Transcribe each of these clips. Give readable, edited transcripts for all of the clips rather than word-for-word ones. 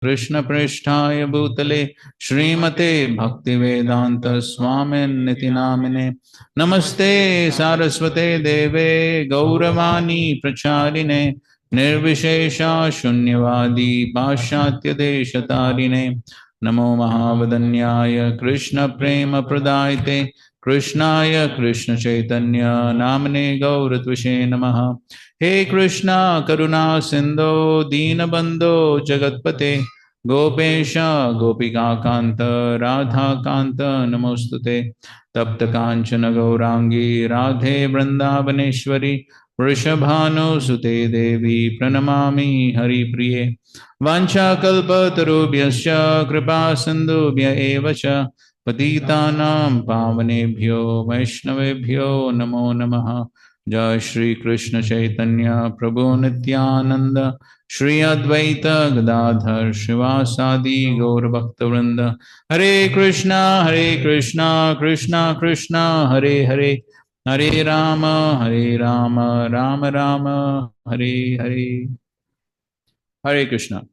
कृष्ण पृष्ठाय भूतले श्रीमते भक्ति वेदांत स्वामिन्निति नामिने। नमस्ते सारस्वते देवे गौरवाणी प्रचारिणे निर्विशेषा शून्यवादी पाश्चात्य देशतारिणे। नमो महावदन्याय कृष्ण प्रेम प्रदायते कृष्णाय कृष्ण चैतन्य नामने गौरत्विषे नमः। हे कृष्णा करुणा सिंधो दीनबंधो जगतपते गोपेश गोपिका कांत राधा कांत नमोस्तुते। तप्त कांचन गौरांगी राधे वृंदावनेश्वरी वृषभानुसुते देवी प्रणमामि हरिप्रिये। वाञ्छाकल्पतरुभ्यश्च कृपा सिन्धुभ्य एव च पतितानां पावनेभ्यो वैष्णवेभ्यो नमो नमः। जय श्री कृष्ण चैतन्य प्रभु नित्यानंद श्री अद्वैत गदाधर शिवासादि गौर भक्तवृंद। हरे Krishna Krishna Krishna Hare Hare Hare Ram Ram Ram Hare Hare. Hare Krishna.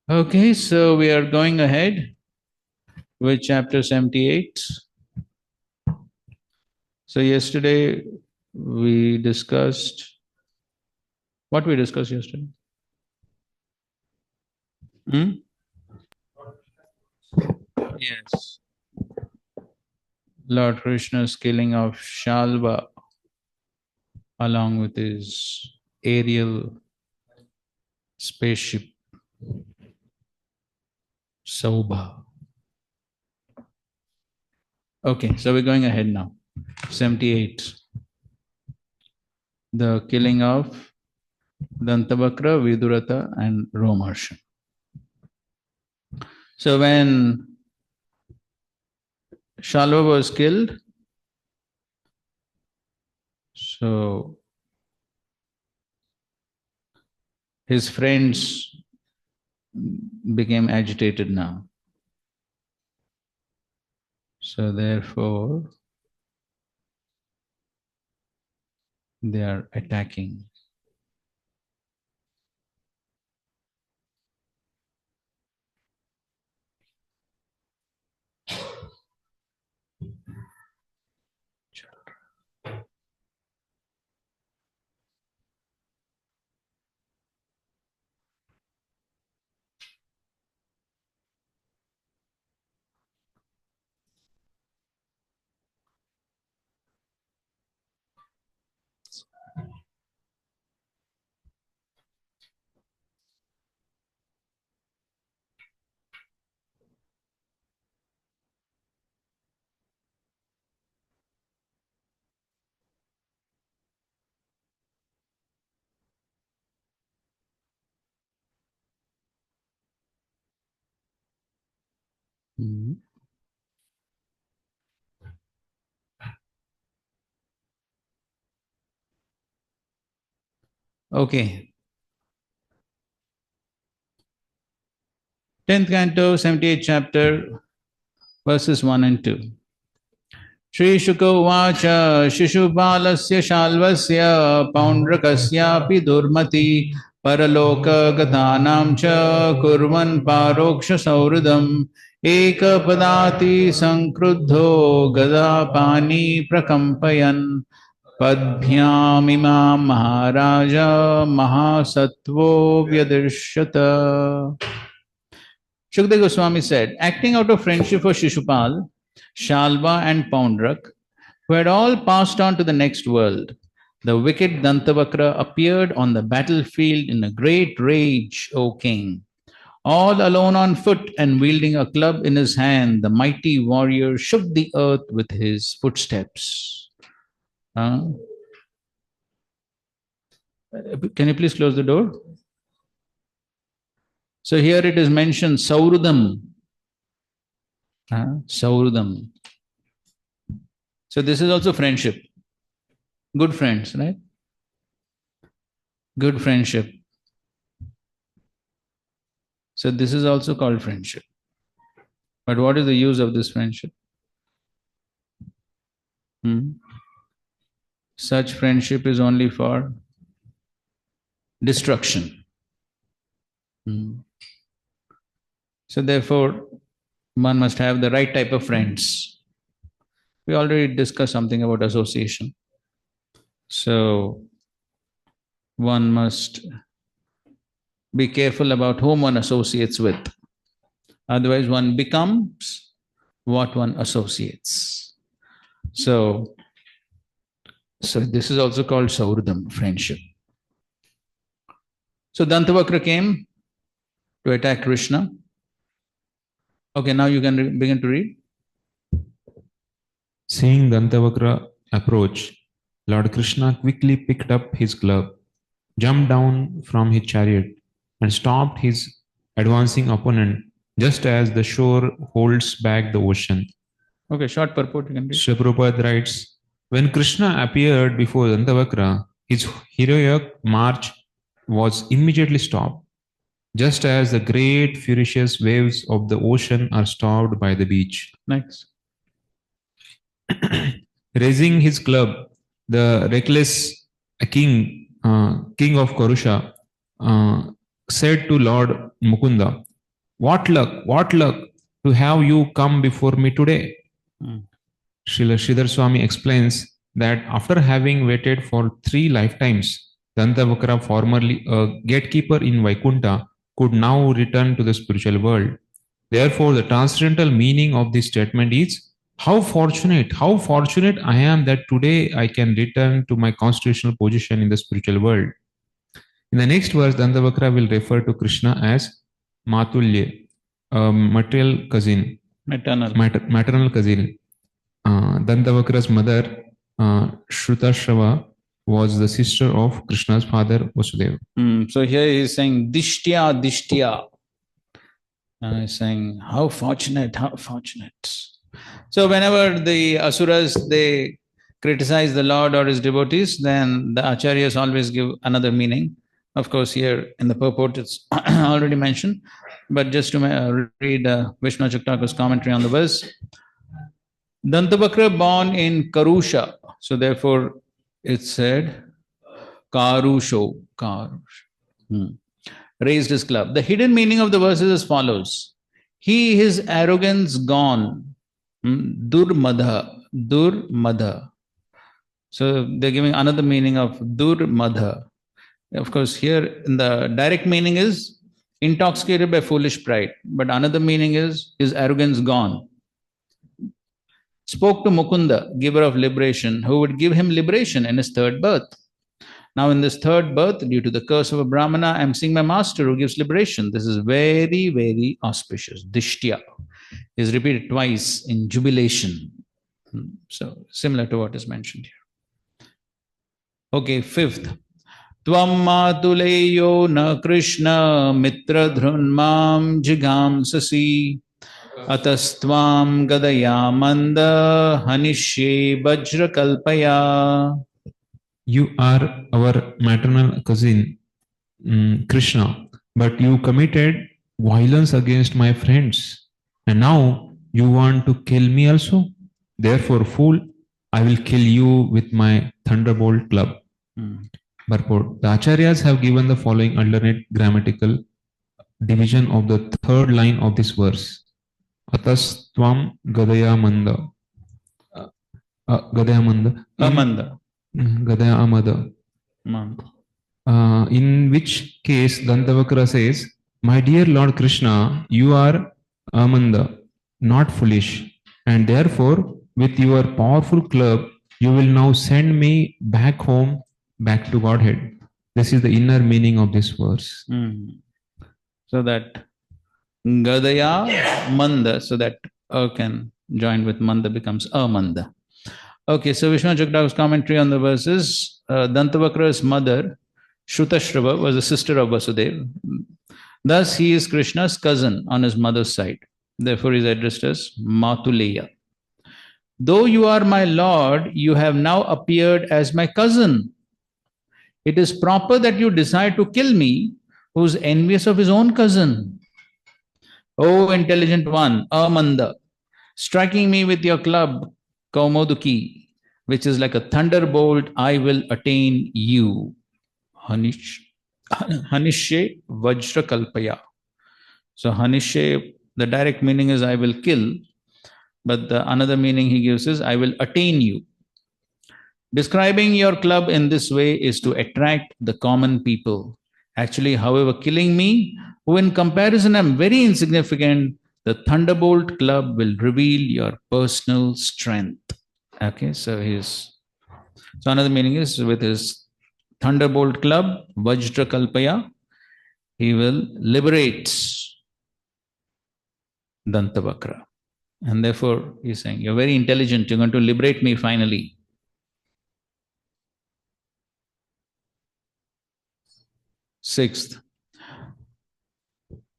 Okay, so we are going ahead with chapter 78. So yesterday we discussed what we discussed yesterday. Hmm? Yes. Lord Krishna's killing of Shalva along with his aerial spaceship Saubha. Okay, so we're going ahead now. 78. The killing of Dantavakra, Vidurata, and Romarsha. So when Shalva was killed, so his friends became agitated now. So therefore, they are attacking. Mm-hmm. Okay. 10th canto, 78th chapter, verses 1 and 2. Shri Shuka Uvacha Shishupalasya Shalvasya Paundrakasyapi Durmati Paraloka Gatanam Cha Kurvan Paroksha Sauridam Eka Padati Sankruddho Gada Pani Prakampayan Padbhyamimam Maharaja Mahasatvo Vyadirshata. Shukdev Goswami said, acting out of friendship for Shishupal, Shalva and Poundrak, who had all passed on to the next world, the wicked Dantavakra appeared on the battlefield in a great rage, O king. All alone on foot and wielding a club in his hand, the mighty warrior shook the earth with his footsteps. Can you please close the door? So here it is mentioned Saurudam. Saurudam. So this is also friendship. Good friends, right? Good friendship. So this is also called friendship. But what is the use of this friendship? Such friendship is only for destruction. So therefore, one must have the right type of friends. We already discussed something about association. So one must be careful about whom one associates with. Otherwise, one becomes what one associates. So this is also called Saurdam, friendship. So Dantavakra came to attack Krishna. Okay, now you can begin to read. Seeing Dantavakra approach, Lord Krishna quickly picked up his club, jumped down from his chariot, and stopped his advancing opponent just as the shore holds back the ocean. Okay, short purport you can read. Srila Prabhupada writes, when Krishna appeared before Dantavakra, his heroic march was immediately stopped, just as the great furious waves of the ocean are stopped by the beach. Next. Raising his club, the reckless king of Karusha, said to Lord Mukunda, what luck to have you come before me today. Srila Sridhar Swami explains that after having waited for 3 lifetimes, Dantavakra, formerly a gatekeeper in Vaikunta, could now return to the spiritual world. Therefore, the transcendental meaning of this statement is, how fortunate I am that today I can return to my constitutional position in the spiritual world. In the next verse, Dantavakra will refer to Krishna as Matulya, a maternal cousin. Dantavakra's mother, Shrutashrava, was the sister of Krishna's father, Vasudeva. So here he is saying, Dishtya. He's saying, how fortunate. So whenever the asuras, they criticize the Lord or his devotees, then the acharyas always give another meaning. Of course, here in the purport, it's already mentioned. But just to read Vishnu Chakra's commentary on the verse, Dantavakra born in Karusha. So therefore, it said, Karusho. Raised his club. The hidden meaning of the verse is as follows. His arrogance gone. Durmadha. So they're giving another meaning of Durmadha. Of course, here in the direct meaning is intoxicated by foolish pride. But another meaning is his arrogance gone. Spoke to Mukunda, giver of liberation, who would give him liberation in his third birth. Now, in this third birth, due to the curse of a Brahmana, I am seeing my master who gives liberation. This is very, very auspicious. Dishtya is repeated twice in jubilation. So, similar to what is mentioned here. Okay, fifth. Tvam matuleyo na Krishna mitra dhrunmam jigamsasi atastvam gadaya manda hanishye vajra kalpaya. You are our maternal cousin, Krishna, but you committed violence against my friends, and now you want to kill me also? Therefore, fool, I will kill you with my thunderbolt club. Purport. The Acharyas have given the following alternate grammatical division of the third line of this verse. Atastvam gadaya manda. Gadaya manda. Amanda. Gadaya amada. In which case Dantavakra says, my dear Lord Krishna, you are Amanda, not foolish, and therefore with your powerful club you will now send me back home, back to Godhead. This is the inner meaning of this verse. So that Gadaya Manda, so that can join with Manda becomes Amanda. Okay, so Vishnu Chakra's commentary on the verses, Dantavakra's mother, Shrutashrava, was a sister of Vasudeva. Thus, he is Krishna's cousin on his mother's side. Therefore, he is addressed as Matuleya. Though you are my lord, you have now appeared as my cousin. It is proper that you desire to kill me, who is envious of his own cousin. O intelligent one, Amanda, striking me with your club, Kaumoduki, which is like a thunderbolt, I will attain you. Hanish Hanishye Vajra Kalpaya. So Hanishye, the direct meaning is I will kill, but the another meaning he gives is I will attain you. Describing your club in this way is to attract the common people. Actually, however, killing me, who in comparison am very insignificant, the Thunderbolt Club will reveal your personal strength. Okay, so another meaning is with his Thunderbolt Club, Vajra Kalpaya, he will liberate Dantavakra. And therefore, he's saying, you're very intelligent, you're going to liberate me finally. Sixth,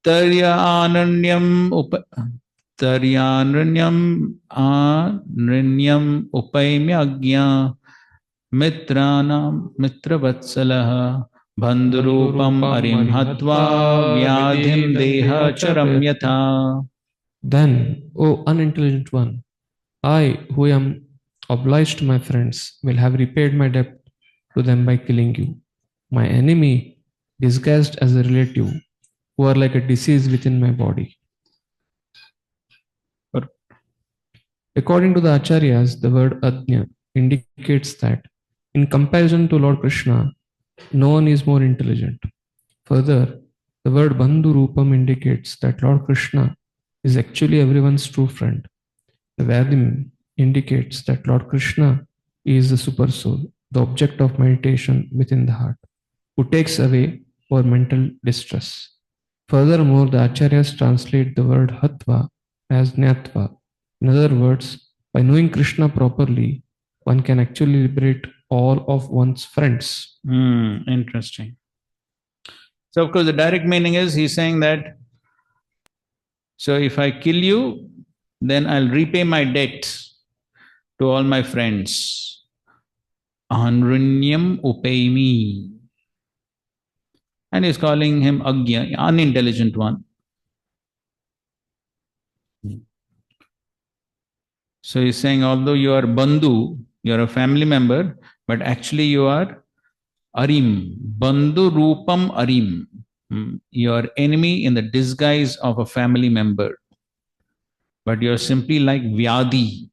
Taryananyam Upaimya Agya Mitranam Mitravatsalah Bandhurupam Arim Hatva Vyadhim Deha Charamyatha. Then, O unintelligent one, I, who am obliged to my friends, will have repaid my debt to them by killing you. My enemy, disguised as a relative, who are like a disease within my body. According to the Acharyas, the word Ajna indicates that in comparison to Lord Krishna, no one is more intelligent. Further, the word Bandhu Rupam indicates that Lord Krishna is actually everyone's true friend. The Vadim indicates that Lord Krishna is the super soul, the object of meditation within the heart, who takes away our mental distress. Furthermore, the Acharyas translate the word Hatva as Nyatva. In other words, by knowing Krishna properly, one can actually liberate all of one's friends. Interesting. So, of course, the direct meaning is he's saying that, so if I kill you, then I'll repay my debt to all my friends. Anrunyam Upaimi. And he's calling him Agya, unintelligent one. So he's saying, although you are Bandhu, you're a family member, but actually you are Arim, Bandhu Rupam Arim. Your enemy in the disguise of a family member. But you're simply like Vyadi.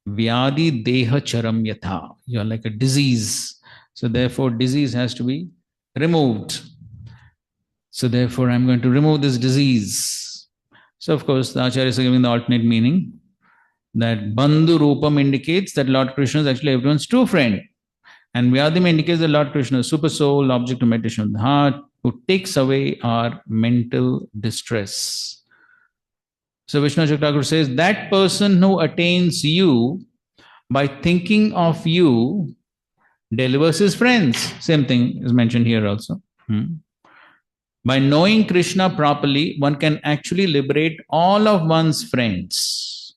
Vyadi Deha Charam Yatha. You're like a disease. So therefore, disease has to be removed. So therefore, I'm going to remove this disease. So of course, the Acharyas are giving the alternate meaning that Bandhu Rupam indicates that Lord Krishna is actually everyone's true friend. And Vyadim indicates that Lord Krishna is super soul, object of meditation of the heart, who takes away our mental distress. So Vishnu Chakravarti says, that person who attains you by thinking of you delivers his friends. Same thing is mentioned here also. By knowing Krishna properly, one can actually liberate all of one's friends.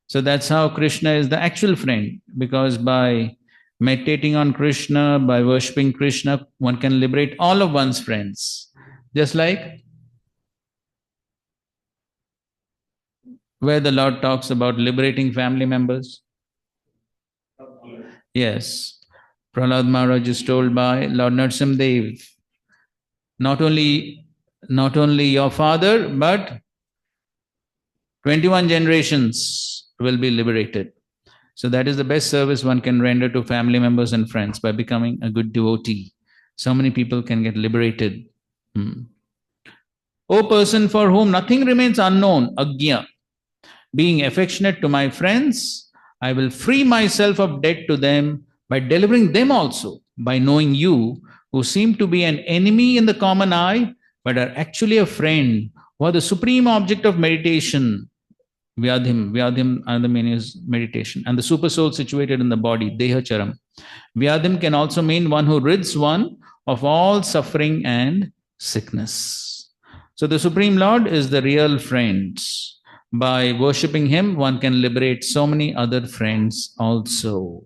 So that's how Krishna is the actual friend, because by meditating on Krishna, by worshipping Krishna, one can liberate all of one's friends. Just like where the Lord talks about liberating family members. Yes. Prahlad Maharaj is told by Lord Narasimhadev, not only your father, but 21 generations will be liberated. So that is the best service one can render to family members and friends, by becoming a good devotee. So many people can get liberated. O person for whom nothing remains unknown, Agnya, being affectionate to my friends, I will free myself of debt to them by delivering them also, by knowing you, who seem to be an enemy in the common eye, but are actually a friend, who are the supreme object of meditation. Vyadhim, another meaning is meditation. And the super soul situated in the body, Deha Charam. Vyadhim can also mean one who rids one of all suffering and sickness. So the Supreme Lord is the real friend. By worshipping him, one can liberate so many other friends also.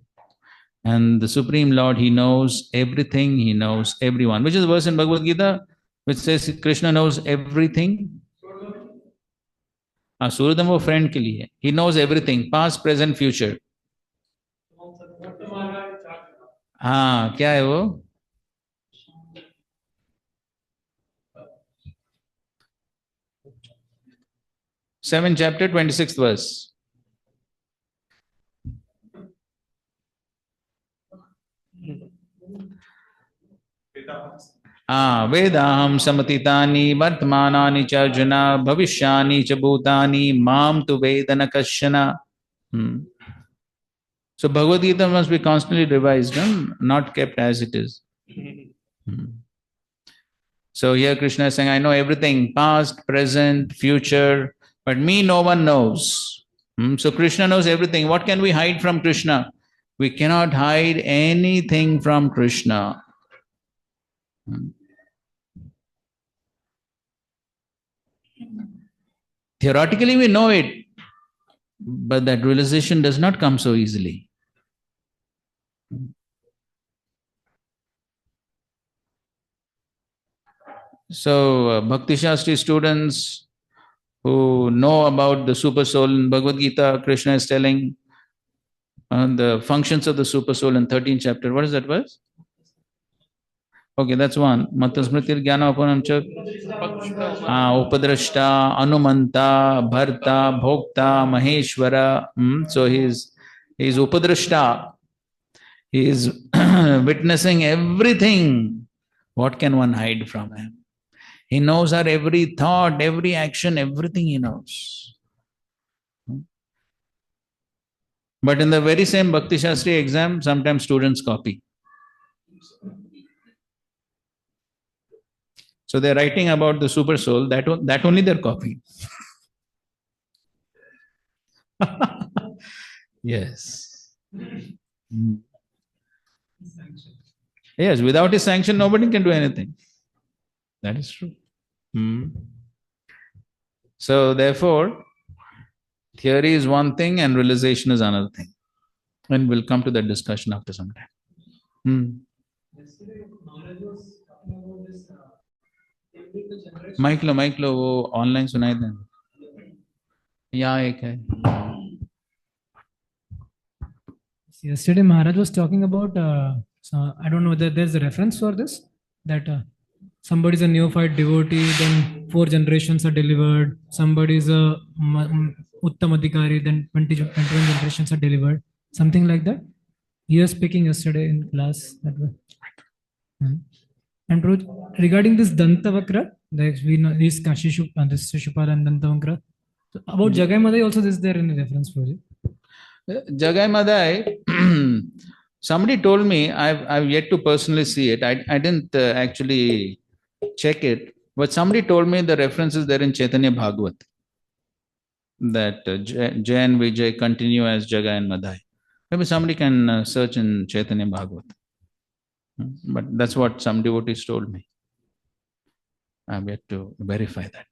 And the Supreme Lord, he knows everything, he knows everyone. Which is the verse in Bhagavad Gita which says Krishna knows everything. सूर्यदम वो friend के लिए ही knows everything past present future. हाँ क्या है वो? 7th chapter, 26th verse. Vedaham samatitani vartmanani cha arjuna bhavishyani cha bhutani mam tu vedana kashana. So Bhagavad Gita must be constantly revised, not kept as it is. So here Krishna is saying, I know everything, past, present, future, but me no one knows. So Krishna knows everything. What can we hide from Krishna? We cannot hide anything from Krishna. Theoretically we know it, but that realization does not come so easily. So Bhakti Shastri students who know about the super soul in Bhagavad Gita, Krishna is telling the functions of the super soul in 13th chapter. What is that verse? Okay, that's one. Matasmritir Jnana Upanam Cha Upadrashta, Anumanta, Bharta, Bhokta, Maheshwara. So he's Upadrashta. He is witnessing everything. What can one hide from him? He knows our every thought, every action, everything he knows. But in the very same Bhakti Shastri exam, sometimes students copy. So they're writing about the super soul, that only they're copying. Yes. Yes, without his sanction, nobody can do anything. That is true. So therefore, theory is one thing and realization is another thing. And we'll come to that discussion after some time. Mic लो वो online सुनाई दें यहाँ एक है. Yesterday Maharaj was talking about I don't know that there's a reference for this, that somebody is a neophyte devotee, then 4 generations are delivered. Somebody is a Uttam Adhikari, then 21 generations are delivered. Something like that. He was speaking yesterday in class. That way. And regarding this Dantavakra, we know this Shishupala and Dantavakra. So about Jagai Madai also, is there any reference for it? Jagai Madai, somebody told me, I've yet to personally see it. I didn't actually check it, but somebody told me the reference is there in Chaitanya Bhagavat, that Jay and Vijay continue as Jagai and Madai. Maybe somebody can search in Chaitanya Bhagavat. But that's what some devotees told me. I'm yet to verify that.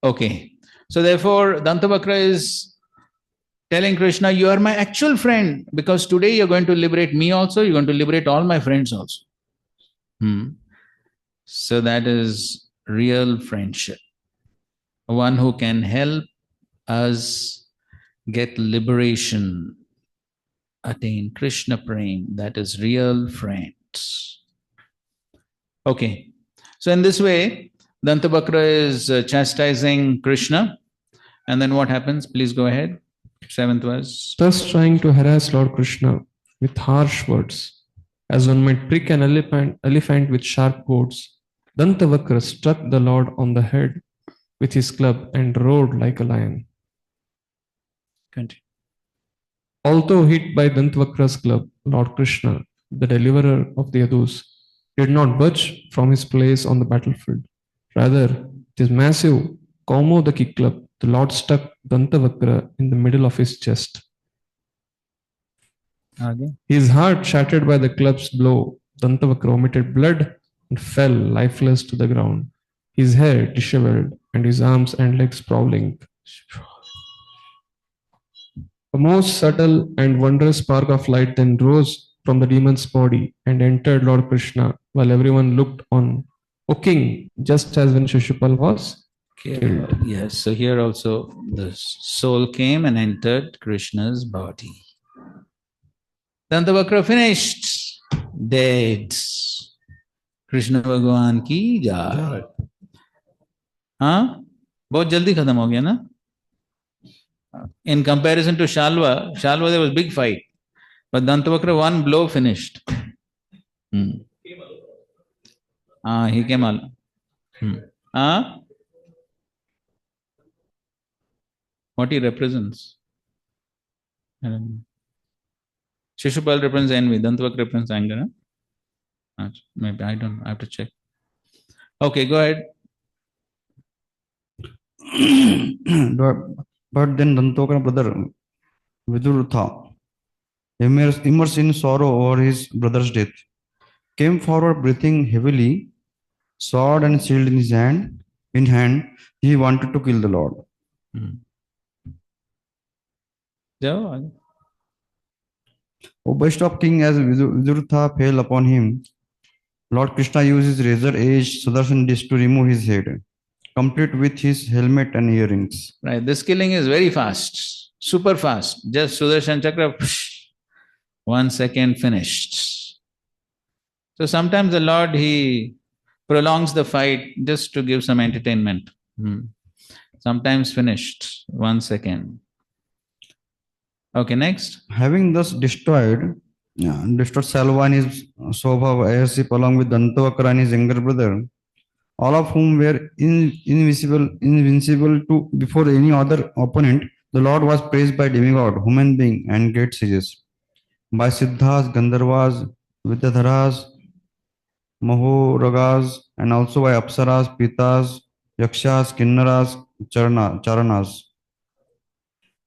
Okay. So therefore, Dantavakra is telling Krishna, you are my actual friend, because today you're going to liberate me also, you're going to liberate all my friends also. So that is real friendship. One who can help us get liberation, attain Krishna Prem, that is real friends. Okay. So in this way, Dantavakra is chastising Krishna. And then what happens? Please go ahead. 7th verse. Thus trying to harass Lord Krishna with harsh words, as one might prick an elephant with sharp words, Dantavakra struck the Lord on the head with his club and roared like a lion. Continue. Although hit by Dantavakra's club, Lord Krishna, the deliverer of the Yadus, did not budge from his place on the battlefield. Rather, with his massive Kaumodaki club, the Lord stuck Dantavakra in the middle of his chest. His heart shattered by the club's blow, Dantavakra vomited blood and fell lifeless to the ground, his hair disheveled and his arms and legs sprawling. A most subtle and wondrous spark of light then rose from the demon's body and entered Lord Krishna, while everyone looked on. O King, just as when Shishupal was killed. Yes, so here also the soul came and entered Krishna's body. Dantavakra finished, dead. Krishna भगवान की जय। हाँ, बहुत जल्दी खत्म हो गया ना. In comparison to Shalva there was big fight, but Dantavakra one blow finished. He came al. What he represents? I don't know. Shishupal represents envy, Dantavakra represents anger. Huh? Maybe, I don't know, I have to check. Okay, go ahead. But then Dantavakra brother Vidurtha, immersed in sorrow over his brother's death, came forward breathing heavily, sword and shield in his hand. In hand, he wanted to kill the Lord. जाओ. Obsessed of king as Vidurtha fell upon him, Lord Krishna used his razor-edged Sudarshan dish to remove his head, complete with his helmet and earrings. Right, this killing is very fast, super fast. Just Sudarshan Chakra, 1 second finished. So sometimes the Lord, he prolongs the fight just to give some entertainment. Sometimes finished, 1 second. Okay, next. Having thus destroyed Salva and his Sobha airship along with Dantavakra and his younger brother, all of whom were invincible to before any other opponent, the Lord was praised by demigod, human being, and great sages, by Siddhas, Gandharvas, Vidyadharas, Mahoragas, and also by Apsaras, Pitas, Yakshas, Kinnaras, Charanas.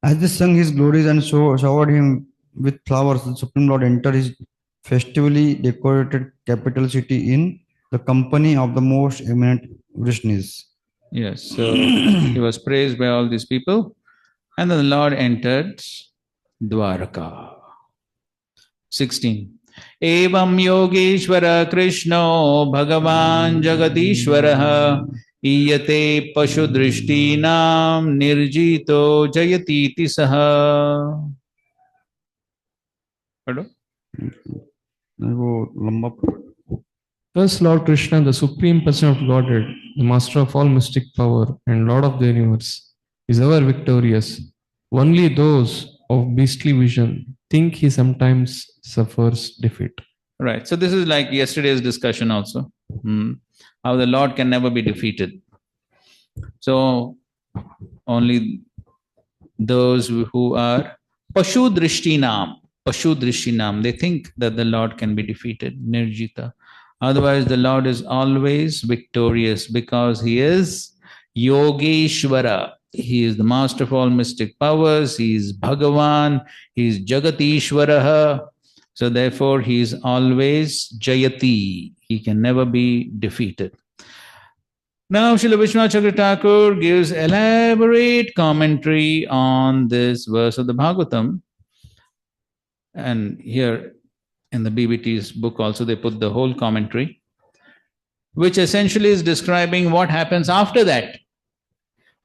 As they sung his glories and showered him with flowers, the Supreme Lord entered his festively decorated capital city in the company of the most eminent Vishnus. Yes, so he was praised by all these people, and then the Lord entered Dwaraka. 16. Evam Yogeshwara Krishno Bhagavan Jagatishwaraha Iyate Pashu Drishtinam Nirjito Jayatiti Saha. Pardon? Thus, Lord Krishna, the Supreme Person of Godhead, the Master of all mystic power and Lord of the universe, is ever victorious. Only those of beastly vision think he sometimes suffers defeat. Right. So this is like yesterday's discussion also. How the Lord can never be defeated. So only those who are Pashu Drishtinam, they think that the Lord can be defeated, Nirjita. Otherwise, the Lord is always victorious because he is Yogeshwara. He is the master of all mystic powers. He is Bhagavan. He is Jagatishwaraha. So therefore, he is always Jayati. He can never be defeated. Now, Srila Vishwanath Chakra Thakur gives elaborate commentary on this verse of the Bhagavatam. And here in the BBT's book also they put the whole commentary, which essentially is describing what happens after that,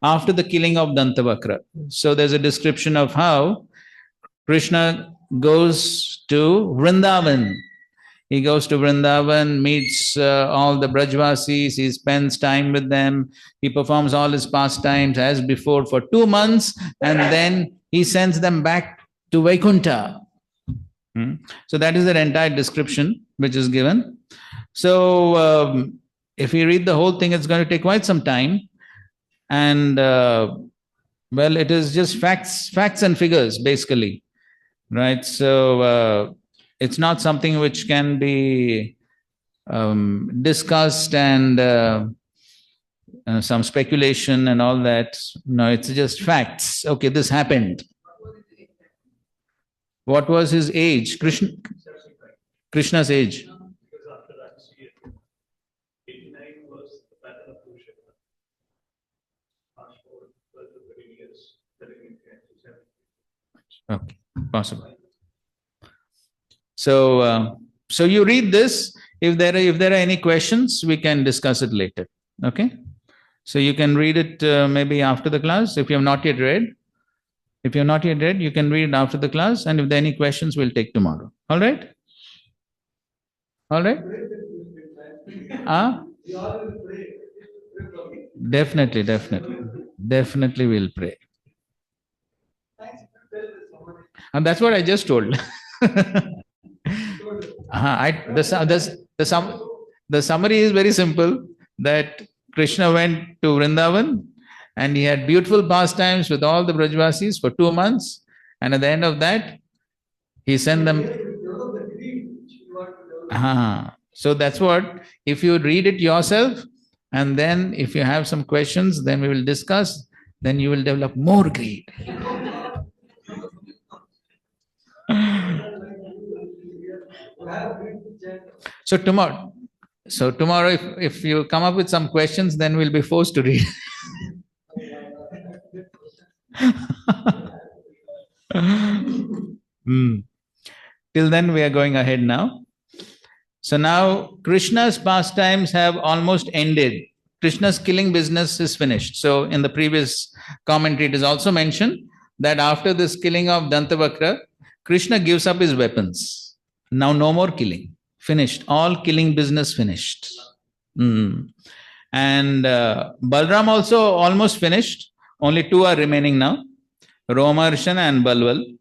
after the killing of Dantavakra. So there's a description of how Krishna goes to Vrindavan. He goes to Vrindavan, meets all the Brajvasis, he spends time with them, he performs all his pastimes as before for 2 months, and then he sends them back to Vaikuntha. So that is the entire description which is given. So if you read the whole thing, it's going to take quite some time. And well, it is just facts and figures, basically. Right? So it's not something which can be discussed and some speculation and all that. No, it's just facts. Okay, this happened. What was his age? Krishna's age? Okay, possible. So, so you read this. If there are any questions, we can discuss it later. Okay. So you can read it maybe after the class if you have not yet read. If you have not yet read, you can read it after the class, and if there are any questions, we'll take tomorrow. All right? All right? Huh? Definitely, definitely. Definitely we'll pray. And that's what I just told. The summary is very simple, that Krishna went to Vrindavan and he had beautiful pastimes with all the Brajvasis for 2 months. And at the end of that, he sent them. So that's what, if you read it yourself, and then if you have some questions, then we will discuss, then you will develop more greed. So tomorrow, if you come up with some questions, then we'll be forced to read. Till then, we are going ahead now. So now Krishna's pastimes have almost ended. Krishna's killing business is finished. So in the previous commentary, it is also mentioned that after this killing of Dantavakra, Krishna gives up his weapons. Now no more killing. Finished. All killing business finished. And Balram also almost finished. Only two are remaining now, Romarshan and Balwal.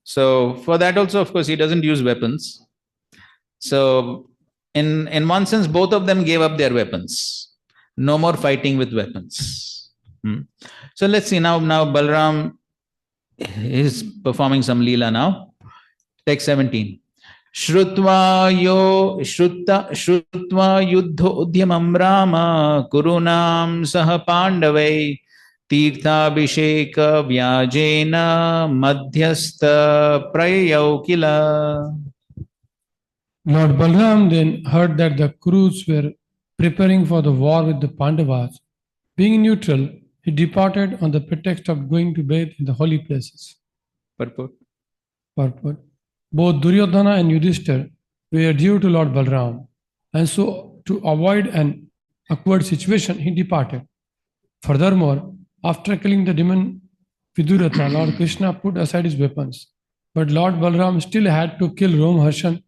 So for that also, of course, he doesn't use weapons. So in one sense, both of them gave up their weapons. No more fighting with weapons. So let's see now. Now Balram is performing some leela now. Text 17. Shrutva yuddho udyamam rama kurunam saha pandavai tirthabhisheka vyajena madhyastha prayau kila. Lord Balram then heard that the Kurus were preparing for the war with the Pandavas. Being neutral, he departed on the pretext of going to bathe in the holy places. Purport. Both Duryodhana and Yudhishthir were due to Lord Balram, and so to avoid an awkward situation, he departed. Furthermore, after killing the demon Viduratha, Lord Krishna put aside his weapons, but Lord Balram still had to kill Romharshan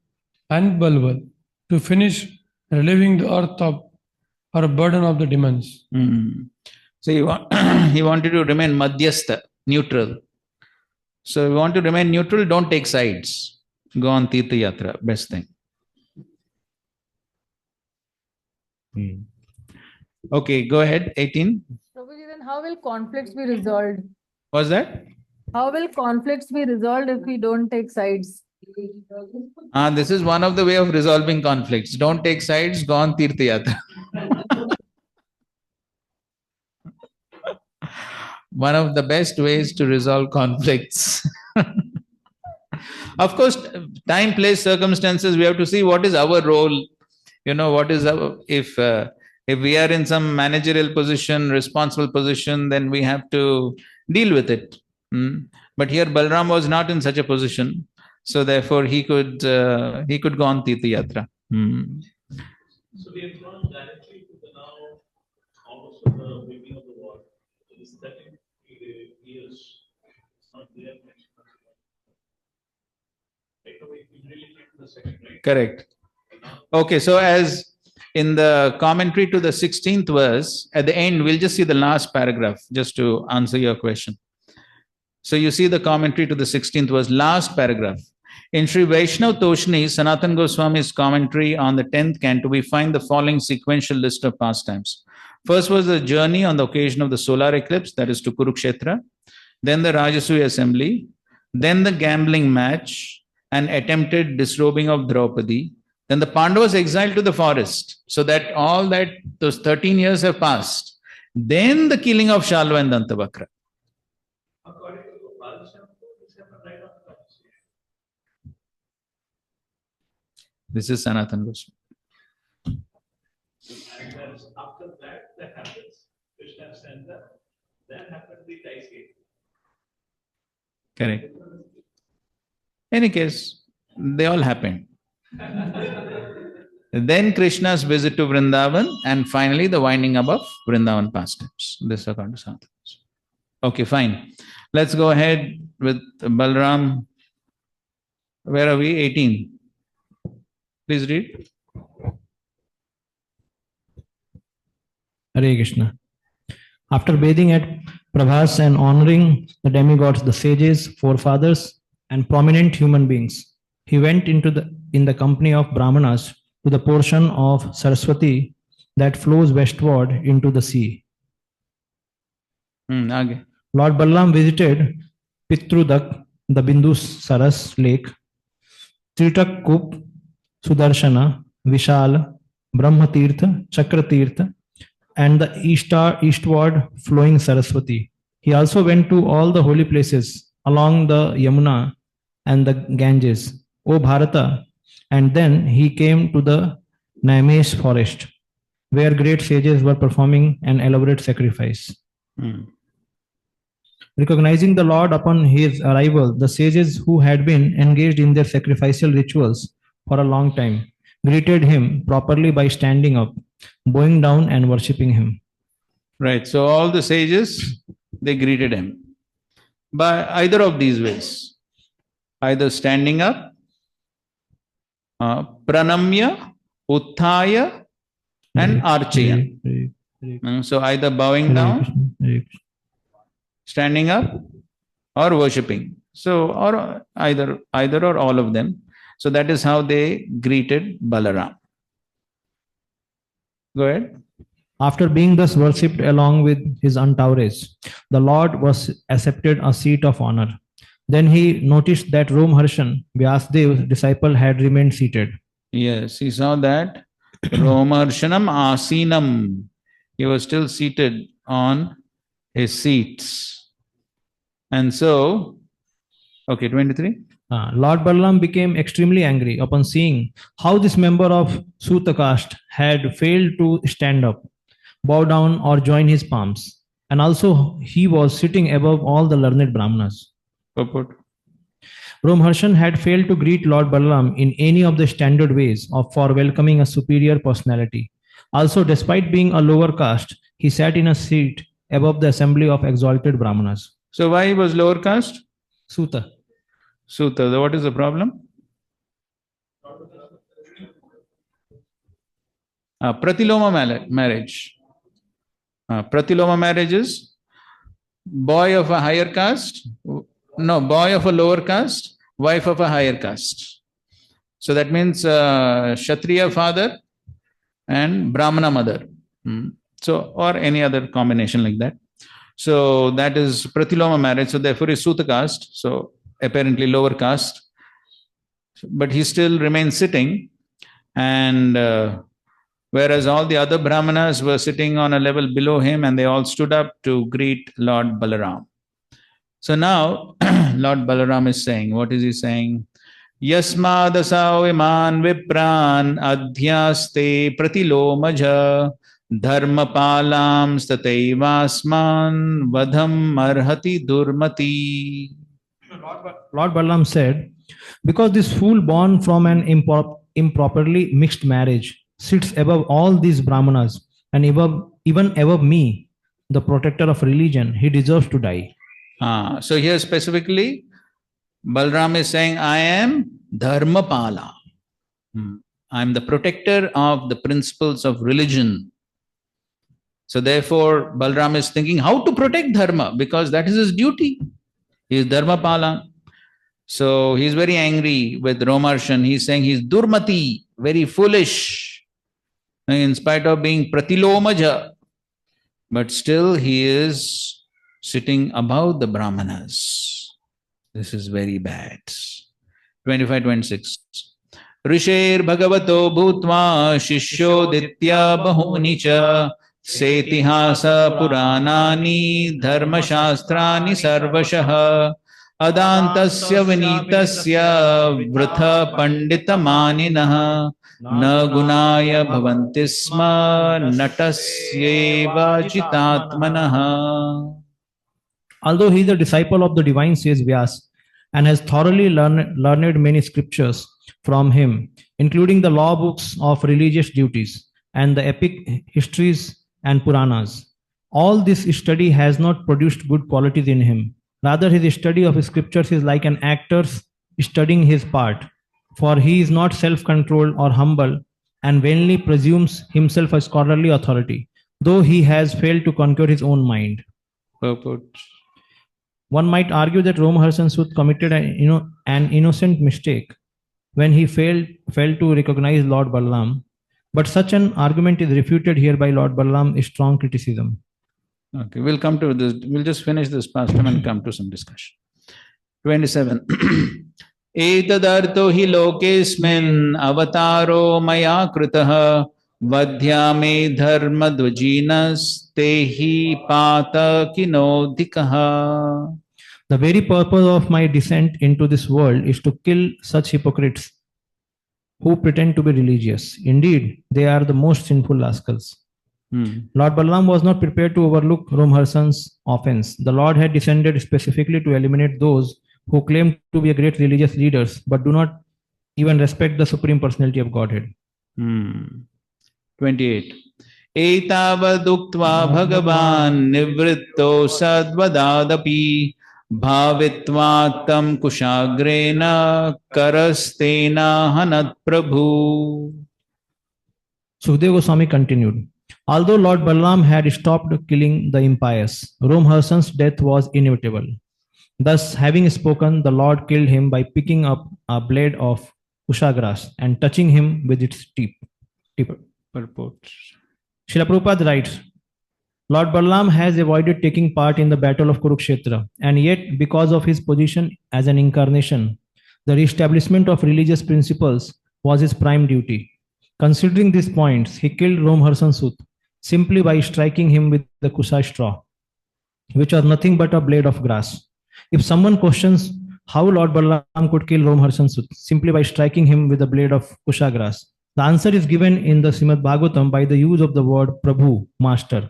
and Balwal to finish relieving the earth of her burden of the demons. So he wanted to remain madhyastha, neutral. So if you want to remain neutral, don't take sides. Go on Tirtha Yatra, best thing. Okay, go ahead, 18. Prabhuji, then how will conflicts be resolved? What's that? How will conflicts be resolved if we don't take sides? This is one of the way of resolving conflicts. Don't take sides, go on Tirtha Yatra. One of the best ways to resolve conflicts. Of course, time, place, circumstances, we have to see what is our role. What is our, if we are in some managerial position, responsible position, then we have to deal with it. But here Balram was not in such a position. So therefore he could go on Tirtha Yatra. So we have gone directly to the now almost at the beginning of the war. It is 30 years. It's not there. Right away, we really came to the second, right? Correct. Okay, so as in the commentary to the 16th verse, at the end, we'll just see the last paragraph, just to answer your question. So you see the commentary to the 16th verse, last paragraph. In Sri Vaishnav Toshni, Sanatan Goswami's commentary on the 10th canto, we find the following sequential list of pastimes. First was the journey on the occasion of the solar eclipse, that is to Kurukshetra. Then the Rajasuya assembly. Then the gambling match and attempted disrobing of Draupadi. Then the Pandavas exiled to the forest, so that those 13 years have passed. Then the killing of Shalva and Dantavakra. According to the Padishah, this happened right after that. This is Sanatan Goswami. And then after that happens, Krishna sent then happened the dice game. Correct. Any case, they all happened. Then Krishna's visit to Vrindavan, and finally the winding up of Vrindavan pastimes. This is according to Sanatan. Okay, fine. Let's go ahead with Balram. Where are we? 18. Please read. Hare Krishna. After bathing at Prabhas and honoring the demigods, the sages, forefathers, and prominent human beings, he went in the company of Brahmanas to the portion of Saraswati that flows westward into the sea. आगे. Lord Balaram visited Pitrudak, the Bindus Saras lake, Tritak Kup, Sudarshana, Vishal, Brahmatirtha, Chakratirtha, and the eastward flowing Saraswati. He also went to all the holy places along the Yamuna and the Ganges, O Bharata, and then he came to the Naimesh forest, where great sages were performing an elaborate sacrifice. Recognizing the Lord upon his arrival, the sages who had been engaged in their sacrificial rituals for a long time greeted him properly by standing up, bowing down and worshipping him. Right. So all the sages, they greeted him by either of these ways. Either standing up, pranamya, utthaya, and archaya. So either bowing down, standing up, or worshipping. So, or either or all of them. So that is how they greeted Balaram. Go ahead. After being thus worshipped along with his entourage, the Lord was accepted a seat of honor. Then he noticed that Romharshan, Vyasdev's disciple, had remained seated. Yes, he saw that Romharshanam Asinam. He was still seated on his seats. And so, okay, 23. Lord Balaram became extremely angry upon seeing how this member of Suta caste had failed to stand up, bow down, or join his palms. And also, he was sitting above all the learned Brahmanas. Romharshan had failed to greet Lord Balaram in any of the standard ways for welcoming a superior personality. Also, despite being a lower caste, he sat in a seat above the assembly of exalted Brahmanas. So why he was lower caste? Suta. Suta. What is the problem? Pratiloma marriage. Pratiloma marriage is boy of a higher caste, boy of a lower caste, wife of a higher caste. So that means Kshatriya father and Brahmana mother. So, or any other combination like that. So that is Pratiloma marriage. So therefore is Suta caste. So apparently lower caste. But he still remains sitting. And whereas all the other Brahmanas were sitting on a level below him and they all stood up to greet Lord Balaram. So now Lord Balaram is saying, what is he saying? Yasmadasau iman vipran adhyaste pratilomaja dharmapalam statevasman vadham arhati durmati. Lord Balaram said, because this fool born from an improperly mixed marriage sits above all these Brahmanas and even above me, the protector of religion, he deserves to die. So here specifically, Balaram is saying, I am Dharmapala. I am the protector of the principles of religion. So therefore, Balaram is thinking how to protect Dharma, because that is his duty. He is Dharmapala. So he is very angry with Romharshan. He is saying he is Durmati, very foolish, in spite of being Pratilomaja. But still he is sitting above the Brahmanas. This is very bad. 25-26. Risher Bhagavato Bhutva Shishyo Ditya Bahunicha Setihasa Puranani Dharma Shastrani Sarvashah Adantasya Vinitasya Vritha Pandita Maninaha Na Gunaya Bhavantisma Natasyeva Chitatmanaha. Although he is a disciple of the divine sage Vyas and has thoroughly learned many scriptures from him, including the law books of religious duties and the epic histories and Puranas, all this study has not produced good qualities in him. Rather, his study of scriptures is like an actor's studying his part, for he is not self-controlled or humble and vainly presumes himself a scholarly authority, though he has failed to conquer his own mind. Purport. One might argue that Romaharsan Sut committed an innocent mistake when he failed to recognize Lord Balaram, but such an argument is refuted here by Lord Balaram's strong criticism. Okay, we'll come to this. We'll just finish this pastime and come to some discussion. 27. Etadarto hi lokesmin avataro maya kritah vadhya me dharma dvajinas tehi pata kinodhikaha. The very purpose of my descent into this world is to kill such hypocrites who pretend to be religious. Indeed, they are the most sinful rascals. Lord Balaram was not prepared to overlook Romaharsan's offense. The Lord had descended specifically to eliminate those who claim to be a great religious leaders but do not even respect the Supreme Personality of Godhead. 28. Etavaduktva bhagavan nivritto sadvadadapi bhavitvatam kushagrena karastena hanat prabhu. Sukadeva Goswami continued. Although Lord Balaram had stopped killing the impious, Romaharsan's death was inevitable. Thus, having spoken, the Lord killed him by picking up a blade of kushagrass and touching him with its tip. Purport. Srila Prabhupada writes, Lord Balaram has avoided taking part in the battle of Kurukshetra, and yet, because of his position as an incarnation, the reestablishment of religious principles was his prime duty. Considering these points, he killed Romaharsan Sut simply by striking him with the kusa straw, which was nothing but a blade of grass. If someone questions how Lord Balaram could kill Romaharsan Sut simply by striking him with a blade of kusha grass, the answer is given in the Srimad Bhagavatam by the use of the word Prabhu, Master.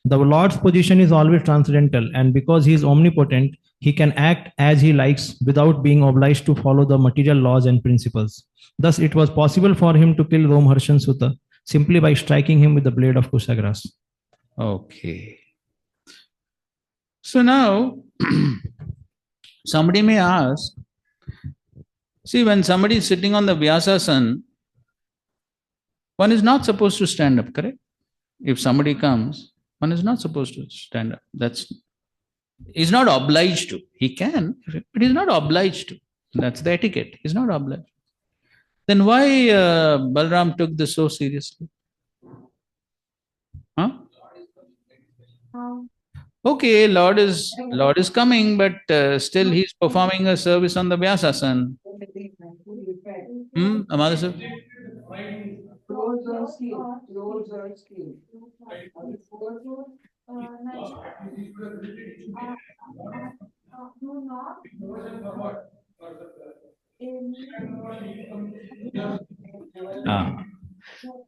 The Lord's position is always transcendental, and because he is omnipotent, he can act as he likes without being obliged to follow the material laws and principles. Thus, it was possible for him to kill Romaharsan Sutta simply by striking him with the blade of kusha grass. Okay. So now, somebody may ask, see, when somebody is sitting on the Vyasasana, one is not supposed to stand up, correct? If somebody comes, one is not supposed to stand up. He's not obliged to. He can, but he's not obliged to. That's the etiquette. He's not obliged. Then why Balaram took this so seriously? Huh? Okay, Lord is coming, but still he's performing a service on the Vyasasana. Amada sir?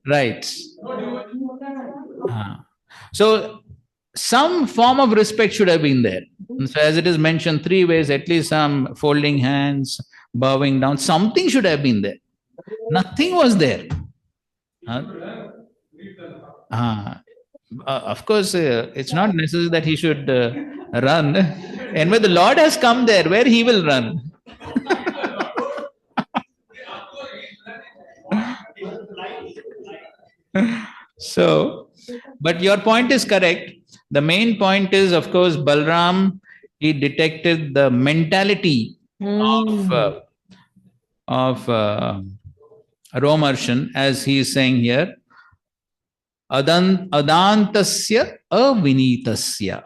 Right. So some form of respect should have been there. And so as it is mentioned 3 ways, at least some folding hands, bowing down, something should have been there. Nothing was there. Of course, it's not necessary that he should run. And when the Lord has come there, where he will run? So, but your point is correct. The main point is, of course, Balaram, he detected the mentality of Romaharshan, as he is saying here, Adantasya avinitasya.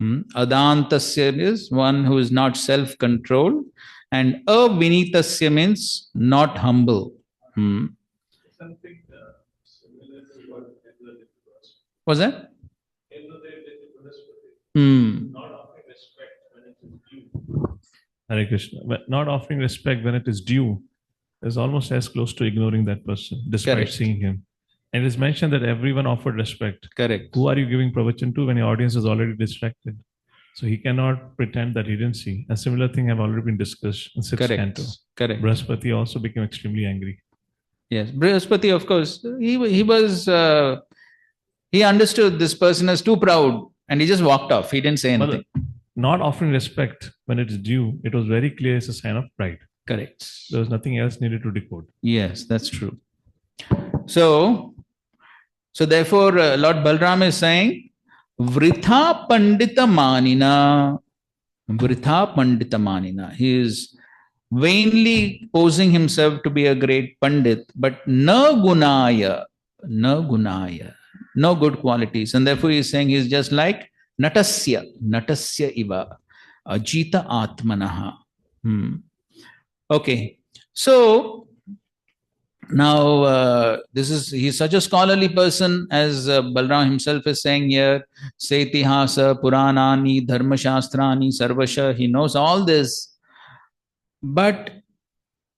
Adantasya is one who is not self-controlled, and avinitasya means not humble. What's that? Not offering respect when it is due. Hare Krishna. But not offering respect when it is due is almost as close to ignoring that person, despite Correct. seeing him. And it is mentioned that everyone offered respect. Correct. Who are you giving pravachan to when your audience is already distracted? So he cannot pretend that he didn't see. A similar thing have already been discussed in 6th Correct. canto. Correct. Brahaspati also became extremely angry. Yes, Brihaspati, of course, he understood this person is too proud, and he just walked off. He didn't say anything. Not offering respect when it is due, it was very clear it's a sign of pride. Correct. There was nothing else needed to decode. Yes, that's true. So, So therefore, Lord Balram is saying, Vritha Pandita Manina. Vritha Pandita Manina. He is vainly posing himself to be a great Pandit, but no gunaya, no gunaya, no good qualities. And therefore, he is saying he is just like Natasya Iva, Ajita Atmanaha. Okay. So, now, he's such a scholarly person, as Balram himself is saying here. Setihasa, Puranani, Dharmashastrani, Sarvasha. He knows all this. But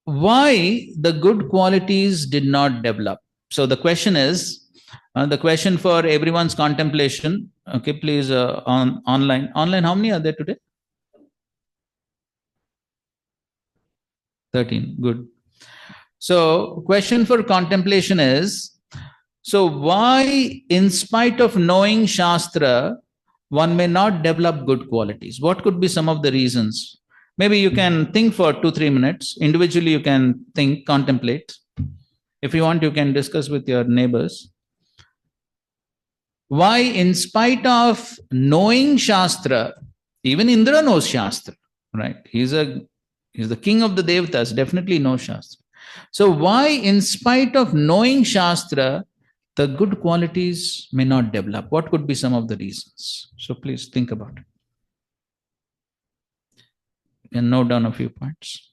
why the good qualities did not develop? So the question is, the question for everyone's contemplation. Okay, please, online. Online, how many are there today? 13. Good. So, question for contemplation is, so why, in spite of knowing Shastra, one may not develop good qualities? What could be some of the reasons? Maybe you can think for 2-3 minutes. Individually, you can think, contemplate. If you want, you can discuss with your neighbors. Why, in spite of knowing Shastra, even Indra knows Shastra, right? He's the king of the Devatas, definitely knows Shastra. So why, in spite of knowing Shastra, the good qualities may not develop? What could be some of the reasons? So please think about it. You can note down a few points.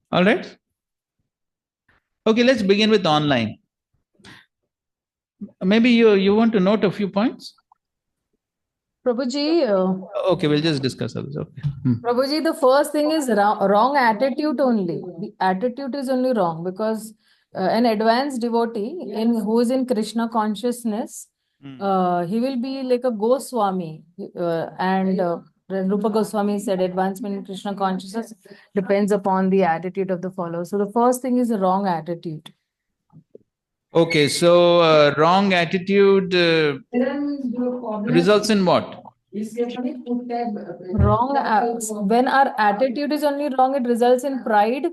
All right. Okay, let's begin with online. Maybe you want to note a few points? Prabhuji, Okay, we'll just discuss others. Okay. Prabhuji, the first thing is wrong attitude only. The attitude is only wrong because an advanced devotee who is in Krishna consciousness, he will be like a Goswami. And Rupa Goswami said advancement in Krishna consciousness depends upon the attitude of the follower. So the first thing is a wrong attitude. Okay, so wrong attitude results in what? Wrong, when our attitude is only wrong, it results in pride.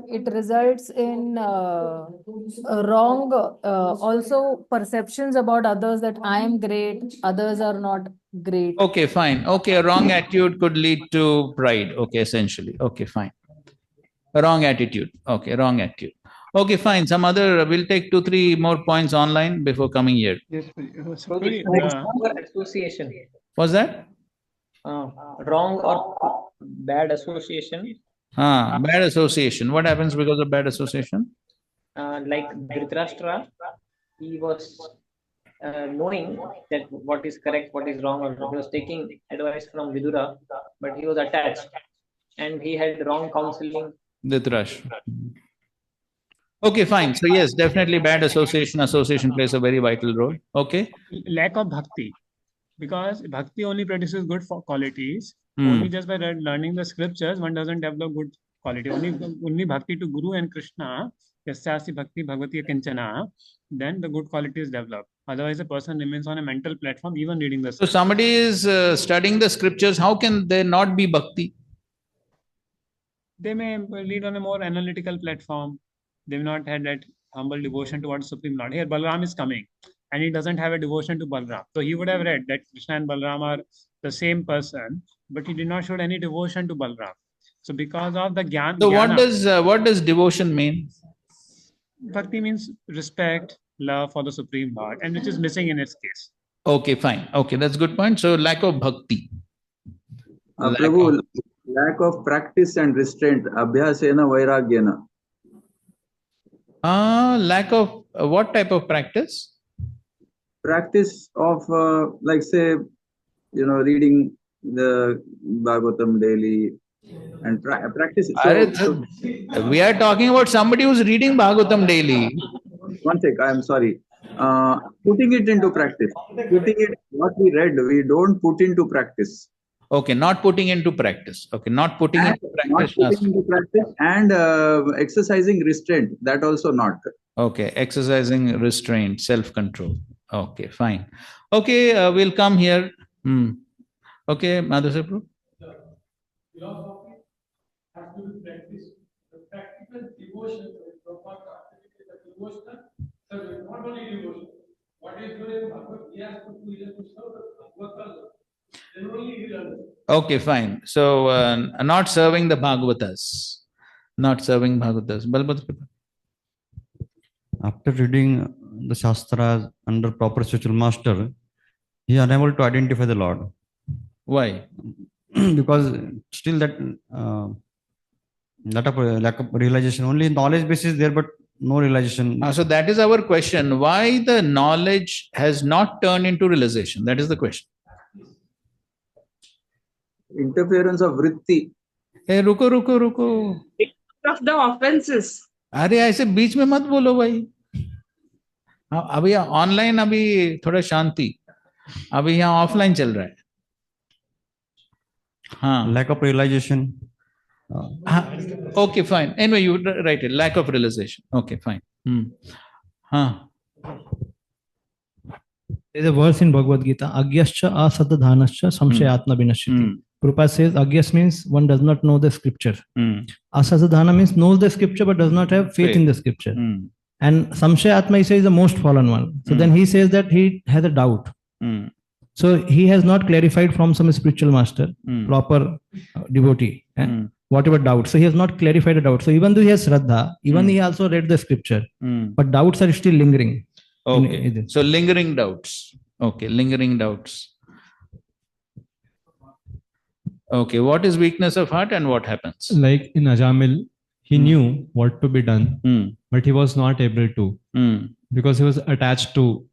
It results in wrong also perceptions about others, that I am great, others are not great. Okay, fine. Okay, a wrong attitude could lead to pride. Okay, essentially. Okay, fine. A wrong attitude. Okay, wrong attitude. Okay, fine. Some other, we'll take 2-3 more points online before coming here. Yes, Wrong association. What's that? Wrong or bad association. Bad association. What happens because of bad association? Like Dhritarashtra, he was knowing that what is correct, what is wrong, or he was taking advice from Vidura, but he was attached and he had wrong counseling. Dhritarashtra. Okay, fine. So yes, definitely bad association. Association plays a very vital role. Okay. Lack of bhakti, because bhakti only produces good qualities. Only just by learning the scriptures, one doesn't develop good quality. Only bhakti to Guru and Krishna, yasyasi bhakti bhagavati kanchana, then the good qualities develop. Otherwise, a person remains on a mental platform, even reading the scriptures. So somebody is studying the scriptures. How can there not be bhakti? They may lead on a more analytical platform. They've not had that humble devotion towards Supreme Lord. Here, Balram is coming, and he doesn't have a devotion to Balram. So he would have read that Krishna and Balram are the same person, but he did not show any devotion to Balram. So because of the Gyan. So what does devotion mean? Bhakti means respect, love for the Supreme Lord, and which is missing in its case. Okay, fine. Okay, that's good point. So lack of bhakti. Lack Prabhu, of- lack of practice and restraint. Abhyasena vairagyena. Lack of what type of practice? Practice of, like, say, reading the Bhagavatam daily and practice it. So, We are talking about somebody who's reading Bhagavatam daily. one sec, I am sorry. Putting it into practice. Putting it, what we read, we don't put into practice. Okay, not putting into practice. Okay, not putting into practice. Not putting into practice and exercising restraint. That also not. Okay, exercising restraint, self-control. Okay, fine. Okay, we'll come here. Okay, Madhusabru. Philosophy has to be practiced. The practical devotion, proper the devotional service, not only devotion. What is doing Bhagavad, he has to do is to serve the Bhagavatas. Then only he will understand. Okay, fine. So, not serving the Bhagavatas. Not serving Bhagavatas. Balbhadra. After reading the Shastras under proper spiritual master, he is unable to identify the Lord. Why? Because still that lack of realization, only knowledge base is there, but no realization. So that is our question. Why the knowledge has not turned into realization? That is the question. Interference of vritti. Hey, रुको. Of the offenses. अरे ऐसे बीच में मत बोलो भाई. अभी online अभी थोड़ा शांति. अभी यहाँ ऑफलाइन चल रहा है. हाँ. Lack of realization. Okay, fine. Anyway, you write it. Lack of realization. Okay, fine. There's a verse in Bhagavad Gita, Agyascha asadadhanascha samshayatma vinashyati. Prabhupada says Agyas means one does not know the scripture. Asadadhana means knows the scripture but does not have faith in the scripture. And samshayatma, he says, is the most fallen one. So then he says that he has a doubt. So he has not clarified from some spiritual master, proper devotee, whatever doubt. So he has not clarified the doubt. So even though he has Shraddha, even he also read the scripture, but doubts are still lingering. Okay. So lingering doubts. Okay, lingering doubts. Okay, what is weakness of heart and what happens? Like in Ajamil, he knew what to be done, but he was not able to. Because he was attached to,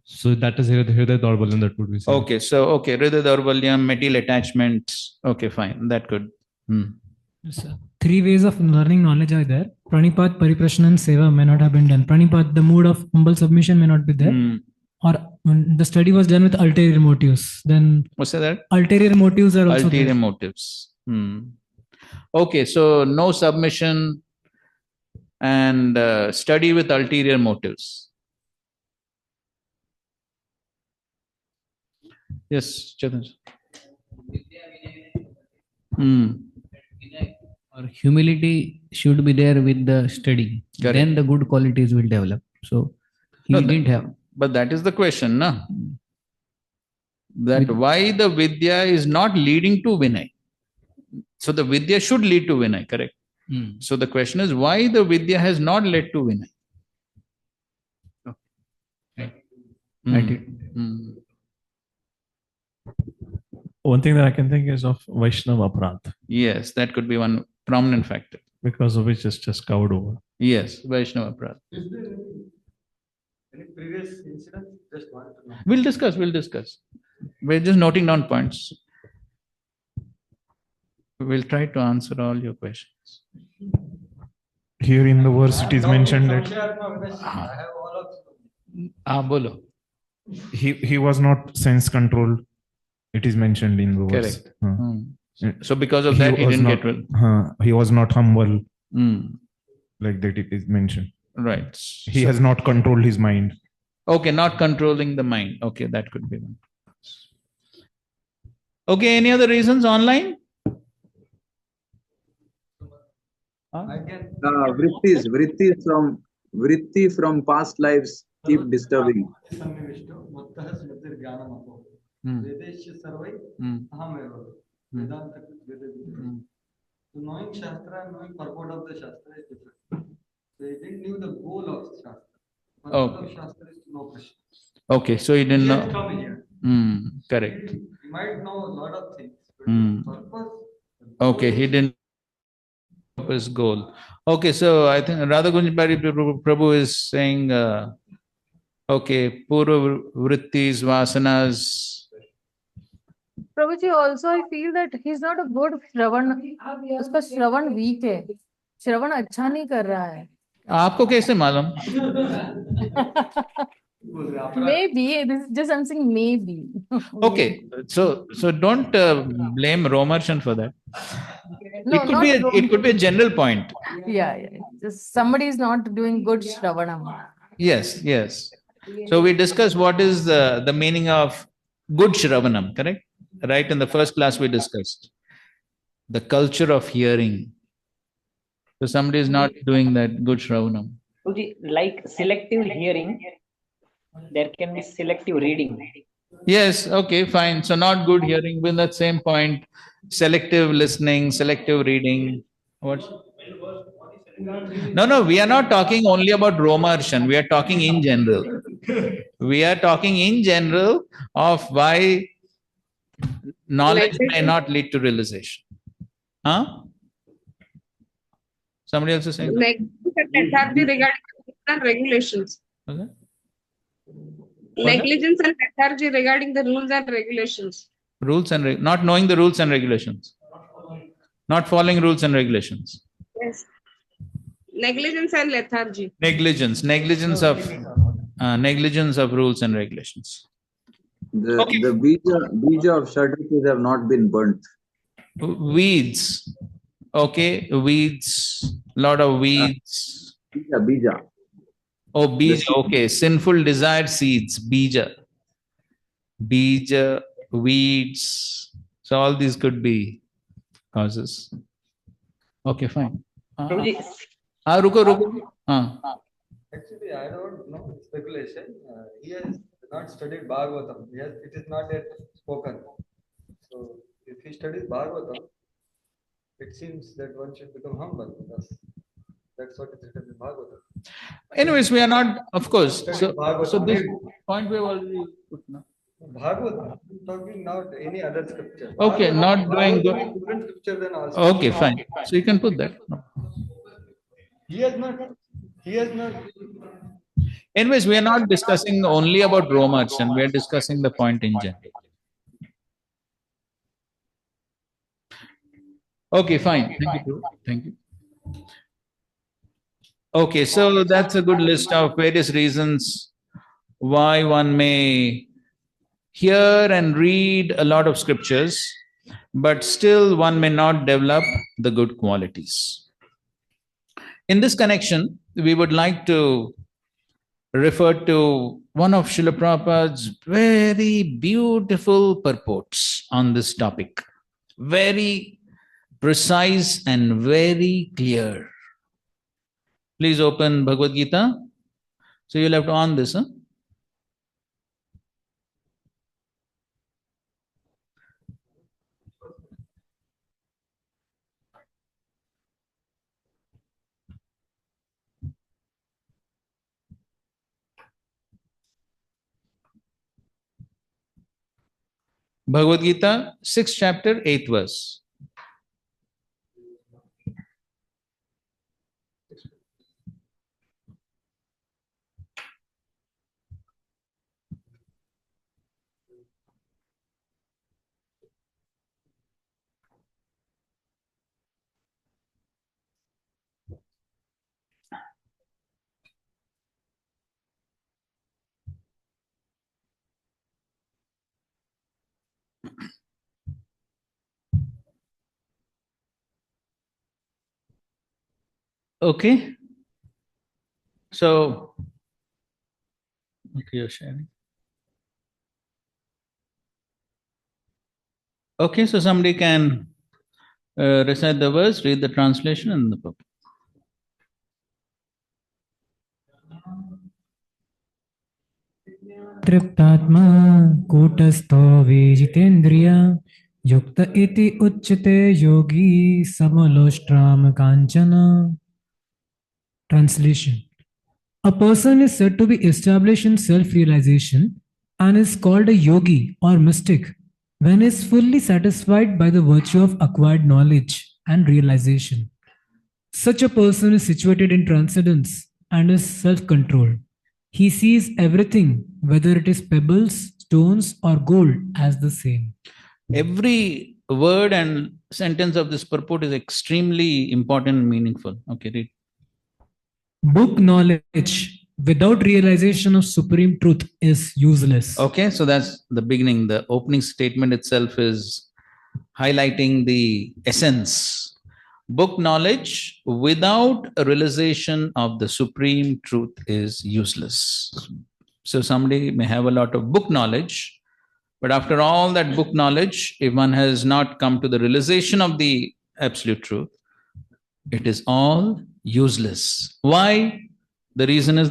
so that is Hriday Daurbalyam, that would be said. Okay, so, Hriday Daurbalyam, material attachments. Okay, fine, that could. Yes, 3 ways of learning knowledge are there. Pranipat, Pariprashna, and Seva may not have been done. Pranipat, the mood of humble submission may not be there. Or when the study was done with ulterior motives. Then what's that? Ulterior motives are also ulterior there. Motives. Okay, so no submission and study with ulterior motives. Yes, Chetan. Or humility should be there with the study. Correct. Then the good qualities will develop. So he didn't have. But that is the question, na? That why the Vidya is not leading to Vinay. So the Vidya should lead to Vinay, correct? So the question is why the Vidya has not led to Vinay. One thing that I can think is of Vaishnava Aparadh. Yes, that could be one prominent factor. Because of which it's just covered over. Yes, Vaishnava Aparadh. Is there any previous incident? Just want to know. We'll discuss. We're just noting down points. We'll try to answer all your questions. Here in the verse it is mentioned that bolo. He was not sense controlled. It is mentioned in the verse. Correct. So because of that, he didn't get well. He was not humble. Like that it is mentioned. Right. He has not controlled his mind. Okay, not controlling the mind. Okay, that could be one. Okay, any other reasons online? Vritti from past lives keep disturbing. So knowing Shastra and knowing purport of the Shastra is different. So he didn't knew the goal of Shastra. Okay. Okay, so you didn't know. Correct. He might know a lot of things, but Hmm. purpose. Okay, he didn't know his goal. Okay, so I think Radha Gunjbari Prabhu is saying, okay, Purva Vrittis, Vasanas. Prabhuji, also I feel that he's not a good श्रवण, उसका श्रवण weak है, श्रवण अच्छा नहीं कर रहा है. आपको कैसे मालूम? Maybe this is just something maybe. Okay, so don't blame Romarshan for that. No, not It could be a general point. Yeah. Just somebody is not doing good shravanam. Yes, yes. So we discussed what is the meaning of good Shravanam, correct? Right in the first class we discussed the culture of hearing. So somebody is not doing that good Shravanam. Like selective hearing, there can be selective reading. Yes, okay, fine. So not good hearing, with that same point, selective listening, selective reading. What? No, we are not talking only about Romarshan. We are talking in general. We are talking in general of why knowledge may not lead to realization. Huh? Somebody else is saying? Lethargy regarding the rules and regulations. Okay. Negligence and lethargy regarding the rules and regulations. Rules and not knowing the rules and regulations. Not following rules and regulations. Yes. Negligence and lethargy. Negligence of rules and regulations. The bija of Shadritis have not been burnt. Weeds. Okay, weeds. Lot of weeds. Bija. Oh, bija. Okay, sinful desire seeds. Bija. Bija, weeds. So all these could be causes. Okay, fine. Ruko. Actually, I don't know speculation. He has not studied Bhagavatam. It is not yet spoken. So, if he studies Bhagavatam, it seems that one should become humble. That's what is written in Bhagavatam. Anyways, we are not, of course. So this point we have already put now. Bhagavatam, talking not any other scripture. Okay, not doing good. Different scripture than also. Okay, fine. So you can put that. No. He has not. Anyways, we are not discussing only about Romarshan. We are discussing the point in general. Okay, fine. Thank you. Thank you. Okay, so that's a good list of various reasons why one may hear and read a lot of scriptures, but still one may not develop the good qualities. In this connection, we would like to refer to one of Srila Prabhupada's very beautiful purports on this topic. Very precise and very clear. Please open Bhagavad Gita. So you'll have to on this, huh? Bhagavad Gita, 6th chapter, 8th verse. Okay. So, okay, you're sharing. Okay, so somebody can recite the verse, read the translation and the purport. तृप्तात्मा कूटस्थो विजितेन्द्रिय युक्त इति उच्यते योगी समलोष्ट्राम कांचन. Translation: A person is said to be established in self-realization and is called a yogi or mystic when he is fully satisfied by the virtue of acquired knowledge and realization. Such a person is situated in transcendence and is self-controlled. He sees everything, whether it is pebbles, stones, or gold, as the same. Every word and sentence of this purport is extremely important and meaningful. Okay, read. Book knowledge without realization of supreme truth is useless. Okay, so that's the beginning. The opening statement itself is highlighting the essence. Book knowledge without a realization of the supreme truth is useless. So somebody may have a lot of book knowledge, but after all that book knowledge, if one has not come to the realization of the absolute truth, it is all useless. Why? The reason is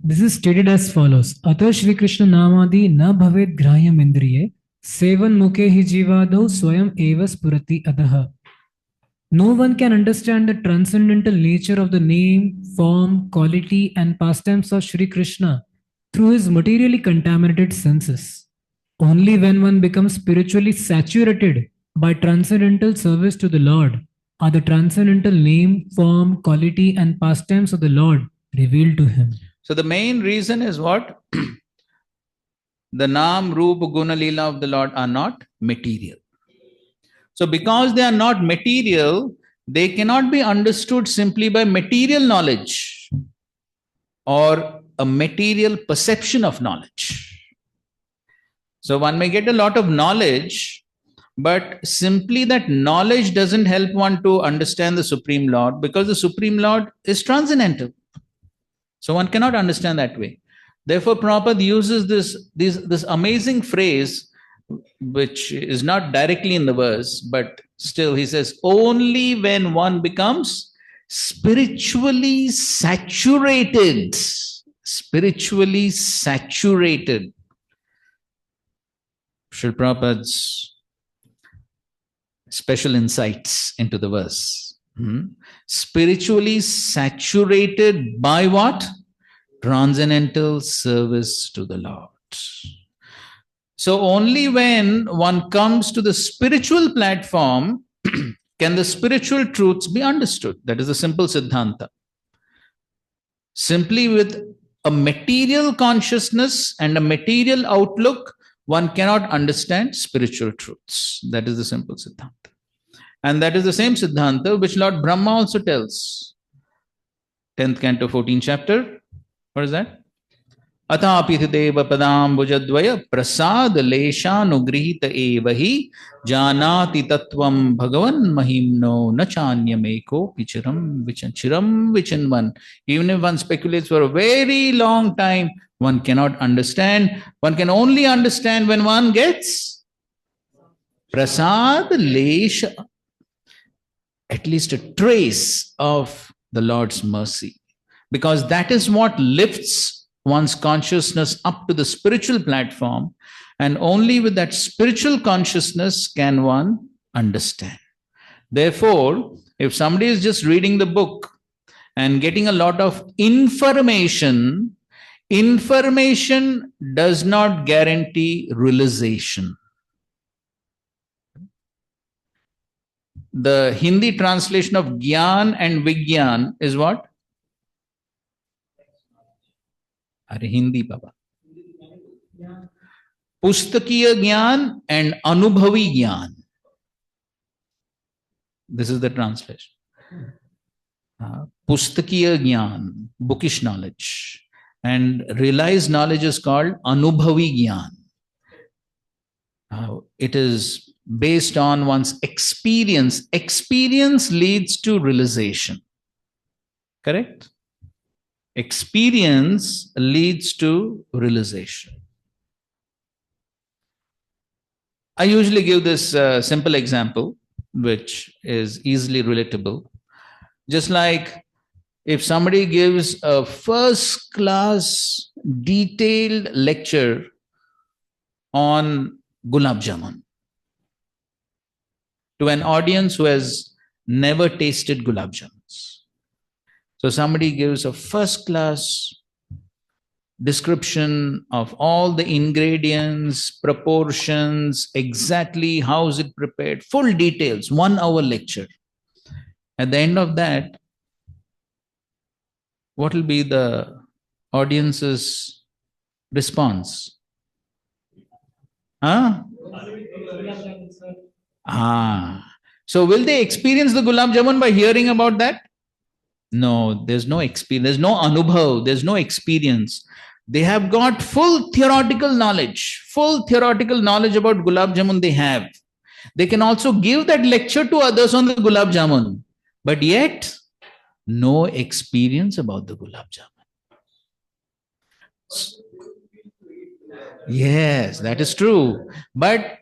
This is stated as follows. Atha Shri Krishna Namadi na bhavet grahya indriye sevan mukhe hi jivado swayam eva spurati adaha. No one can understand the transcendental nature of the name, form, quality, and pastimes of Shri Krishna through his materially contaminated senses. Only when one becomes spiritually saturated by transcendental service to the Lord are the transcendental name, form, quality, and pastimes of the Lord revealed to him. so the main reason is what? The Naam, Roop, Guna, Leela of the Lord are not material. So because they are not material, they cannot be understood simply by material knowledge or a material perception of knowledge. So one may get a lot of knowledge, but simply that knowledge doesn't help one to understand the Supreme Lord, because the Supreme Lord is transcendental. So one cannot understand that way. Therefore, Prabhupada uses this amazing phrase, which is not directly in the verse, but still he says, only when one becomes spiritually saturated, spiritually saturated. Srila Prabhupada's special insights into the verse. Spiritually saturated by what? Transcendental service to the Lord. So only when one comes to the spiritual platform can the spiritual truths be understood. That is a simple Siddhanta. Simply with a material consciousness and a material outlook, one cannot understand spiritual truths. That is the simple Siddhanta. And that is the same Siddhanta which Lord Brahma also tells. 10th canto, 14th chapter. What is that? Athapi deva padam bhujadvaya prasad leshanugrihita evahi janati tattvam bhagavan mahimno nachanyameko picharam vichanvan. Even if one speculates for a very long time, one cannot understand. One can only understand when one gets prasad lesha, at least a trace of the Lord's mercy, because that is what lifts one's consciousness up to the spiritual platform, and only with that spiritual consciousness can one understand. Therefore, if somebody is just reading the book and getting a lot of information, information does not guarantee realization. The Hindi translation of Gyan and Vigyan is what? Are Hindi, Baba. Pustakiya Gyan and Anubhavi Gyan. This is the translation. Pustakiya Gyan, bookish knowledge. And realized knowledge is called Anubhavi Gyan. It is based on one's experience. Experience leads to realization. Correct? Experience leads to realization. I usually give this simple example, which is easily relatable. Just like if somebody gives a first class detailed lecture on gulab jamun to an audience who has never tasted gulab jamuns. So somebody gives a first class description of all the ingredients, proportions, exactly how is it prepared, full details, 1 hour lecture. At the end of that, what will be the audience's response? Huh? So will they experience the gulab jamun by hearing about that? No, there's no experience, there's no anubhav, there's no experience. They have got full theoretical knowledge about gulab jamun they have. They can also give that lecture to others on the gulab jamun, but yet no experience about the gulab jamun. Yes, that is true. But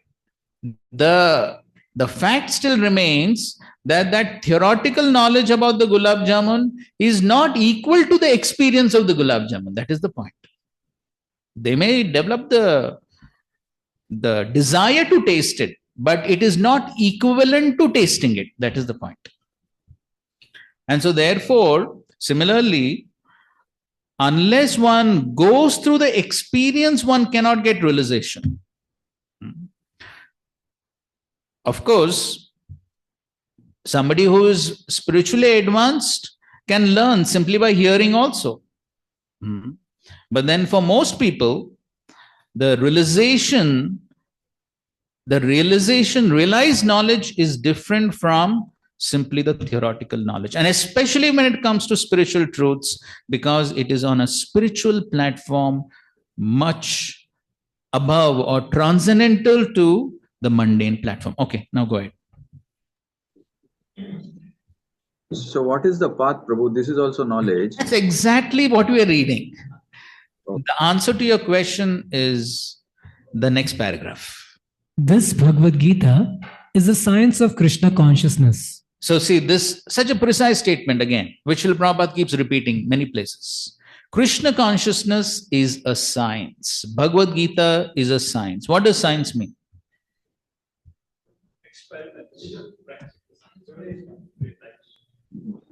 the fact still remains that theoretical knowledge about the gulab jamun is not equal to the experience of the gulab jamun. That is the point. They may develop the desire to taste it, but it is not equivalent to tasting it. That is the point. And so therefore, similarly, unless one goes through the experience, one cannot get realization. Of course, somebody who is spiritually advanced can learn simply by hearing also. But then for most people, the realized knowledge is different from simply the theoretical knowledge. And especially when it comes to spiritual truths, because it is on a spiritual platform, much above or transcendental to the mundane platform. Okay, now go ahead. So what is the path, Prabhu? This is also knowledge. That's exactly what we are reading. The answer to your question is the next paragraph. This Bhagavad Gita is the science of Krishna consciousness. So see, this such a precise statement again, which Srila Prabhupada keeps repeating many places. Krishna consciousness is a science. Bhagavad Gita is a science. What does science mean?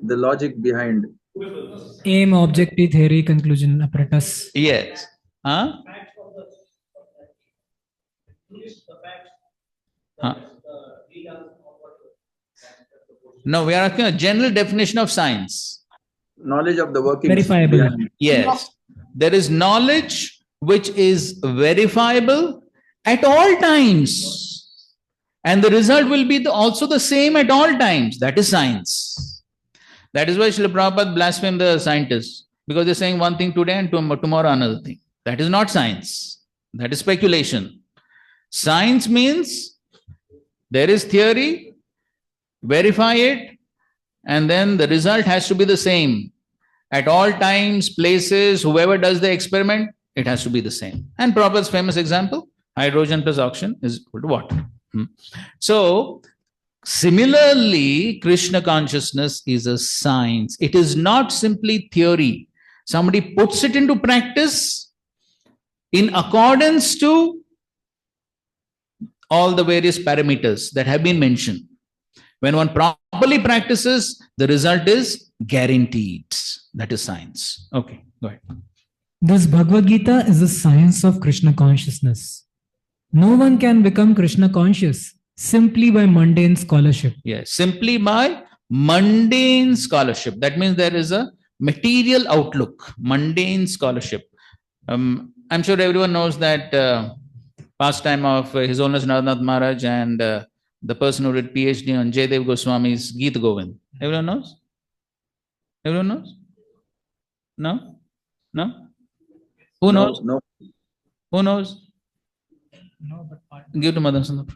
The logic behind. Aim, objective, theory, conclusion, apparatus. Yes. Huh? Huh? No, we are asking a general definition of science. Knowledge of the workings. Verifiable. Yes. There is knowledge which is verifiable at all times. And the result will be also the same at all times. That is science. That is why Srila Prabhupada blasphemed the scientists, because they're saying one thing today and tomorrow another thing. That is not science. That is speculation. Science means there is theory, verify it, and then the result has to be the same. At all times, places, whoever does the experiment, it has to be the same. And Prabhupada's famous example, hydrogen plus oxygen is equal to water. So, similarly, Krishna consciousness is a science. It is not simply theory. Somebody puts it into practice in accordance to all the various parameters that have been mentioned. When one properly practices, the result is guaranteed. That is science. Okay, go ahead. This Bhagavad Gita is the science of Krishna consciousness. No one can become Krishna conscious simply by mundane scholarship. Yes, simply by mundane scholarship. That means there is a material outlook, mundane scholarship. I'm sure everyone knows that pastime of His Holiness Naranath Maharaj and the person who did PhD on Jaydev Goswami's Geet Govind. Everyone knows? Everyone knows? No? No? Who knows? No. Who knows? No, but Give to Madan Sundar.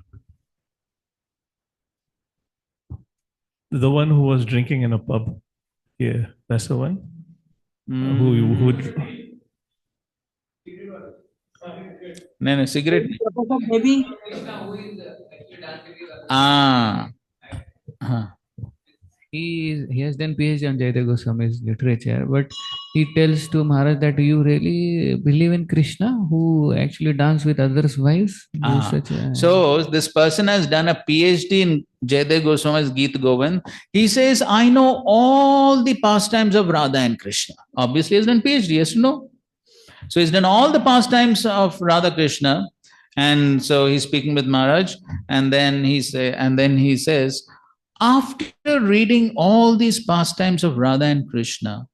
The one who was drinking in a pub. Yeah, that's the one. Who No, cigarette. Maybe. he has done PhD on Jayadeva Goswami's literature, but he tells to Maharaj that you really believe in Krishna who actually dance with others' wives. There is such a, So this person has done a PhD in Jayadeva Goswami's Geet Govind. He says, I know all the pastimes of Radha and Krishna. Obviously, he has done PhD, yes to know. So he's done all the pastimes of Radha Krishna, and so he's speaking with Maharaj, and then he says, after reading all these pastimes of Radha and Krishna,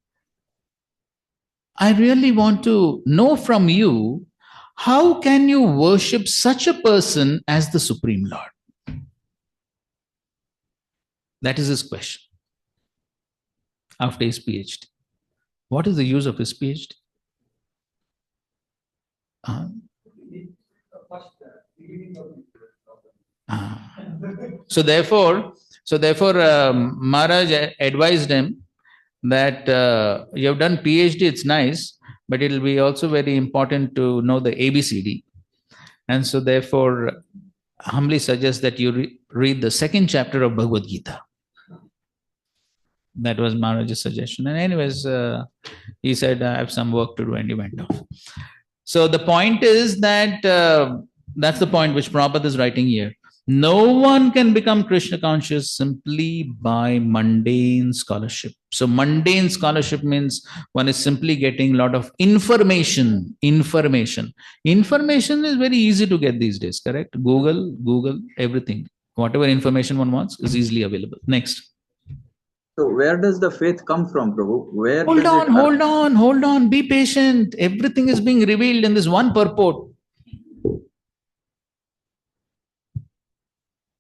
I really want to know from you, how can you worship such a person as the Supreme Lord? That is his question. After his PhD, what is the use of his PhD? So therefore, Maharaj advised him that you have done PhD, it's nice, but it will be also very important to know the ABCD. And so therefore, humbly suggest that you read the second chapter of Bhagavad Gita. That was Maharaj's suggestion. And anyways, he said, I have some work to do, and he went off. So the point is that, that's the point which Prabhupada is writing here. No one can become Krishna conscious simply by mundane scholarship. So mundane scholarship means one is simply getting a lot of information. Information is very easy to get these days, correct? Google, everything. Whatever information one wants is easily available. Next. So where does the faith come from, Prabhu? Where Hold on. Be patient. Everything is being revealed in this one purport.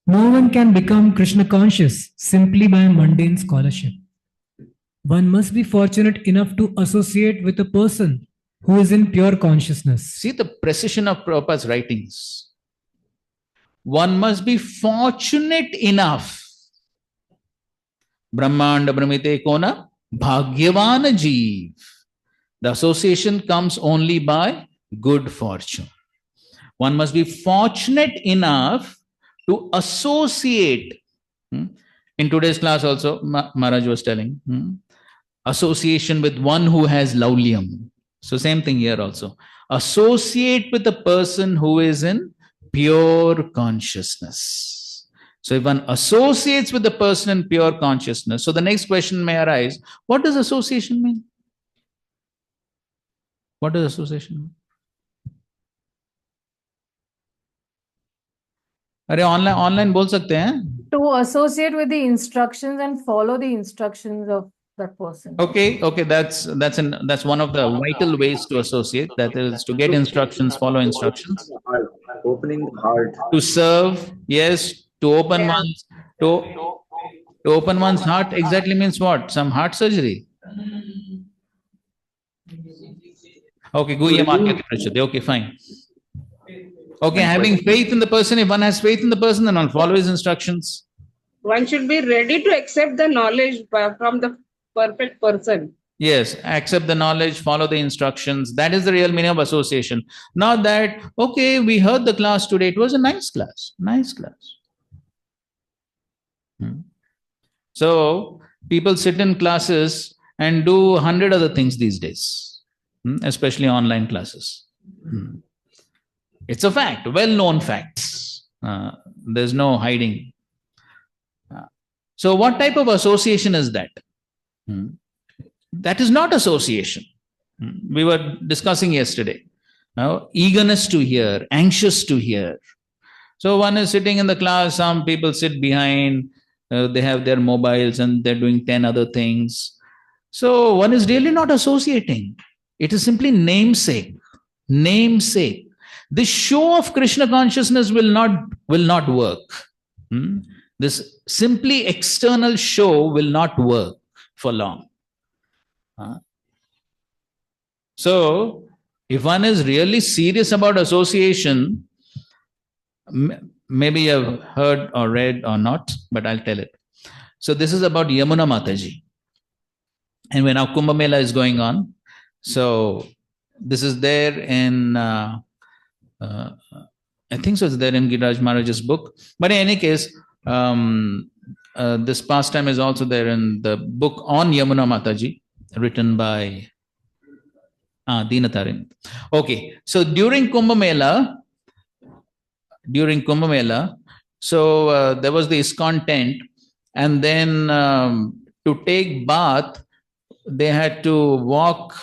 No one can become Krishna conscious simply by mundane scholarship. One must be fortunate enough to associate with a person who is in pure consciousness. See the precision of Prabhupada's writings. One must be fortunate enough. Brahmanda Brahmite Kona Bhagyavana Jeev. The association comes only by good fortune. One must be fortunate enough to associate. In today's class also, Maharaj was telling, association with one who has laulyam. So same thing here also. Associate with a person who is in pure consciousness. So if one associates with the person in pure consciousness, so the next question may arise, what does association mean? What does association mean? अरे online बोल सकते हैं? To associate with the instructions and follow the instructions of that person. Okay, that's one of the vital ways to associate. That is to get instructions, follow instructions. Opening the heart. To serve, yes. To open one's heart exactly means what? Some heart surgery. Okay, okay, fine. Okay, having faith in the person. If one has faith in the person, then one follow his instructions. One should be ready to accept the knowledge from the perfect person. Yes, accept the knowledge, follow the instructions. That is the real meaning of association. Not that, okay, we heard the class today. It was a nice class. Nice class. So, people sit in classes and do 100 other things these days, especially online classes. It's a fact, well-known facts. There's no hiding. So what type of association is that? That is not association. We were discussing yesterday. Now, eagerness to hear, anxious to hear. So one is sitting in the class, some people sit behind, they have their mobiles and they're doing 10 other things. So one is really not associating. It is simply namesake. Namesake. This show of Krishna consciousness will not work. This simply external show will not work for long. So, if one is really serious about association, maybe you have heard or read or not, but I'll tell it. So, this is about Yamuna Mataji. And when our Kumbh Mela is going on, so this is there in I think so it's there in Giriraj Maharaj's book. But in any case, This pastime is also there in the book on Yamuna Mataji, written by Deenatarin. Okay, so during Kumbh Mela, so there was the ISKCON tent, and then to take bath, they had to walk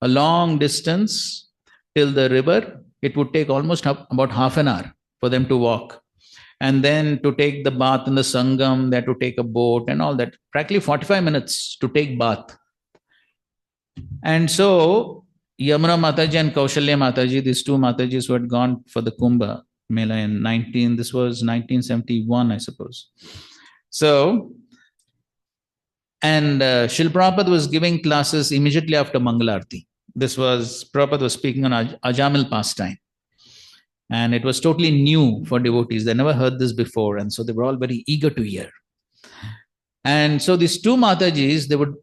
a long distance till the river. It would take almost about half an hour for them to walk. And then to take the bath in the Sangam, they had to take a boat and all that. Practically 45 minutes to take bath. And so Yamuna Mataji and Kaushalya Mataji, these two Matajis who had gone for the Kumbh Mela in 1971, I suppose. So, and Srila Prabhupada was giving classes immediately after Mangalarti. This was, Prabhupada was speaking on Ajamil pastime. And it was totally new for devotees. They never heard this before. And so they were all very eager to hear. And so these two Matajis, they would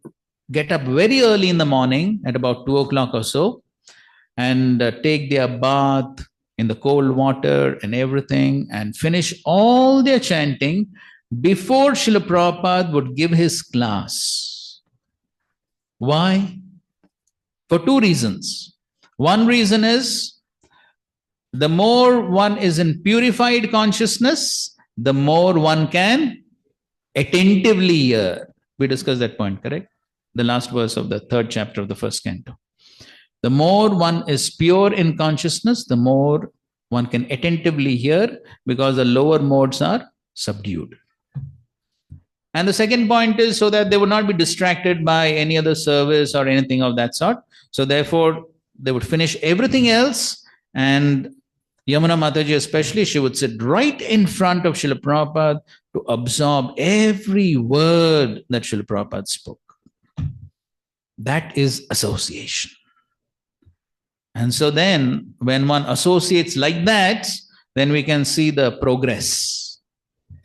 get up very early in the morning at about 2 o'clock or so and take their bath in the cold water and everything and finish all their chanting before Srila Prabhupada would give his class. Why? For two reasons. One reason is, the more one is in purified consciousness, the more one can attentively hear. We discussed that point, correct? The last verse of the 3rd chapter of the 1st canto. The more one is pure in consciousness, the more one can attentively hear, because the lower modes are subdued. And the second point is so that they would not be distracted by any other service or anything of that sort. So therefore, they would finish everything else, and Yamuna Mataji especially, she would sit right in front of Srila Prabhupada to absorb every word that Srila Prabhupada spoke. That is association. And so then, when one associates like that, then we can see the progress,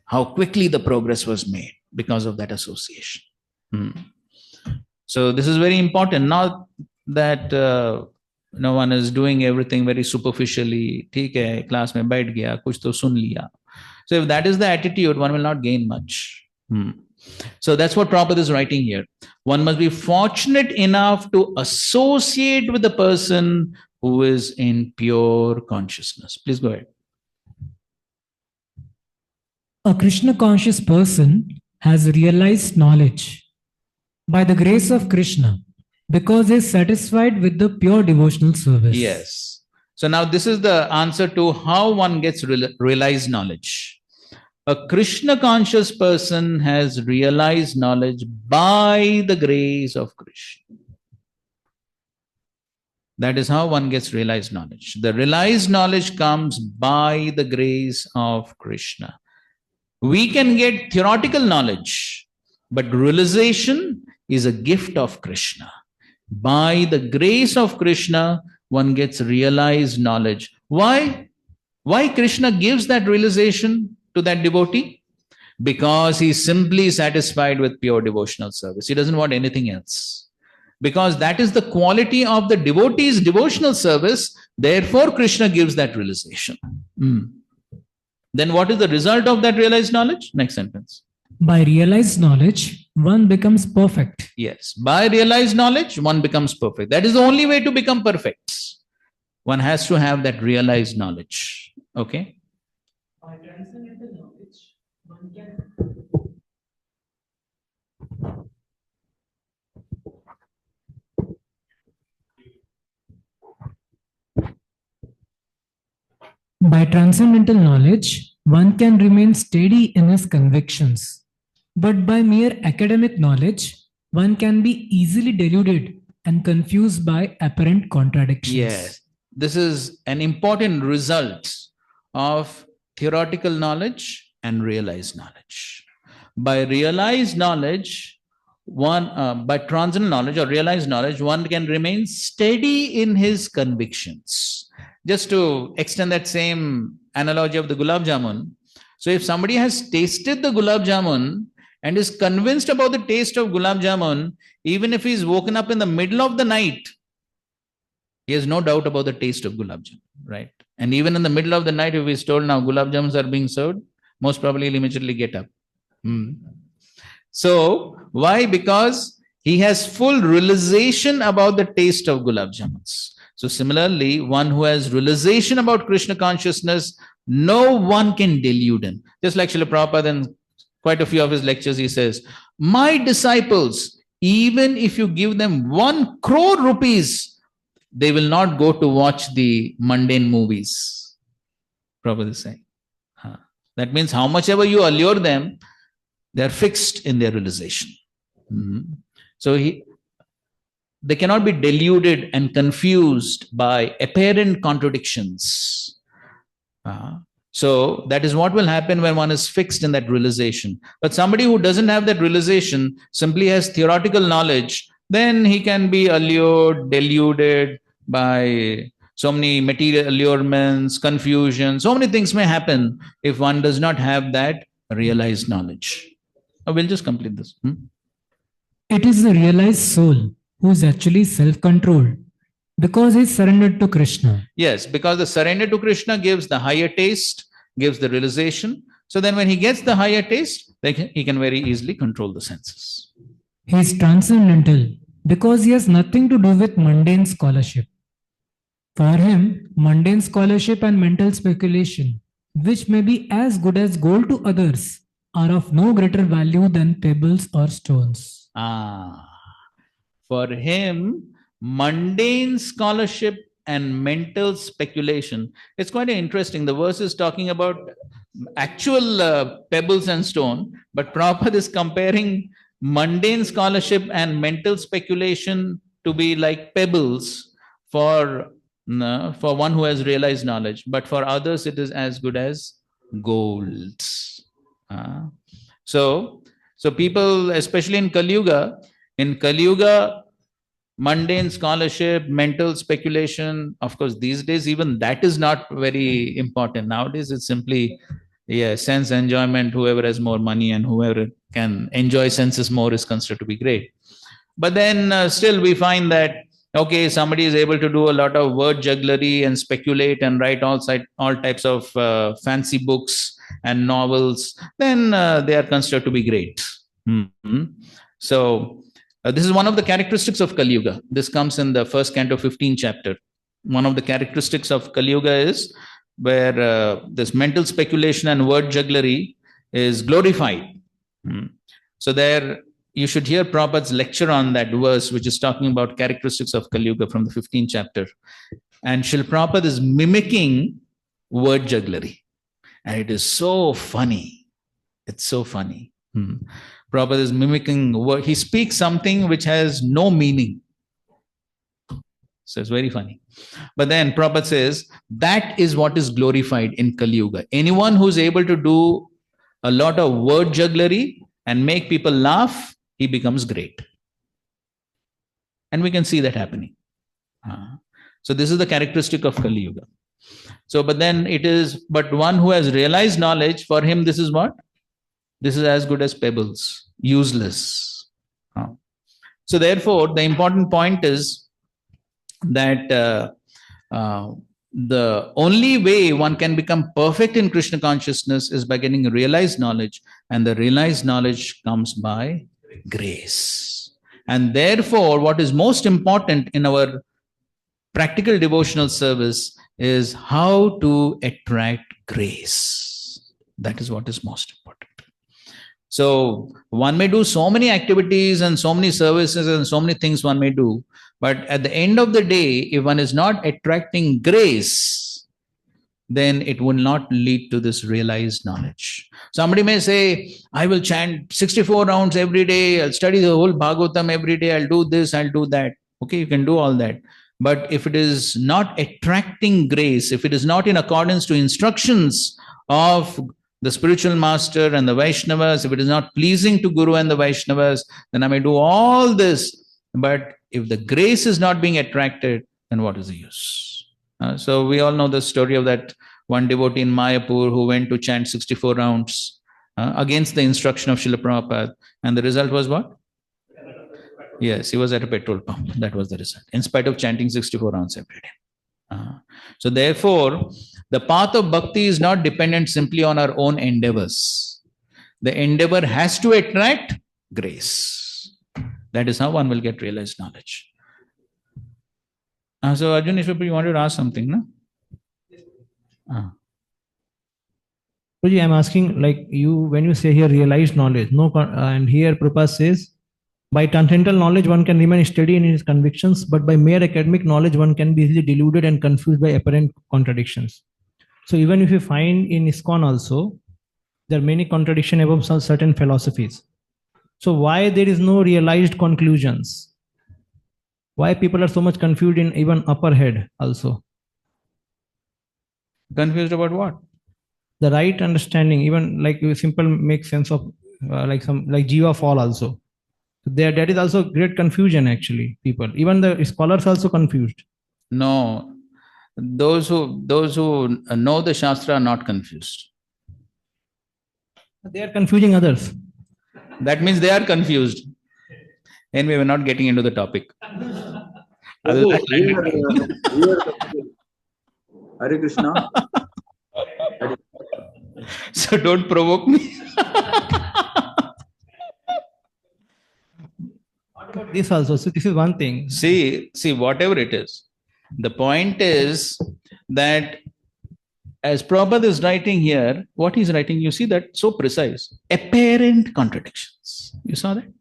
how quickly the progress was made because of that association. So this is very important. Not that no one is doing everything very superficially. ठीक है, class में बैठ गया, कुछ तो सुन लिया. So if that is the attitude, one will not gain much. So that's what Prabhupada is writing here. One must be fortunate enough to associate with the person who is in pure consciousness. Please go ahead. A Krishna conscious person has realized knowledge by the grace of Krishna because he is satisfied with the pure devotional service. Yes. So now this is the answer to how one gets realized knowledge. A Krishna conscious person has realized knowledge by the grace of Krishna. That is how one gets realized knowledge. The realized knowledge comes by the grace of Krishna. We can get theoretical knowledge, but realization is a gift of Krishna. By the grace of Krishna, one gets realized knowledge. Why? Why Krishna gives that realization to that devotee? Because he is simply satisfied with pure devotional service. He doesn't want anything else. Because that is the quality of the devotee's devotional service. Therefore, Krishna gives that realization. Then what is the result of that realized knowledge? Next sentence. By realized knowledge, one becomes perfect. Yes. By realized knowledge, one becomes perfect. That is the only way to become perfect. One has to have that realized knowledge. Okay? By transcendental knowledge, one can... By transcendental knowledge, one can remain steady in his convictions. But by mere academic knowledge, one can be easily deluded and confused by apparent contradictions. Yes. This is an important result of theoretical knowledge and realized knowledge. By realized knowledge, by transcendental knowledge or realized knowledge, one can remain steady in his convictions. Just to extend that same analogy of the gulab jamun. So if somebody has tasted the gulab jamun and is convinced about the taste of gulab jamun, even if he's woken up in the middle of the night, he has no doubt about the taste of gulab jamun, right? And even in the middle of the night, if he's told now gulab jamuns are being served, Most probably he'll immediately get up. So, why? Because he has full realization about the taste of gulab jamuns. So, similarly, one who has realization about Krishna consciousness, no one can delude him. Just like Srila Prabhupada in quite a few of his lectures, he says, my disciples, even if you give them 1 crore rupees, they will not go to watch the mundane movies. Prabhupada is saying. That means how much ever you allure them, they are fixed in their realization. So they cannot be deluded and confused by apparent contradictions. So that is what will happen when one is fixed in that realization. But somebody who doesn't have that realization, simply has theoretical knowledge, then he can be allured, deluded by so many material allurements, confusion, so many things may happen if one does not have that realized knowledge. We'll just complete this. It is the realized soul who is actually self-controlled because he is surrendered to Krishna. Yes, because the surrender to Krishna gives the higher taste, gives the realization. So then when he gets the higher taste, he can very easily control the senses. He is transcendental because he has nothing to do with mundane scholarship. For him, mundane scholarship and mental speculation, which may be as good as gold to others, are of no greater value than pebbles or stones. For him, mundane scholarship and mental speculation. It's quite interesting. The verse is talking about actual pebbles and stone, but Prabhupada is comparing mundane scholarship and mental speculation to be like pebbles for one who has realized knowledge, but for others it is as good as gold. So people, especially in Kali Yuga, mundane scholarship, mental speculation, of course, these days even that is not very important. Nowadays it's simply sense enjoyment. Whoever has more money and whoever can enjoy senses more is considered to be great. But then still we find that, okay, somebody is able to do a lot of word jugglery and speculate and write all types of fancy books and novels, then they are considered to be great. So this is one of the characteristics of Kali Yuga. This comes in the first canto, 15th chapter. One of the characteristics of Kali Yuga is where this mental speculation and word jugglery is glorified. So there you should hear Prabhupada's lecture on that verse, which is talking about characteristics of Kali Yuga from the 15th chapter. And Srila Prabhupada is mimicking word jugglery. And it is so funny. It's so funny. Prabhupada is mimicking word. He speaks something which has no meaning. So it's very funny. But then Prabhupada says, that is what is glorified in Kali Yuga. Anyone who's able to do a lot of word jugglery and make people laugh, he becomes great. And we can see that happening. So this is the characteristic of Kali Yuga. So, but then but one who has realized knowledge, for him this is what? This is as good as pebbles, useless. So therefore, the important point is that the only way one can become perfect in Krishna consciousness is by getting realized knowledge, and the realized knowledge comes by grace. And therefore, what is most important in our practical devotional service is how to attract grace. That is what is most important. So one may do so many activities and so many services and so many things one may do, but at the end of the day, if one is not attracting grace, then it will not lead to this realized knowledge. Somebody may say, I will chant 64 rounds every day, I'll study the whole Bhagavatam every day, I'll do this, I'll do that. Okay, you can do all that. But if it is not attracting grace, if it is not in accordance to instructions of the spiritual master and the Vaishnavas, if it is not pleasing to Guru and the Vaishnavas, then I may do all this. But if the grace is not being attracted, then what is the use? So we all know the story of that one devotee in Mayapur who went to chant 64 rounds against the instruction of Srila Prabhupada. And the result was what? Yes, he was at a petrol pump. That was the result, in spite of chanting 64 rounds every day. So therefore, the path of bhakti is not dependent simply on our own endeavors. The endeavor has to attract grace. That is how one will get realized knowledge. So Arjun, if you wanted to ask something, no? Guruji, I'm asking, like you, when you say here realized knowledge, and here Prabhupada says, by transcendental knowledge one can remain steady in his convictions, but by mere academic knowledge one can be easily deluded and confused by apparent contradictions. So even if you find in ISKCON also, there are many contradictions above some certain philosophies. So why there is no realized conclusions? Why people are so much confused in even upper head also? Confused about what? The right understanding, even like you simple make sense of like Jiva fall also. There, that is also great confusion actually. People, even the scholars also confused. No, those who know the Shastra are not confused. They are confusing others. That means they are confused. Anyway, we're not getting into the topic. Hare Krishna. So don't provoke me. This also, so this is one thing. See, whatever it is, the point is that as Prabhupada is writing here, what he's writing, you see that so precise. Apparent contradictions. You saw that?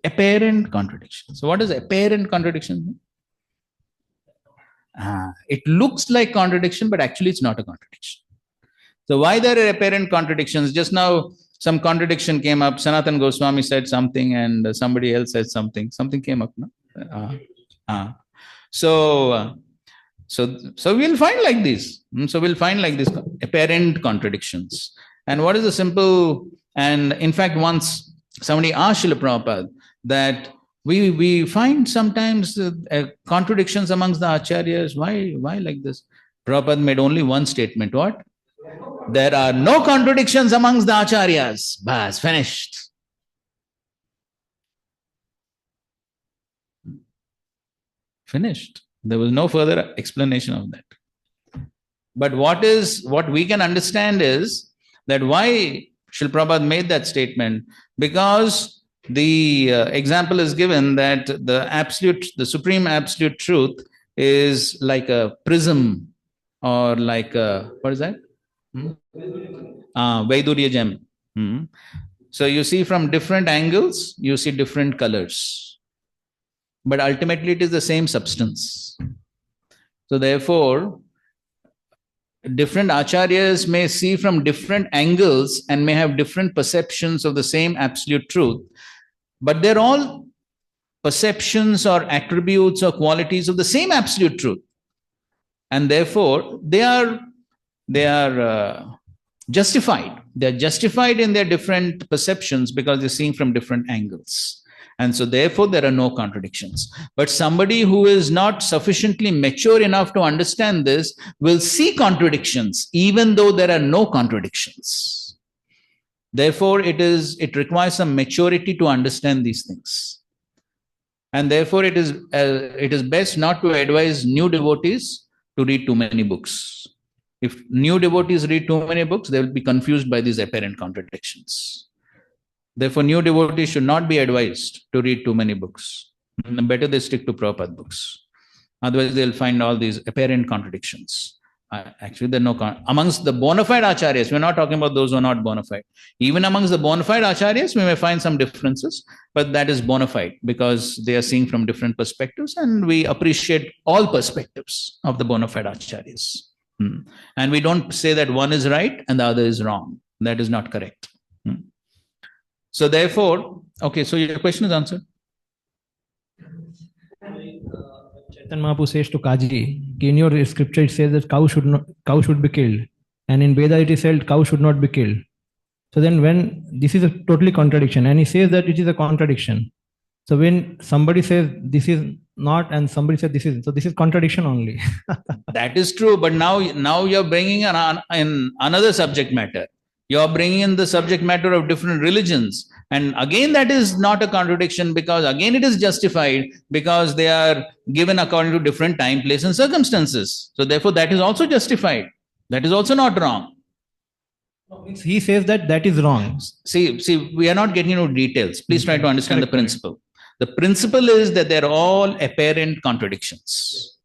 Apparent contradictions. So what is apparent contradiction? It looks like contradiction, but actually it's not a contradiction. So why there are apparent contradictions? Just now, some contradiction came up. Sanatana Goswami said something and somebody else said something. Something came up, no? So we'll find like this. So we'll find like this apparent contradictions. And what is the simple, and in fact, once somebody asked Srila Prabhupada that we find sometimes contradictions amongst the acharyas. Why like this? Prabhupada made only one statement. What? There are no contradictions amongst the acharyas. Bas, finished. Finished. There was no further explanation of that. But what we can understand is that why Srila Prabhupada made that statement, because the example is given that the supreme absolute truth is like a prism, or like a, what is that? Vaidurya gem. So you see from different angles, you see different colors. But ultimately it is the same substance. So therefore, different acharyas may see from different angles and may have different perceptions of the same absolute truth. But they're all perceptions or attributes or qualities of the same absolute truth. And therefore, they are justified. They're justified in their different perceptions because they're seeing from different angles. And so therefore, there are no contradictions. But somebody who is not sufficiently mature enough to understand this will see contradictions, even though there are no contradictions. Therefore, it requires some maturity to understand these things. And therefore, it is best not to advise new devotees to read too many books. If new devotees read too many books, they will be confused by these apparent contradictions. Therefore, new devotees should not be advised to read too many books. Better they stick to Prabhupada books. Otherwise, they'll find all these apparent contradictions. Actually, there are no amongst the bona fide acharyas. We're not talking about those who are not bona fide. Even amongst the bona fide acharyas, we may find some differences, but that is bona fide because they are seeing from different perspectives, and we appreciate all perspectives of the bona fide acharyas. And we don't say that one is right and the other is wrong. That is not correct. So therefore, okay, so your question is answered. Chaitanya Mahaprabhu says to Kaji, in your scripture it says that cow should be killed, and in Veda it is said cow should not be killed. So then when this is a totally contradiction, and he says that it is a contradiction. So when somebody says this is not, and somebody says this is, so this is contradiction only. That is true, but now you're bringing in another subject matter. You're bringing in the subject matter of different religions. And again, that is not a contradiction, because again it is justified because they are given according to different time, place, and circumstances. So therefore, that is also justified. That is also not wrong. He says that that is wrong. See, we are not getting into details. Please try to understand the principle. The principle is that they're all apparent contradictions.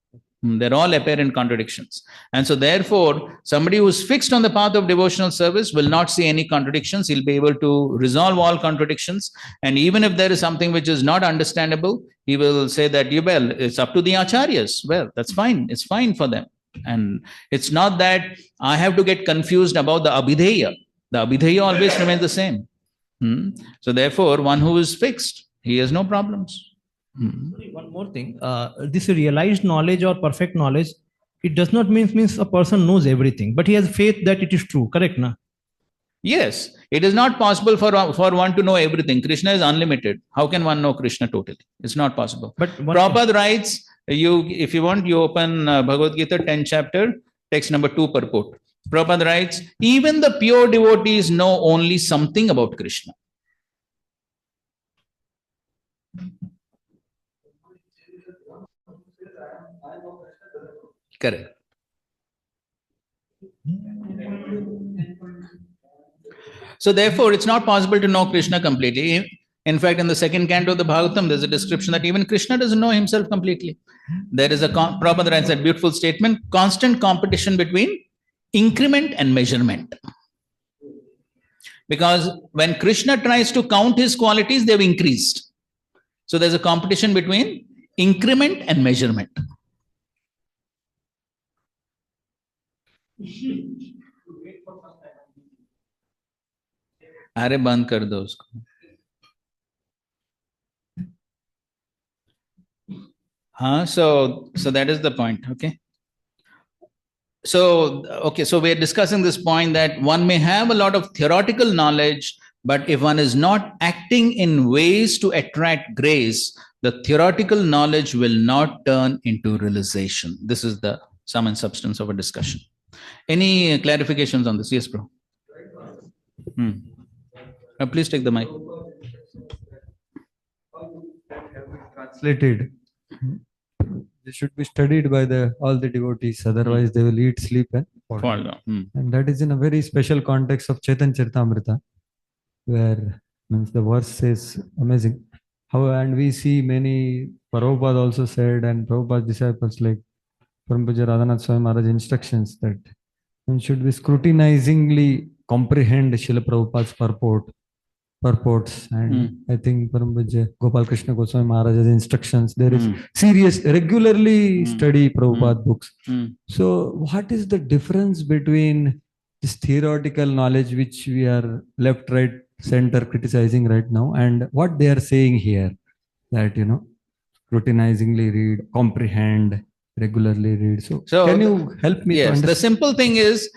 They're all apparent contradictions. And so therefore, somebody who's fixed on the path of devotional service will not see any contradictions. He'll be able to resolve all contradictions. And even if there is something which is not understandable, he will say that, well, it's up to the acharyas. Well, that's fine. It's fine for them. And it's not that I have to get confused about the abhidheya. The abhidheya always remains the same. So therefore, one who is fixed, he has no problems. One more thing, this realized knowledge or perfect knowledge, it does not means a person knows everything, but he has faith that it is true, correct? Na? Yes, it is not possible for one to know everything. Krishna is unlimited. How can one know Krishna totally? It's not possible. But Prabhupada writes, if you want, you open Bhagavad Gita 10th chapter, text number 2 purport. Prabhupada writes, even the pure devotees know only something about Krishna. Correct. So therefore, it's not possible to know Krishna completely. In fact, in the second canto of the Bhagavatam, there's a description that even Krishna doesn't know himself completely. There is Prabhupada writes that beautiful statement, constant competition between increment and measurement. Because when Krishna tries to count his qualities, they've increased. So there's a competition between increment and measurement. अरे बंद कर दो उसको. So that is the point. Okay. So we're discussing this point that one may have a lot of theoretical knowledge, but if one is not acting in ways to attract grace, the theoretical knowledge will not turn into realization. This is the sum and substance of a discussion. Any clarifications on this? Yes, bro. Please take the mic. Translated. They should be studied by all the devotees. Otherwise, they will eat, sleep, and fall down. And that is in a very special context of Chaitanya Charitamrita, where the verse says amazing. And we see many, Prabhupada also said, and Prabhupada's disciples like Param Pujya Radhanath Swami Maharaj instructions that one should be scrutinizingly comprehend Srila Prabhupada's purports. And I think Param Pujya Gopal Krishna Goswami Maharaj's instructions, there is serious, regularly study Prabhupada books. So what is the difference between this theoretical knowledge which we are left, right, center criticizing right now, and what they are saying here, that scrutinizingly read, comprehend, regularly read. So can you help me to understand? The simple thing is,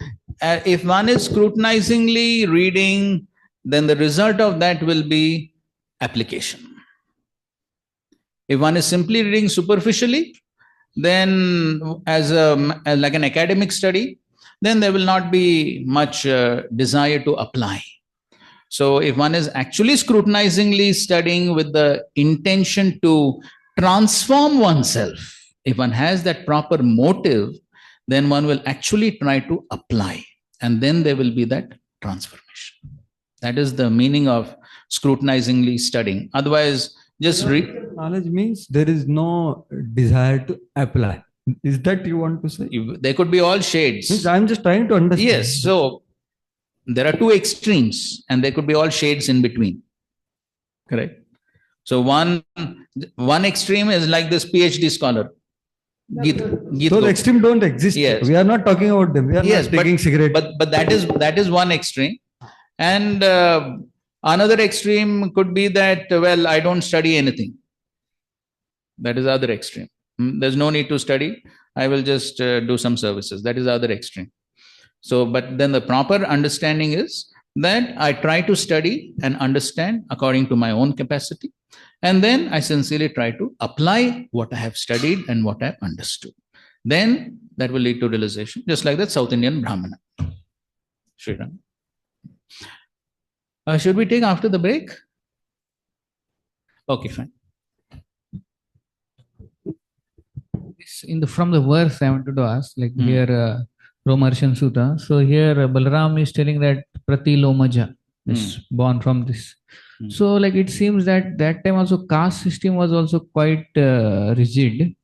if one is scrutinizingly reading, then the result of that will be application. If one is simply reading superficially, then as like an academic study, then there will not be much desire to apply. So if one is actually scrutinizingly studying with the intention to transform oneself, if one has that proper motive, then one will actually try to apply, and then there will be that transformation. That is the meaning of scrutinizingly studying. Otherwise, just read. Knowledge means there is no desire to apply. Is that you want to say? There could be all shades. I'm just trying to understand. Yes. So there are two extremes, and there could be all shades in between. Correct. So one extreme is like this PhD scholar. Those extremes don't exist. Yes. We are not talking about them. We are not taking cigarette. But that is one extreme. And another extreme could be that, well, I don't study anything. That is other extreme. There's no need to study. I will just do some services. That is other extreme. So, but then the proper understanding is that I try to study and understand according to my own capacity. And then I sincerely try to apply what I have studied and what I have understood. Then that will lead to realization, just like that South Indian Brahmana. Shriram. Should we take after the break? Okay, fine. From the verse I wanted to ask, like here, Romarshan Sutta. So here Balaram is telling that Pratilomaja is born from this. So like it seems that that time also caste system was also quite rigid.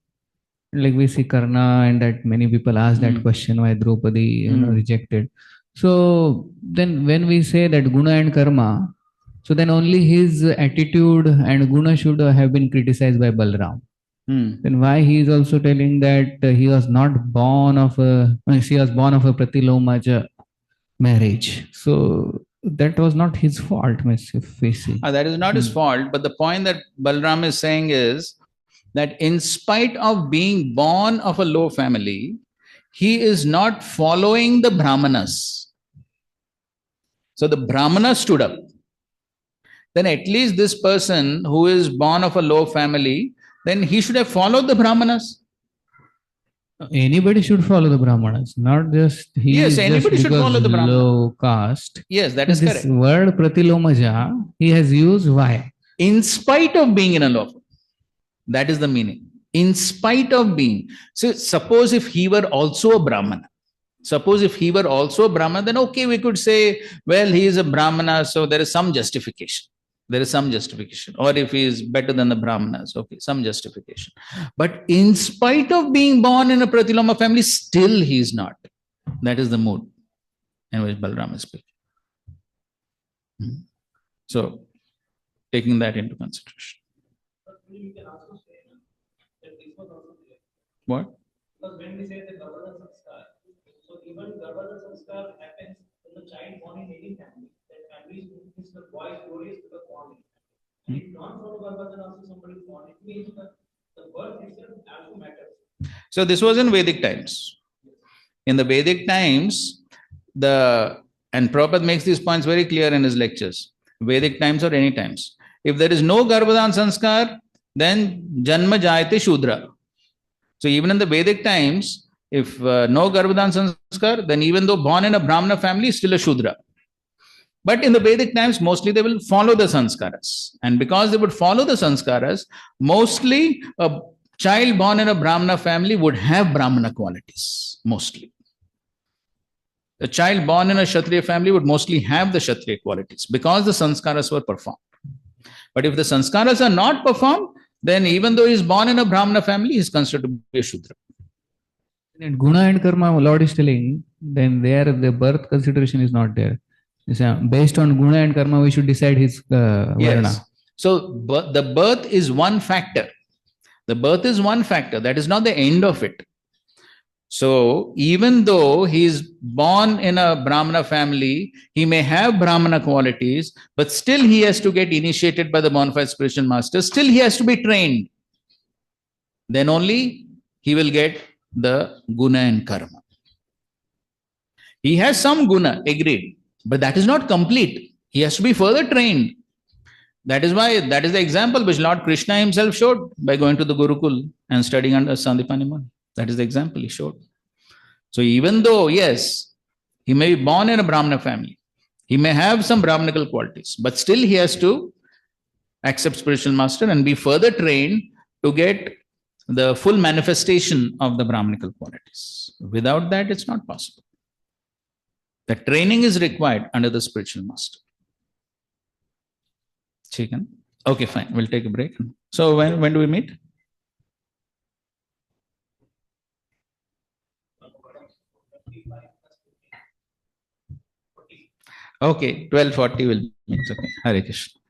Like we see Karna, and that many people ask that question why Draupadi rejected. So then when we say that Guna and Karma, so then only his attitude and Guna should have been criticized by Balram. Then why he is also telling that he was not born of a, she was born of a Pratilomaja marriage. So that was not his fault, if we see. That is not his fault, but the point that Balram is saying is that in spite of being born of a low family, he is not following the Brahmanas. So the Brahmanas stood up. Then at least this person who is born of a low family, then he should have followed the Brahmanas. Anybody should follow the Brahmanas, not just he. Yes, anybody should follow the Brahmanas. Low caste. Yes, that is this correct. Word Pratilomaja he has used why? In spite of being in a low. That is the meaning. In spite of being. So suppose if he were also a Brahmana. Suppose if he were also a Brahmana, then okay, we could say, well, he is a Brahmana, so there is some justification. There is some justification. Or if he is better than the Brahmanas, okay, some justification. But in spite of being born in a Pratiloma family, still he is not. That is the mood in which Balram is speaking. So, taking that into consideration. What? Because when we say the Garbhadhan Sanskar, so even Garbhadhan Sanskar happens when the child born in any family. That family is the boy glorious because born in. And if not follow Garbhadhan, also somebody is born, it means the birth itself also matters. So this was in Vedic times. In the Vedic times, and Prabhupada makes these points very clear in his lectures. Vedic times or any times. If there is no Garbhadhan Sanskar, then Janma Jayate Shudra. So even in the Vedic times, if no Garbhadhan Sanskar, then even though born in a Brahmana family, still a Shudra. But in the Vedic times, mostly they will follow the sanskaras. And because they would follow the sanskaras, mostly a child born in a Brahmana family would have Brahmana qualities, mostly. A child born in a Kshatriya family would mostly have the Kshatriya qualities because the sanskaras were performed. But if the sanskaras are not performed, then even though he is born in a Brahmana family, he is considered to be a Shudra. In Guna and Karma, Lord is telling, then there the birth consideration is not there. Based on Guna and Karma, we should decide his Varna. Yes. So the birth is one factor. The birth is one factor. That is not the end of it. So even though he is born in a Brahmana family, he may have Brahmana qualities, but still he has to get initiated by the bona fide spiritual master. Still he has to be trained. Then only he will get the Guna and Karma. He has some Guna, agreed, but that is not complete. He has to be further trained. That is why, that is the example which Lord Krishna himself showed by going to the Gurukul and studying under Sandipani Muni. That is the example he showed. So even though, yes, he may be born in a Brahmana family, he may have some Brahmanical qualities, but still he has to accept spiritual master and be further trained to get the full manifestation of the Brahmanical qualities. Without that, it's not possible. The training is required under the spiritual master. Chicken. Okay, fine. We'll take a break. So when do we meet? Okay, 12:40 will meet. Okay. Hare Krishna.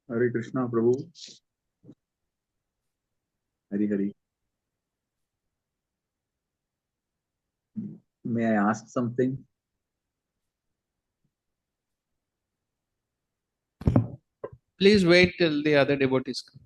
Hare Krishna, Prabhu. Hari Hari. May I ask something? Please wait till the other devotees come.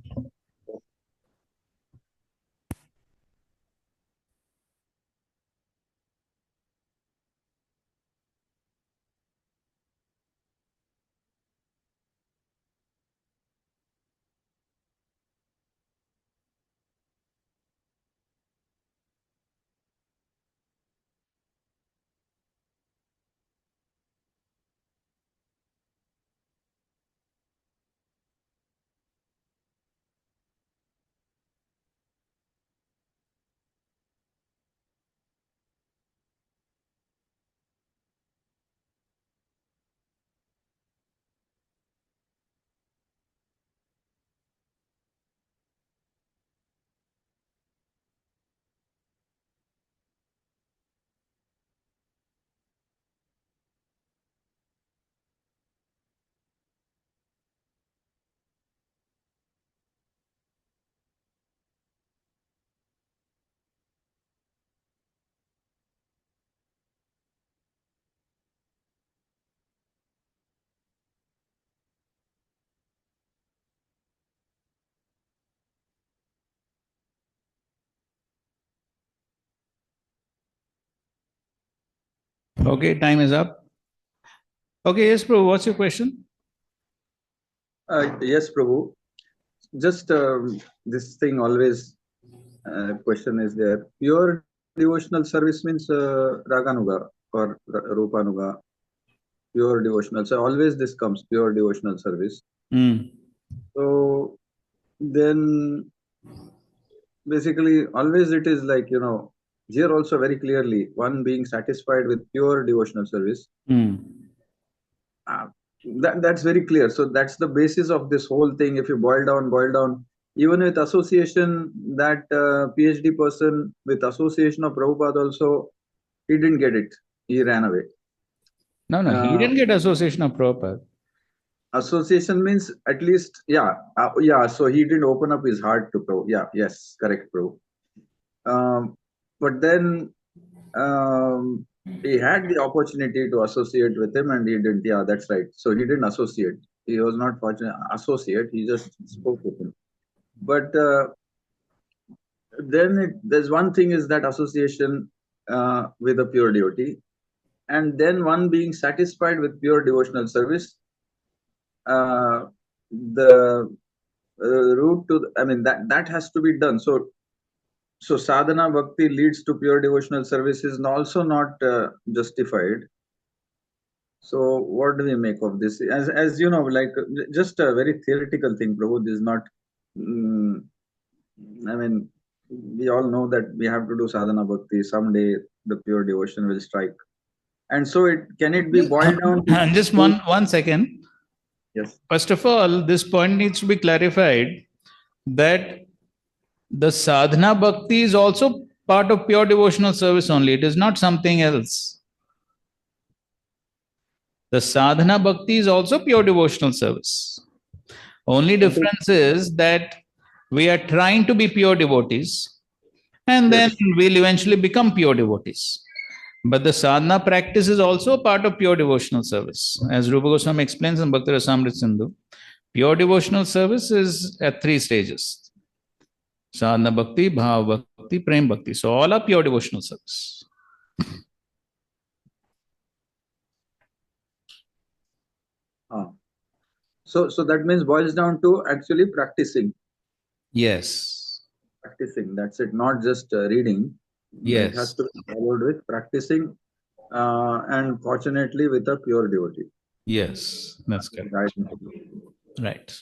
Okay, time is up. Okay, yes, Prabhu, what's your question? Yes, Prabhu. Just this thing always question is there. Pure devotional service means Raganuga or Rupanuga. Pure devotional. So always this comes pure devotional service. So then basically always it is like, here also very clearly one being satisfied with pure devotional service. That's very clear. So that's the basis of this whole thing. If you boil down, even with association, that PhD person with association of Prabhupada also, he didn't get it. He ran away. No, he didn't get association of Prabhupada. Association means at least, yeah. So he didn't open up his heart to Prabhu. Yeah, yes, correct, Prabhu. But then he had the opportunity to associate with him and he didn't. Yeah, that's right. So he didn't associate. He was not fortunate associate. He just spoke with him. But then there's one thing is that association with a pure devotee, and then one being satisfied with pure devotional service. The route to, that has to be done. So sadhana bhakti leads to pure devotional service is also not justified. So what do we make of this? As you know, like just a very theoretical thing, Prabhu. This is not. We all know that we have to do sadhana bhakti. Someday the pure devotion will strike, and so can it be boiled down to just one second. Yes. First of all, this point needs to be clarified that the sadhana bhakti is also part of pure devotional service only. It is not something else. The sadhana bhakti is also pure devotional service. Only difference is that we are trying to be pure devotees and then we'll eventually become pure devotees. But the sadhana practice is also part of pure devotional service. As Rupa Goswami explains in Bhakti Rasamrita Sindhu, pure devotional service is at 3 stages. Sadhana bhakti, bhava bhakti, prem bhakti. So all are pure devotional service. So that means boils down to actually practicing. Yes. Practicing, that's it. Not just reading. Yes. It has to be followed with practicing and fortunately with a pure devotee. Yes, that's correct. Right.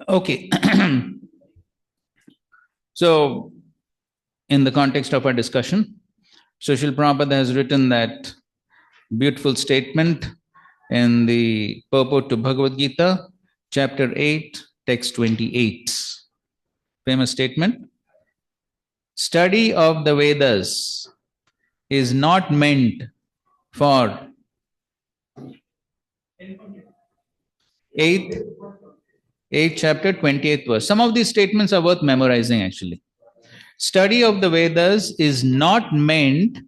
Okay. So, in the context of our discussion, Srila Prabhupada has written that beautiful statement in the purport to Bhagavad Gita, chapter 8, text 28. Famous statement. Study of the Vedas is not meant for eighth, 8th chapter, 28th verse. Some of these statements are worth memorizing actually. Study of the Vedas is not meant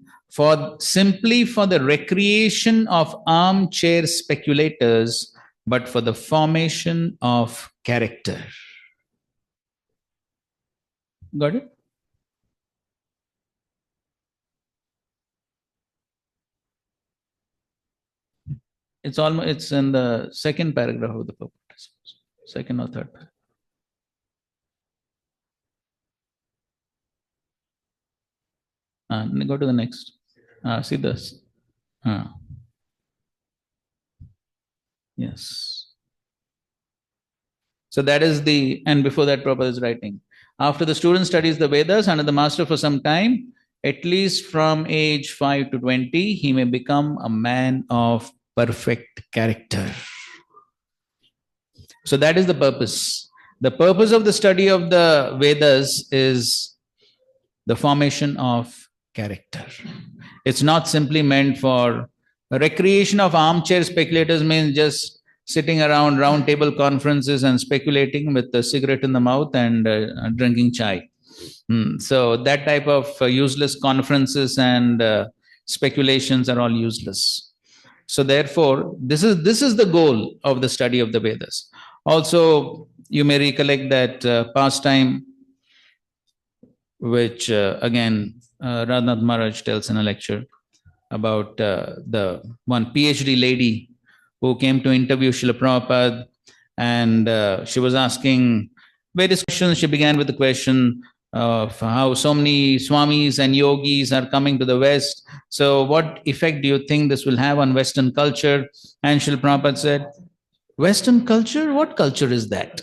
simply for the recreation of armchair speculators, but for the formation of character. Got it? It's in the second paragraph of the purport, second or third paragraph. Go to the next. See this. Yes. So that is and before that Prabhupada is writing. After the student studies the Vedas under the master for some time, at least from age 5 to 20, he may become a man of perfect character. So that is the purpose. The purpose of the study of the Vedas is the formation of character. It's not simply meant for recreation of armchair speculators, means just sitting around round table conferences and speculating with a cigarette in the mouth and drinking chai. So that type of useless conferences and speculations are all useless. So therefore, this is the goal of the study of the Vedas. Also, you may recollect that pastime, which again Radhanath Maharaj tells in a lecture about the one PhD lady who came to interview Srila Prabhupada, and she was asking various questions. She began with the question of how so many swamis and yogis are coming to the West. So what effect do you think this will have on Western culture? And Srila Prabhupada said, Western culture? What culture is that?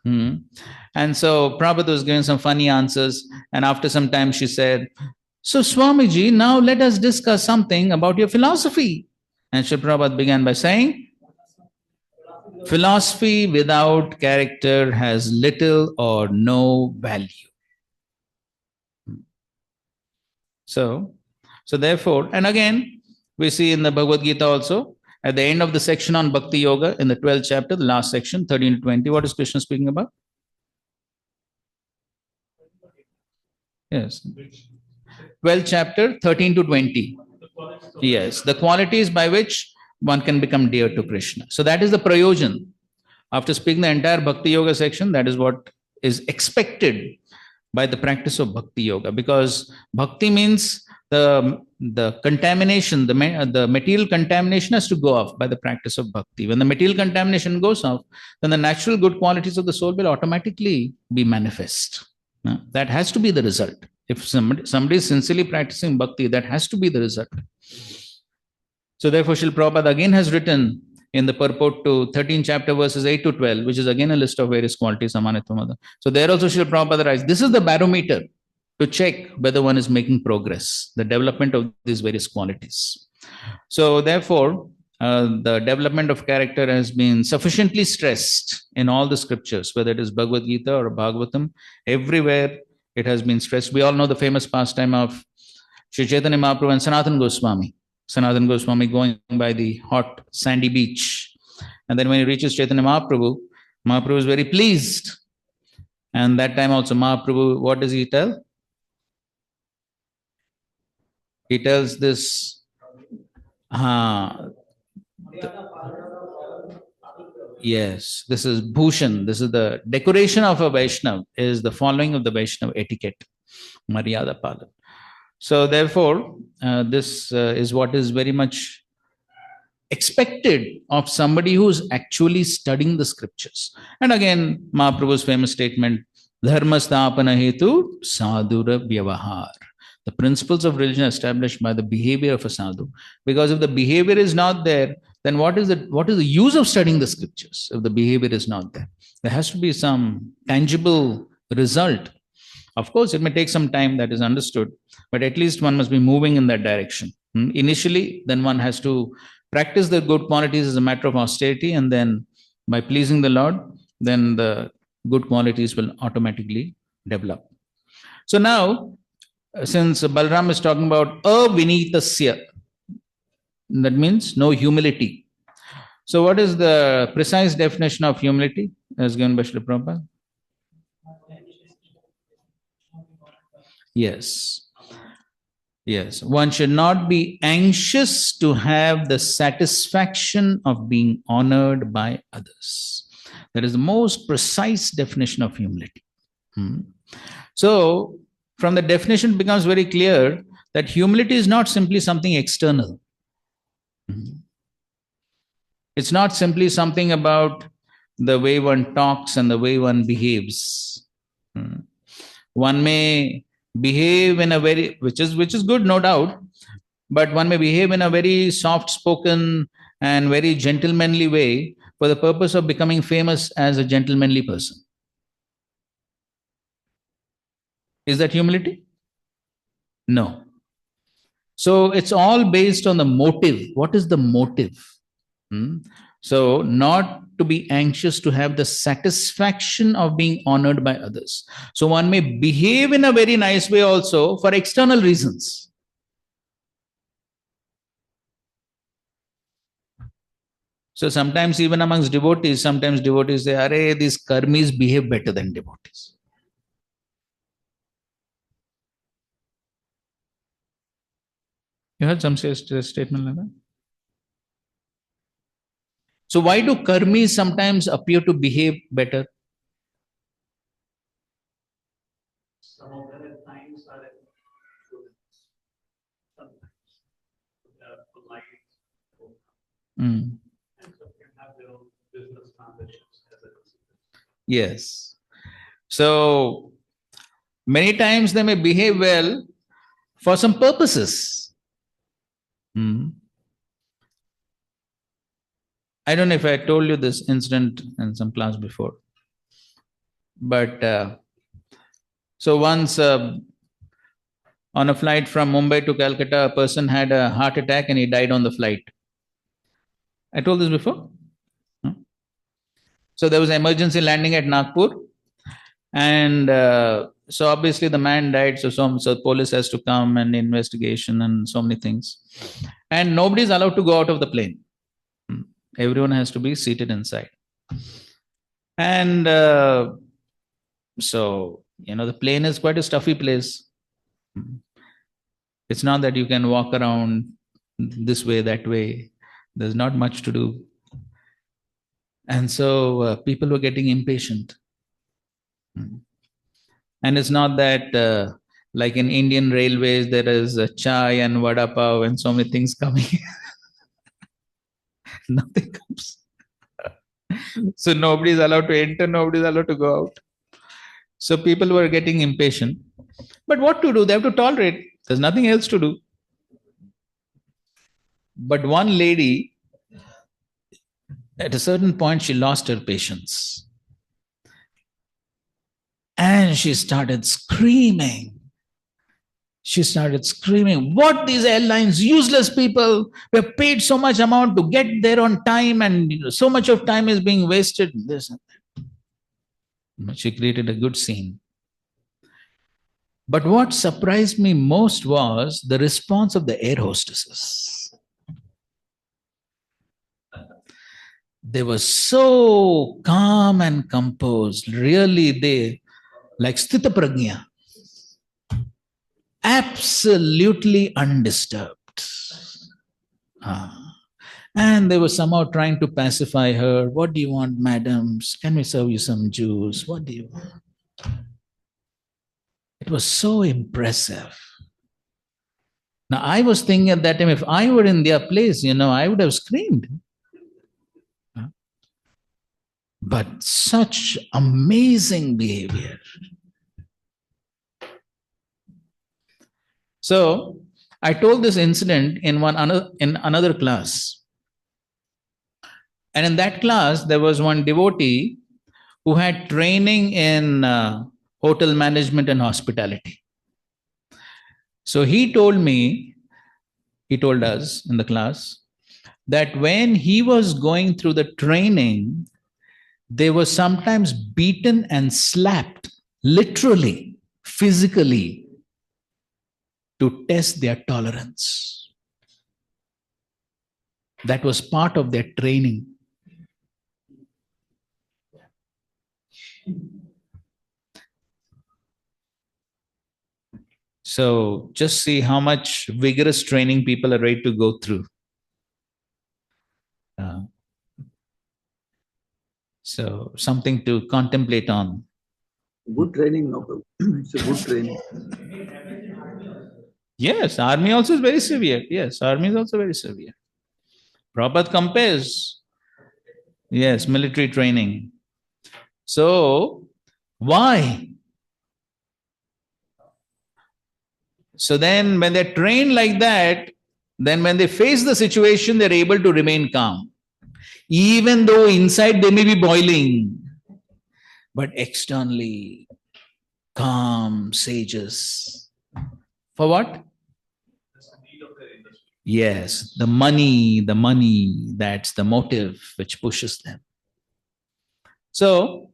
And so Prabhupada was giving some funny answers, and after some time she said, so Swamiji, now let us discuss something about your philosophy. And Srila Prabhupada began by saying, philosophy without character has little or no value. So therefore, and again, we see in the Bhagavad Gita also, at the end of the section on Bhakti Yoga, in the 12th chapter, the last section, 13 to 20, what is Krishna speaking about? Yes. 12th chapter, 13 to 20. Yes, the qualities by which one can become dear to Krishna. So that is the prayojan. After speaking the entire Bhakti Yoga section, that is what is expected by the practice of Bhakti Yoga, because Bhakti means the contamination, the material contamination has to go off by the practice of Bhakti. When the material contamination goes off, then the natural good qualities of the soul will automatically be manifest. That has to be the result. If somebody is sincerely practicing Bhakti, that has to be the result. So therefore, Srila Prabhupada again has written in the purport to 13 chapter verses 8 to 12, which is again a list of various qualities, Samanitvam. So there also Srila Prabhupada writes, this is the barometer to check whether one is making progress, the development of these various qualities. So therefore, the development of character has been sufficiently stressed in all the scriptures, whether it is Bhagavad Gita or Bhagavatam, everywhere it has been stressed. We all know the famous pastime of Sri Chaitanya Mahaprabhu and Sanatana Goswami. Sanatana Goswami going by the hot sandy beach. And then when he reaches Chaitanya Mahaprabhu, Mahaprabhu is very pleased. And that time also Mahaprabhu, what does he tell? He tells this, yes, this is Bhushan. This is the decoration of a Vaishnav, is the following of the Vaishnav etiquette, Maryada Palan. So therefore, this is what is very much expected of somebody who is actually studying the scriptures. And again, Mahaprabhu's famous statement, Dharma sthapana hetu sadhura vyavahar. The principles of religion are established by the behavior of a sadhu. Because if the behavior is not there, then what is the use of studying the scriptures if the behavior is not there? There has to be some tangible result. Of course, it may take some time, that is understood, but at least one must be moving in that direction. Initially, then one has to practice the good qualities as a matter of austerity, and then by pleasing the Lord, then the good qualities will automatically develop. So now, since Balram is talking about avinitasya, that means no humility. So what is the precise definition of humility? as given by Srila Prabhupada? Yes. Yes. One should not be anxious to have the satisfaction of being honored by others. That is the most precise definition of humility. So, from the definition, it becomes very clear that humility is not simply something external. It's not simply something about the way one talks and the way one behaves. One may behave in a very, which is good, no doubt, but one may behave in a very soft-spoken and very gentlemanly way for the purpose of becoming famous as a gentlemanly person. Is that humility? No. So it's all based on the motive. What is the motive? So not to be anxious to have the satisfaction of being honored by others. So one may behave in a very nice way also for external reasons. So sometimes even amongst devotees, sometimes devotees say, "Arey, these karmis behave better than devotees." You heard some statement like that? So why do karmis sometimes appear to behave better? Some of them at times are polite. Mm. And some can have their own business transactions as a consequence. Yes. So many times they may behave well for some purposes. I don't know if I told you this incident in some class before. But so once on a flight from Mumbai to Calcutta, a person had a heart attack and he died on the flight. I told this before. So there was an emergency landing at Nagpur, and so obviously the man died. So police has to come and investigation and so many things, and nobody is allowed to go out of the plane. Everyone has to be seated inside, and so the plane is quite a stuffy place. It's not that you can walk around this way, that way. There's not much to do. And so people were getting impatient. And it's not that like in Indian railways, there is chai and vada pav and so many things coming. Nothing comes. So nobody is allowed to enter, nobody is allowed to go out. So people were getting impatient. But what to do? They have to tolerate. There's nothing else to do. But one lady, at a certain point, she lost her patience. And she started screaming. What these airlines, useless people, we have paid so much amount to get there on time and so much of time is being wasted. This and that. She created a good scene. But what surprised me most was the response of the air hostesses. They were so calm and composed. Really, they like Sthita Prajna. Absolutely undisturbed. And they were somehow trying to pacify her. What do you want, madams? Can we serve you some juice? What do you want? It was so impressive. Now, I was thinking at that time, if I were in their place, I would have screamed. But such amazing behavior. So, I told this incident in another class. And in that class, there was one devotee who had training in hotel management and hospitality. So he told us in the class, that when he was going through the training, they were sometimes beaten and slapped, literally, physically, to test their tolerance. That was part of their training. So just see how much vigorous training people are ready to go through. So something to contemplate on. Good training, no? It's a good training. Yes, army also is very severe. Yes, army is also very severe. Prabhupada compares. Yes, military training. So, why? So then when they're trained like that, then when they face the situation, they're able to remain calm. Even though inside they may be boiling, but externally calm sages. For what? Yes, the money, that's the motive which pushes them. So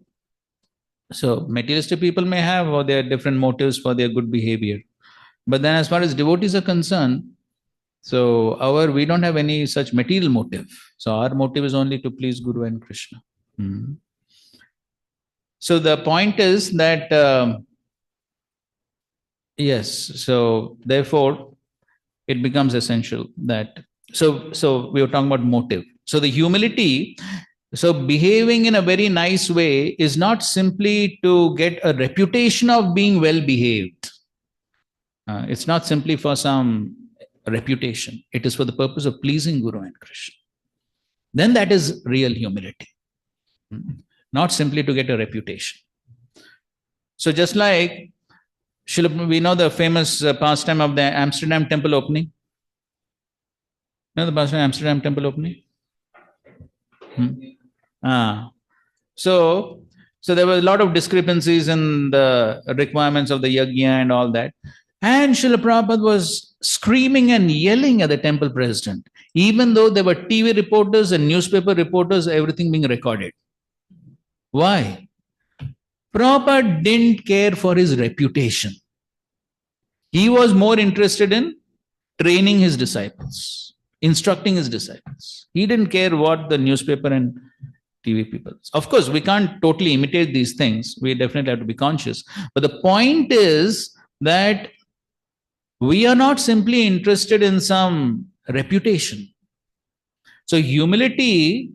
materialistic people may have or their different motives for their good behavior. But then as far as devotees are concerned, so we don't have any such material motive. So our motive is only to please Guru and Krishna. So the point is that, yes, so therefore it becomes essential that, so we were talking about motive. So the humility, so behaving in a very nice way is not simply to get a reputation of being well behaved. It's not simply for some reputation. It is for the purpose of pleasing Guru and Krishna. Then that is real humility. Not simply to get a reputation. So just like, we know the famous pastime of the Amsterdam temple opening. You know the pastime of Amsterdam temple opening? So there were a lot of discrepancies in the requirements of the yajna and all that. And Srila Prabhupada was screaming and yelling at the temple president, even though there were TV reporters and newspaper reporters, everything being recorded. Why? Prabhupada didn't care for his reputation. He was more interested in training his disciples, instructing his disciples. He didn't care what the newspaper and TV people. Of course, we can't totally imitate these things. We definitely have to be conscious. But the point is that we are not simply interested in some reputation. So humility,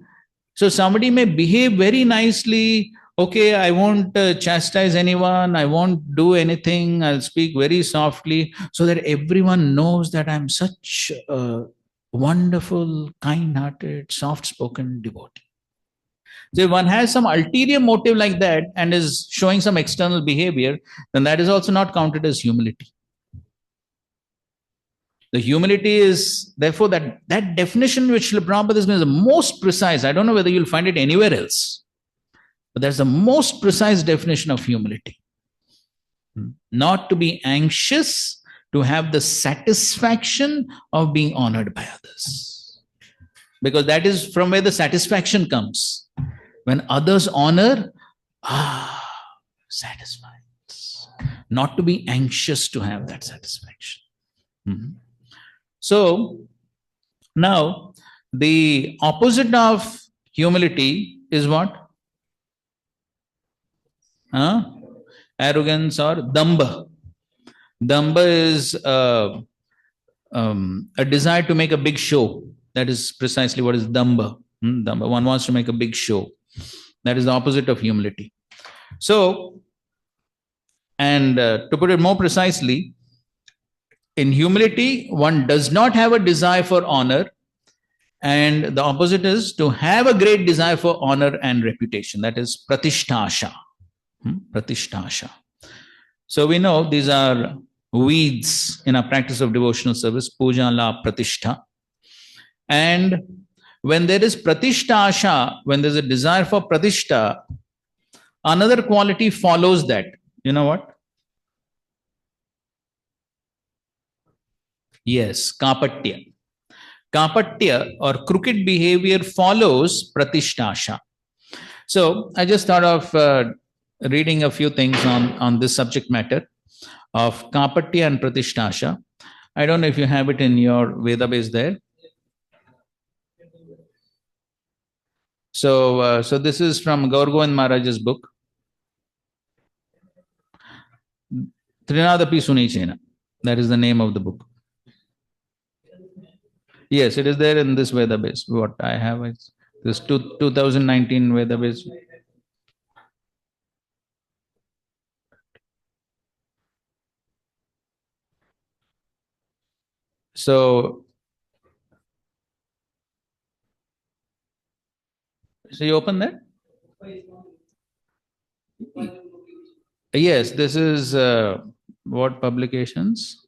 so somebody may behave very nicely. Okay, I won't chastise anyone. I won't do anything. I'll speak very softly so that everyone knows that I'm such a wonderful, kind-hearted, soft-spoken devotee. So if one has some ulterior motive like that and is showing some external behavior, then that is also not counted as humility. The humility is, therefore, that definition which Srila Prabhupada is the most precise. I don't know whether you'll find it anywhere else. But that's the most precise definition of humility. Not to be anxious, to have the satisfaction of being honored by others. Because that is from where the satisfaction comes. When others honor, satisfies. Not to be anxious to have that satisfaction. So, now, the opposite of humility is what? Arrogance or damba. Damba is a desire to make a big show. That is precisely what is damba. Damba. One wants to make a big show. That is the opposite of humility. So, and to put it more precisely, in humility, one does not have a desire for honor, and the opposite is to have a great desire for honor and reputation. That is pratishthasha. Pratishthasha. So we know these are weeds in our practice of devotional service, puja, la, pratishtha. And when there is pratisthasha, when there's a desire for pratishtha, another quality follows that. You know what? Yes, kapatya. Kapatya or crooked behavior follows pratisthasha. So I just thought of reading a few things on this subject matter of kapatya and pratisthasha. I don't know if you have it in your Veda base there. So this is from Gaur Govind Maharaj's book. Trinadapi Sunichena. That is the name of the book. Yes, it is there in this Veda base. What I have is this 2019 Veda base. So you open that? Yes, this is what publications?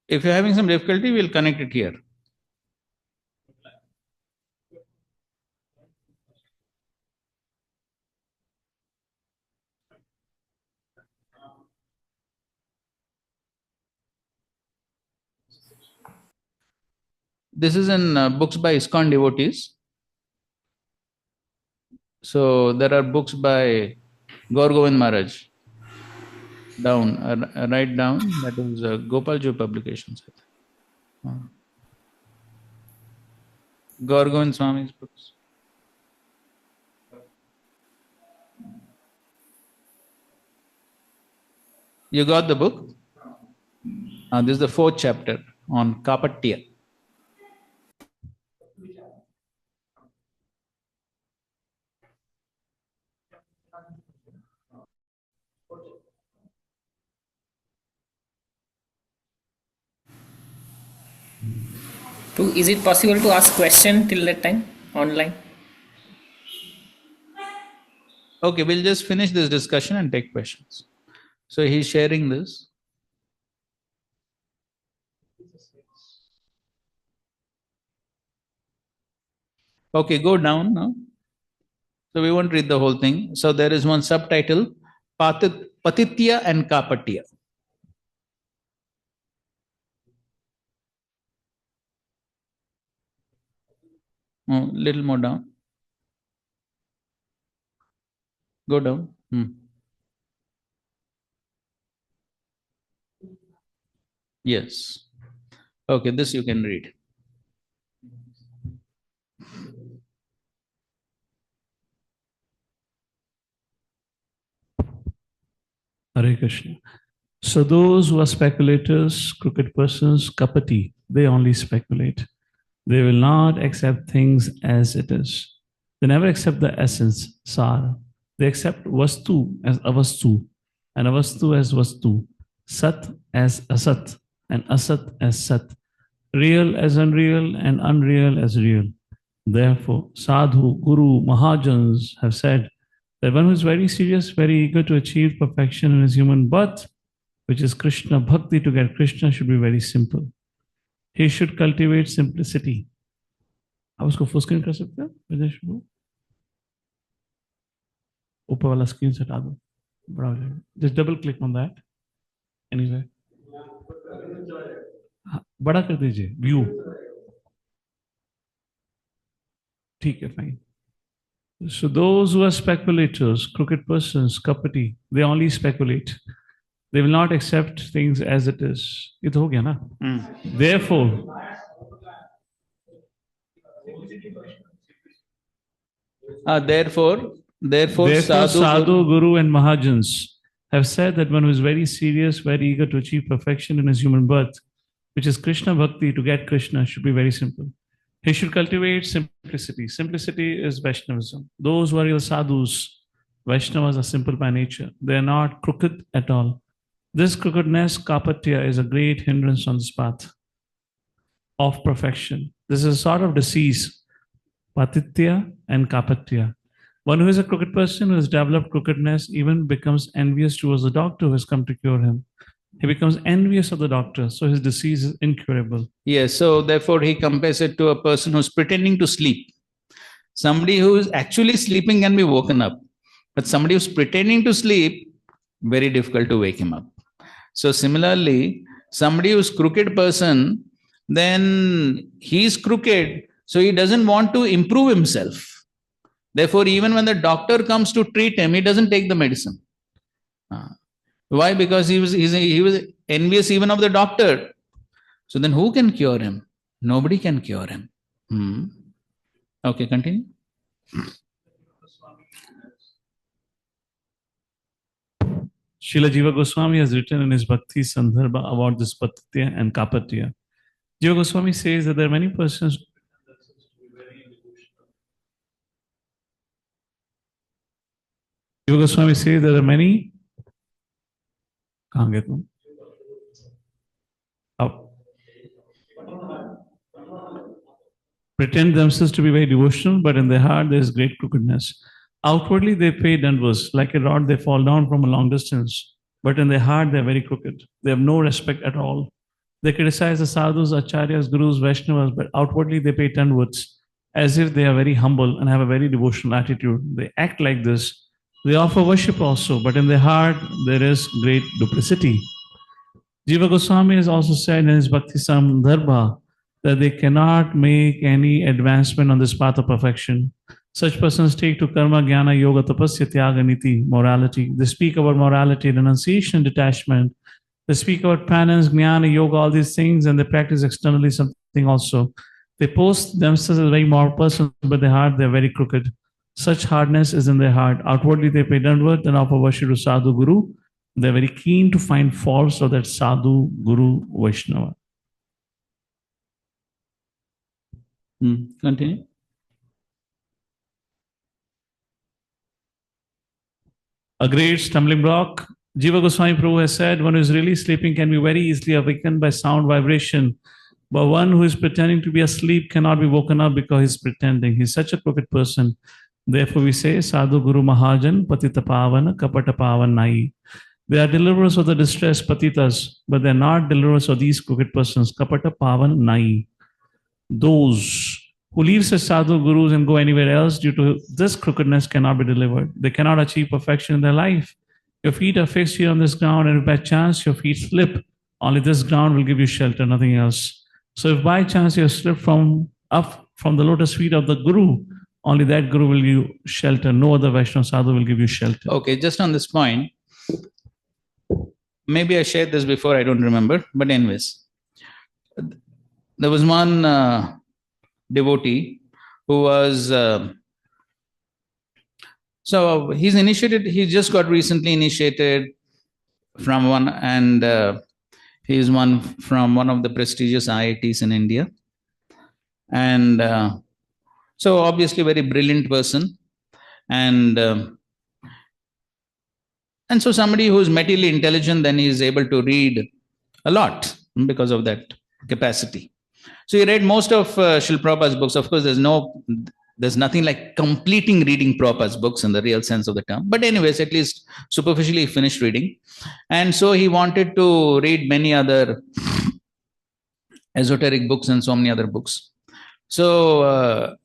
If you're having some difficulty, we'll connect it here. This is in books by ISKCON devotees. So there are books by Gaur Govind Maharaj. Down, right down, that is Gopalji publications. Gaur Govind Swami's books. You got the book? This is the 4th chapter on Kapatya. Is it possible to ask question till that time online? Okay, we'll just finish this discussion and take questions. So he's sharing this. Okay, go down now. So we won't read the whole thing. So there is one subtitle, Patitya and Kapatya. Little more down. Go down. Yes. Okay, this you can read. Hare Krishna. So those who are speculators, crooked persons, kapati, they only speculate. They will not accept things as it is. They never accept the essence, sar. They accept vastu as avastu, and avastu as vastu, sat as asat, and asat as sat, real as unreal, and unreal as real. Therefore, sadhu, guru, mahajans have said that one who is very serious, very eager to achieve perfection in his human birth, which is Krishna bhakti, to get Krishna, should be very simple. He should cultivate simplicity. आप उसको full screen कर सकते हैं विदेश को ऊपर वाला screen से हटा दो बड़ा हो जाएगा just double click on that anyway बड़ा कर दीजिए व्यू ठीक है fine So those who are speculators, crooked persons, kapati, they only speculate. They will not accept things as it is. ये तो हो गया ना? Therefore, Therefore, sadhu, guru, and mahajans have said that one who is very serious, very eager to achieve perfection in his human birth, which is Krishna bhakti, to get Krishna, should be very simple. He should cultivate simplicity. Simplicity is Vaishnavism. Those who are real sadhus, Vaishnavas, are simple by nature. They are not crooked at all. This crookedness, kapatya, is a great hindrance on this path of perfection. This is a sort of disease, patitya and kapatya. One who is a crooked person, who has developed crookedness, even becomes envious towards the doctor who has come to cure him. He becomes envious of the doctor, so his disease is incurable. Yes, so therefore he compares it to a person who's pretending to sleep. Somebody who is actually sleeping can be woken up, but somebody who's pretending to sleep, very difficult to wake him up. So similarly, somebody who's crooked person, then he's crooked, So he doesn't want to improve himself. Therefore, even when the doctor comes to treat him, he doesn't take the medicine. Why? Because he was envious even of the doctor. So then who can cure him? Nobody can cure him. Okay, continue. Srila Jiva Goswami has written in his Bhakti Sandarbha about this Patitya and Kapatya. Jiva Goswami says that there are many persons Jiva Goswami says there are many pretend themselves to be very devotional, but in their heart there is great crookedness. Outwardly they pay dandavats, like a rod they fall down from a long distance, but in their heart they are very crooked. They have no respect at all. They criticize the sadhus, acharyas, gurus, Vaishnavas, but outwardly they pay dandavats as if they are very humble and have a very devotional attitude. They act like this. They offer worship also, but in their heart there is great duplicity. Jiva Goswami has also said in his Bhakti Sandarbha that they cannot make any advancement on this path of perfection. Such persons take to karma, jnana, yoga, tapasya, tyaga, niti, morality. They speak about morality, renunciation, detachment. They speak about penance, jnana, yoga, all these things, and they practice externally something also. They post themselves as very moral persons, but their heart, they're very crooked. Such hardness is in their heart. Outwardly, they pay dandvat and offer worship to sadhu, guru. They're very keen to find faults of that sadhu, guru, Vaishnava. Continue. A great stumbling block. Jiva Goswami Prabhu has said, one who is really sleeping can be very easily awakened by sound vibration. But one who is pretending to be asleep cannot be woken up because he's pretending. He's such a crooked person. Therefore we say, Sadhu Guru Mahajan, Patita Pavana, Kapata Pavan Nai. They are deliverers of the distressed patitas, but they are not deliverers of these crooked persons. Kapata Pavan Nai. Those who leave such sadhu gurus and go anywhere else due to this crookedness cannot be delivered. They cannot achieve perfection in their life. Your feet are fixed here on this ground, and if by chance your feet slip, only this ground will give you shelter, nothing else. So if by chance you slip from the lotus feet of the guru, only that guru will give you shelter. No other Vaishnava sadhu will give you shelter. Okay, just on this point, maybe I shared this before, I don't remember, but anyways. There was one devotee who was, so he's initiated, he just got recently initiated from one, and he's one from one of the prestigious IITs in India. And so obviously very brilliant person. And so somebody who's materially intelligent, then he is able to read a lot because of that capacity. So he read most of Srila Prabhupada's books. Of course, there's nothing like completing reading Prabhupada's books in the real sense of the term. But anyways, at least superficially he finished reading. And so he wanted to read many other esoteric books and so many other books. So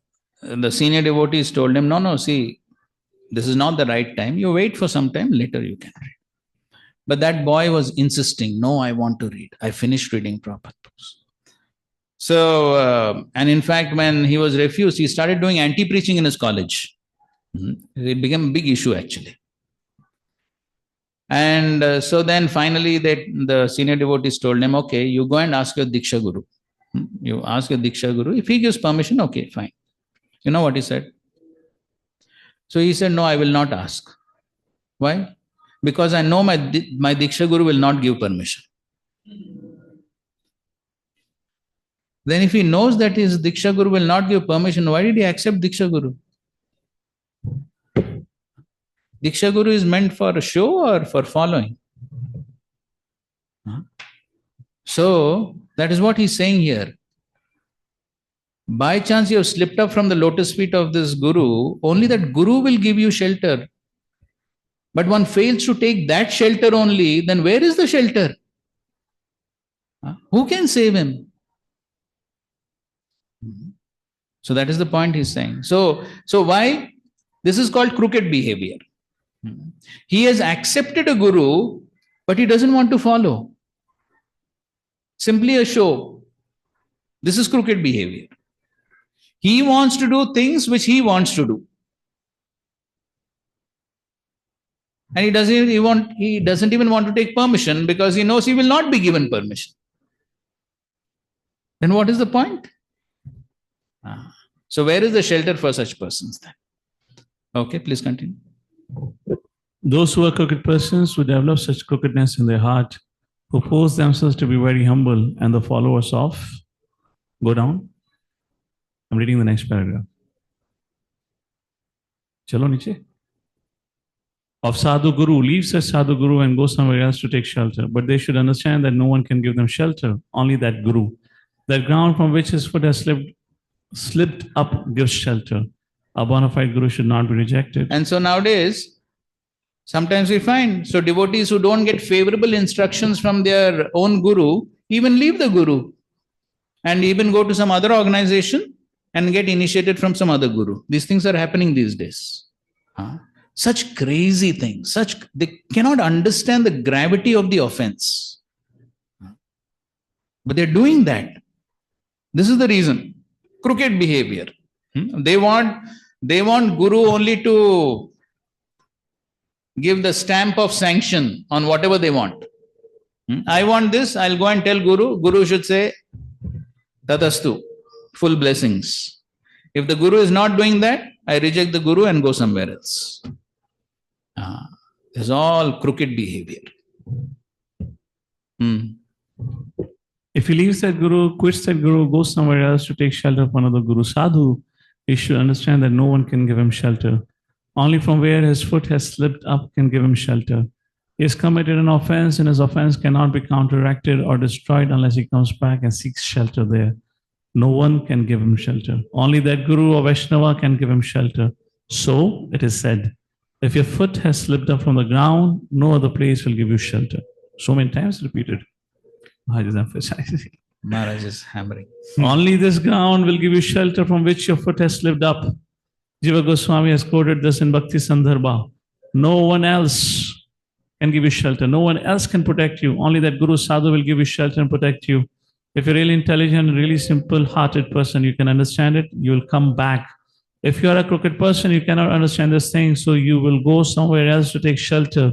the senior devotees told him, no, see, this is not the right time. You wait for some time, later you can read. But that boy was insisting, no, I want to read. I finished reading Prabhupada books. So, and in fact, when he was refused, he started doing anti-preaching in his college. It became a big issue, actually. And so then finally, the senior devotees told him, okay, you go and ask your Diksha Guru. You ask your Diksha Guru. If he gives permission, okay, fine. You know what he said? So he said, no, I will not ask. Why? Because I know my Diksha Guru will not give permission. Then if he knows that his Diksha Guru will not give permission, why did he accept Diksha Guru? Diksha Guru is meant for a show or for following? So that is what he's saying here. By chance you have slipped up from the lotus feet of this Guru, only that Guru will give you shelter. But one fails to take that shelter only, then where is the shelter? Who can save him? So that is the point he's saying. So why? This is called crooked behavior. He has accepted a guru, but he doesn't want to follow. Simply a show. This is crooked behavior. He wants to do things which he wants to do. And he doesn't even want to take permission because he knows he will not be given permission. Then what is the point? So where is the shelter for such persons then? Okay, please continue. Those who are crooked persons who develop such crookedness in their heart, who pose themselves to be very humble and the followers of, go down. I'm reading the next paragraph. Chalo niche. Of sadhu guru, leave such sadhu guru and go somewhere else to take shelter. But they should understand that no one can give them shelter, only that guru. That ground from which his foot has slipped up gives shelter. A bona fide guru should not be rejected. And so nowadays, sometimes we find, so devotees who don't get favorable instructions from their own guru, even leave the guru and even go to some other organization and get initiated from some other guru. These things are happening these days. Such crazy things, they cannot understand the gravity of the offense. But they're doing that. This is the reason. Crooked behavior. They want guru only to give the stamp of sanction on whatever they want. I want this, I'll go and tell guru. Guru should say, Tatastu, full blessings. If the guru is not doing that, I reject the guru and go somewhere else. It's all crooked behavior. If he leaves that guru, quits that guru, goes somewhere else to take shelter from another guru sadhu, he should understand that no one can give him shelter. Only from where his foot has slipped up can give him shelter. He has committed an offense, and his offense cannot be counteracted or destroyed unless he comes back and seeks shelter there. No one can give him shelter. Only that guru or Vaishnava can give him shelter. So it is said, if your foot has slipped up from the ground, no other place will give you shelter. So many times repeated. Maharaj is emphasizing. Maharaj is hammering. Only this ground will give you shelter from which your foot has slipped up. Jiva Goswami has quoted this in Bhakti Sandarbha. No one else can give you shelter. No one else can protect you. Only that Guru Sadhu will give you shelter and protect you. If you're really intelligent, really simple-hearted person, you can understand it, you will come back. If you are a crooked person, you cannot understand this thing, so you will go somewhere else to take shelter.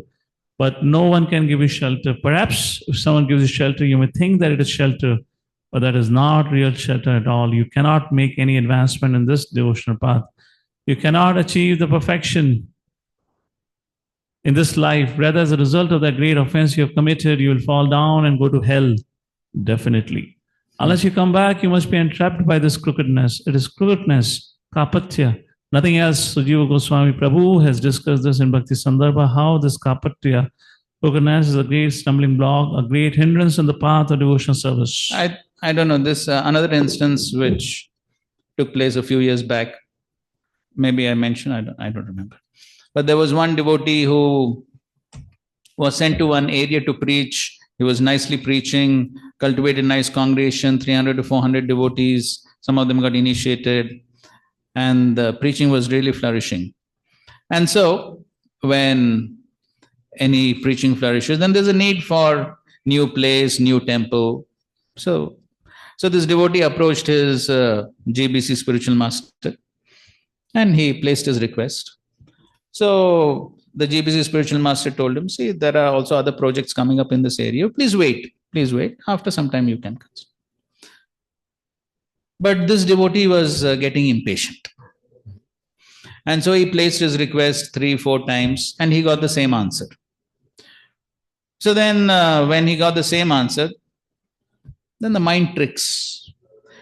But no one can give you shelter. Perhaps if someone gives you shelter, you may think that it is shelter, but that is not real shelter at all. You cannot make any advancement in this devotional path. You cannot achieve the perfection in this life. Rather, as a result of that great offense you have committed, you will fall down and go to hell. Definitely. Unless you come back, you must be entrapped by this crookedness. It is crookedness, kapatya, nothing else. Jiva Goswami Prabhu has discussed this in Bhakti Sandarbha, how this kapatya, crookedness, is a great stumbling block, a great hindrance in the path of devotional service. I don't know, this another instance which took place a few years back. Maybe I mentioned, I don't remember. But there was one devotee who was sent to one area to preach. He was nicely preaching, cultivated nice congregation, 300 to 400 devotees. Some of them got initiated, and the preaching was really flourishing. And so, when any preaching flourishes, then there's a need for new place, new temple. So this devotee approached his JBC spiritual master, and he placed his request. So the GBC spiritual master told him, see, there are also other projects coming up in this area. Please wait. After some time you can consider. But this devotee was getting impatient. And so he placed his request 3-4 times and he got the same answer. So then when he got the same answer, then the mind tricks.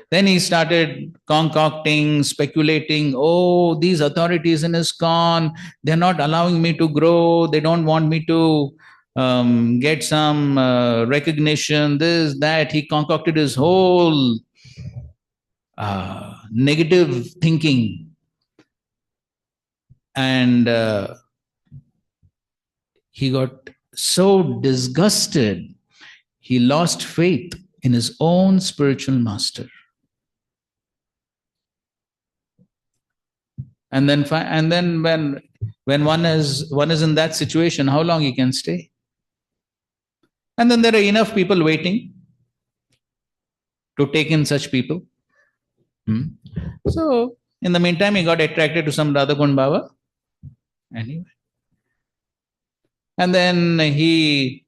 Then he started concocting, speculating, oh, these authorities in ISKCON, they're not allowing me to grow, they don't want me to get some recognition, this, that. He concocted his whole negative thinking. And he got so disgusted, he lost faith in his own spiritual master. And then when one is in that situation, how long he can stay? And then there are enough people waiting to take in such people. So, in the meantime, he got attracted to some Radhakund Baba. Anyway. And then he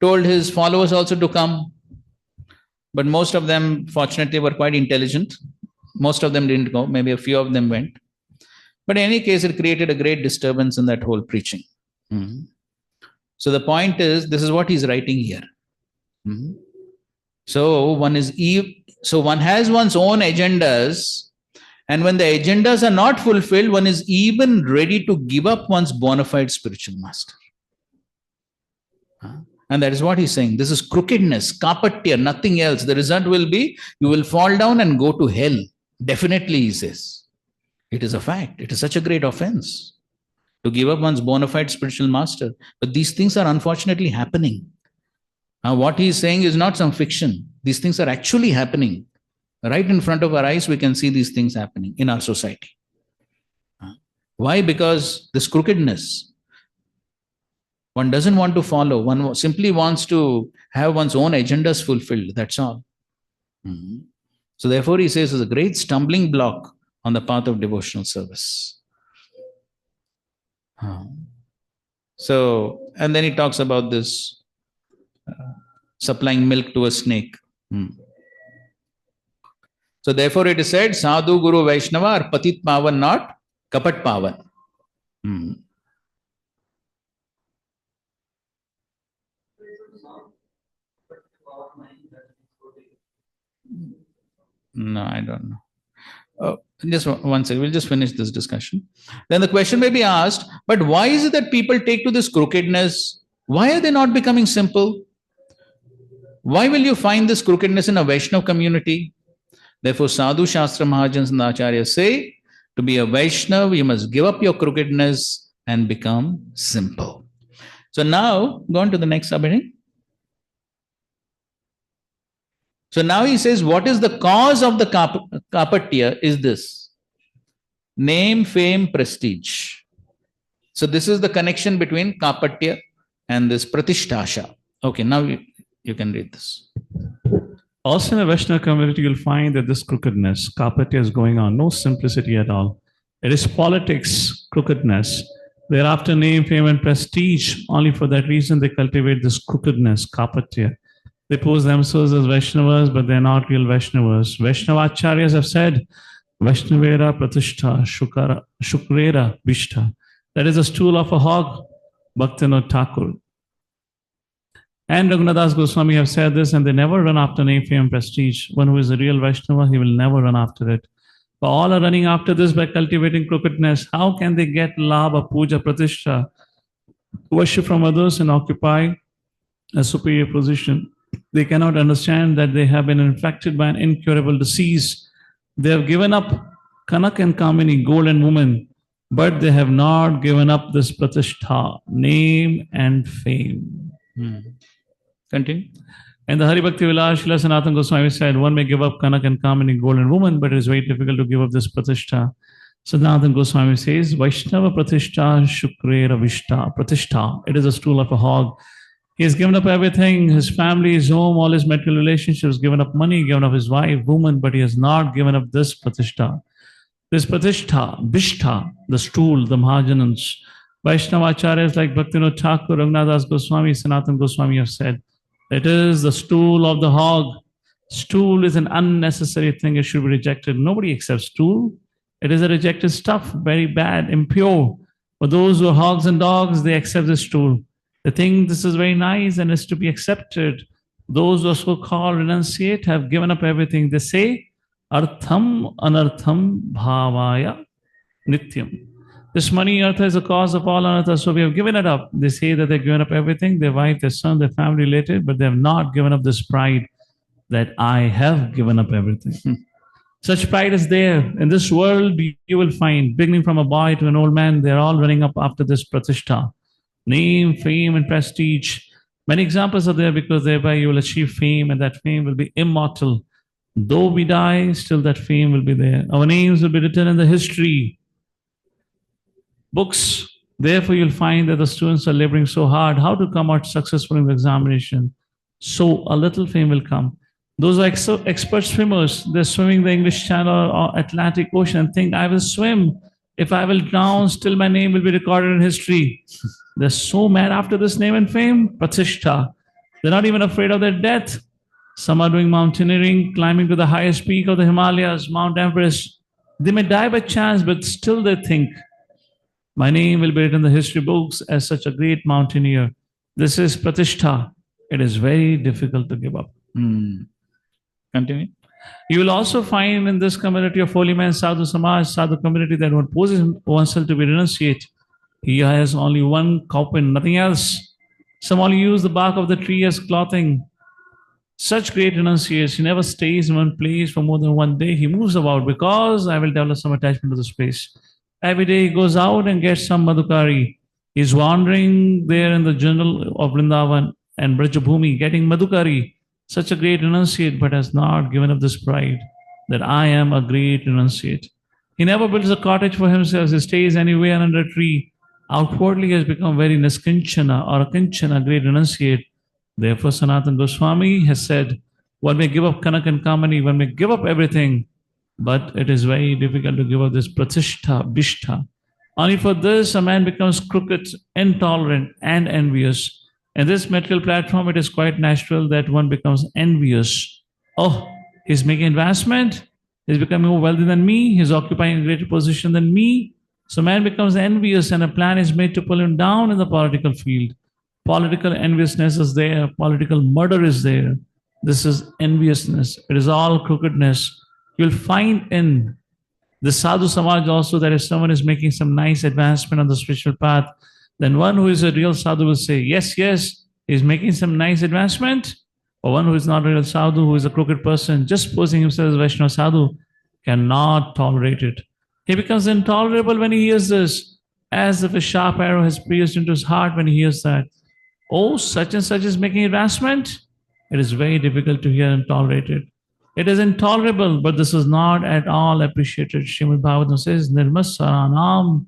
told his followers also to come. But most of them, fortunately, were quite intelligent. Most of them didn't go. Maybe a few of them went. But in any case, it created a great disturbance in that whole preaching. Mhm. So the point is, this is what he's writing here. Mhm. So one has one's own agendas, and when the agendas are not fulfilled, one is even ready to give up one's bona fide spiritual master. And that is what he's saying. This is crookedness, kapatya, nothing else. The result will be you will fall down and go to hell. Definitely, he says. It is a fact. It is such a great offense to give up one's bona fide spiritual master. But these things are unfortunately happening. Now, what he is saying is not some fiction. These things are actually happening. Right in front of our eyes, we can see these things happening in our society. Why? Because this crookedness, one doesn't want to follow. One simply wants to have one's own agendas fulfilled. That's all. Mm-hmm. So therefore, he says it's a great stumbling block on the path of devotional service. So, and then he talks about this supplying milk to a snake. So therefore, it is said, Sadhu, Guru, Vaishnava are Patit Pavan, not Kapat Pavan. No, I don't know. Just one second, we'll just finish this discussion. Then the question may be asked, but why is it that people take to this crookedness? Why are they not becoming simple? Why will you find this crookedness in a Vaishnava community? Therefore, Sadhu, Shastra, Mahajans and Acharyas say, to be a Vaishnava, you must give up your crookedness and become simple. So now, go on to the next subheading. So now he says, what is the cause of the kapatya is this. Name, fame, prestige. So this is the connection between kapatya and this pratishtasha. Okay, now you can read this. Also in the Vaishnava community, you'll find that this crookedness, kapatya, is going on. No simplicity at all. It is politics, crookedness. They're after name, fame, and prestige. Only for that reason they cultivate this crookedness, kapatya. They pose themselves as Vaishnavas, but they're not real Vaishnavas. Vaishnava Acharyas have said, Vaishnavera Pratishtha Shukrera Vishta. That is a stool of a hog, Bhaktivinoda Thakur. And Raghunadas Goswami have said this, and they never run after name, fame, prestige. One who is a real Vaishnava, he will never run after it. But all are running after this by cultivating crookedness. How can they get labha, puja, pratishtha, worship from others and occupy a superior position? They cannot understand that they have been infected by an incurable disease. They have given up Kanak and Kamini, gold and woman, but they have not given up this pratishtha, name and fame. Continue. And the Hari Bhakti Vilas Srila Sanatana Goswami said, one may give up Kanak and Kamini, gold and woman, but it is very difficult to give up this pratishtha. Sanatana Goswami says, Vaishnava pratishtha shukrera vishta. Pratishtha, it is a stool of a hog. He has given up everything, his family, his home, all his material relationships, given up money, given up his wife, woman, but he has not given up this pratishtha. This pratishtha, vishtha, the stool, the Mahajanans, Vaishnava Acharyas like Bhaktivinoda Thakur, Raghunadas Goswami, Sanatana Goswami have said, it is the stool of the hog. Stool is an unnecessary thing, it should be rejected. Nobody accepts stool. It is a rejected stuff, very bad, impure. For those who are hogs and dogs, they accept the stool. They think this is very nice and is to be accepted. Those who are so-called renunciate have given up everything. They say, Artham anartham bhavaya nityam. This money, artha, is the cause of all anartha, so we have given it up. They say that they've given up everything, their wife, their son, their family related, but they have not given up this pride that I have given up everything. Such pride is there. In this world, you will find, beginning from a boy to an old man, they're all running up after this pratishtha. Name, fame, and prestige. Many examples are there because thereby you will achieve fame and that fame will be immortal. Though we die, still that fame will be there. Our names will be written in the history books. Therefore, you'll find that the students are laboring so hard how to come out successful in the examination. So a little fame will come. Those are expert swimmers. They're swimming the English Channel or Atlantic Ocean and think, I will swim. If I will drown, still my name will be recorded in history. They're so mad after this name and fame. Pratishtha. They're not even afraid of their death. Some are doing mountaineering, climbing to the highest peak of the Himalayas, Mount Everest. They may die by chance, but still they think, my name will be written in the history books as such a great mountaineer. This is Pratishtha. It is very difficult to give up. Continue. You will also find in this community of holy men, Sadhu Samaj, Sadhu community, that one poses oneself to be renunciate. He has only one kaupin, nothing else. Some only use the bark of the tree as clothing. Such great renunciates, he never stays in one place for more than one day. He moves about because I will develop some attachment to the space. Every day he goes out and gets some madhukari. He's wandering there in the jungle of Vrindavan and Brajabhumi getting madhukari. Such a great renunciate, but has not given up this pride that I am a great renunciate. He never builds a cottage for himself. He stays anywhere under a tree. Outwardly he has become very niskinchana or a kinchana, great renunciate. Therefore, Sanatana Goswami has said, one may give up Kanak and Kamani, one may give up everything, but it is very difficult to give up this pratishtha, bishtha. Only for this, a man becomes crooked, intolerant, and envious. In this material platform, it is quite natural that one becomes envious. Oh, he's making advancement. He's becoming more wealthy than me. He's occupying a greater position than me. So man becomes envious and a plan is made to pull him down in the political field. Political enviousness is there. Political murder is there. This is enviousness. It is all crookedness. You'll find in the Sadhu Samaj also that if someone is making some nice advancement on the spiritual path, then one who is a real sadhu will say, yes, yes, he's making some nice advancement. Or one who is not a real sadhu, who is a crooked person, just posing himself as Vaishnava sadhu, cannot tolerate it. He becomes intolerable when he hears this, as if a sharp arrow has pierced into his heart when he hears that. Oh, such and such is making advancement. It is very difficult to hear and tolerate it. It is intolerable, but this is not at all appreciated. Srimad Bhagavatam says, Nirmasaranam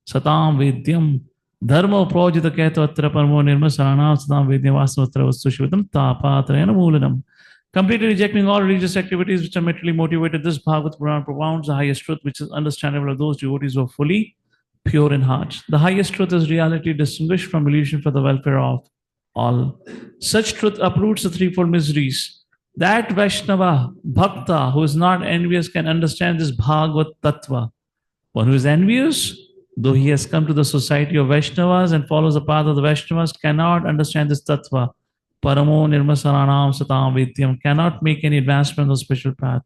satam vedyam dharma projita kaitavatra parmo nirmasaranam satam vedyam vasavatra vastushvitam tapatrayana moolanam. Completely rejecting all religious activities which are materially motivated, this Bhagavad Purana propounds the highest truth, which is understandable of those devotees who are fully pure in heart. The highest truth is reality distinguished from illusion for the welfare of all. Such truth uproots the threefold miseries. That Vaishnava, Bhakta, who is not envious can understand this Bhagavad Tattva. One who is envious, though he has come to the society of Vaishnavas and follows the path of the Vaishnavas, cannot understand this Tattva. Paramo nirmasaranam satam vidyam, cannot make any advancement on the spiritual path.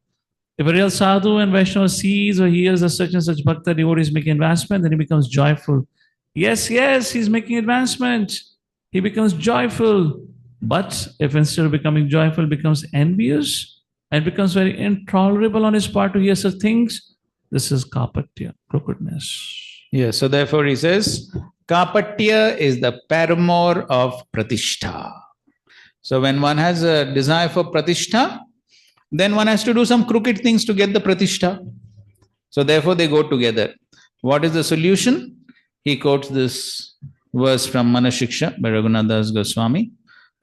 If a real sadhu and Vaishnava sees or hears that such and such Bhakta devotee is making advancement, then he becomes joyful. Yes, yes, he's making advancement. He becomes joyful. But if instead of becoming joyful, becomes envious and becomes very intolerable on his part to hear such things, this is kapatya, crookedness. Yes, so therefore he says, kapatya is the paramour of pratishtha. So when one has a desire for pratishtha, then one has to do some crooked things to get the pratishtha. So therefore they go together. What is the solution? He quotes this verse from Manashiksha by Raghunath Das Goswami.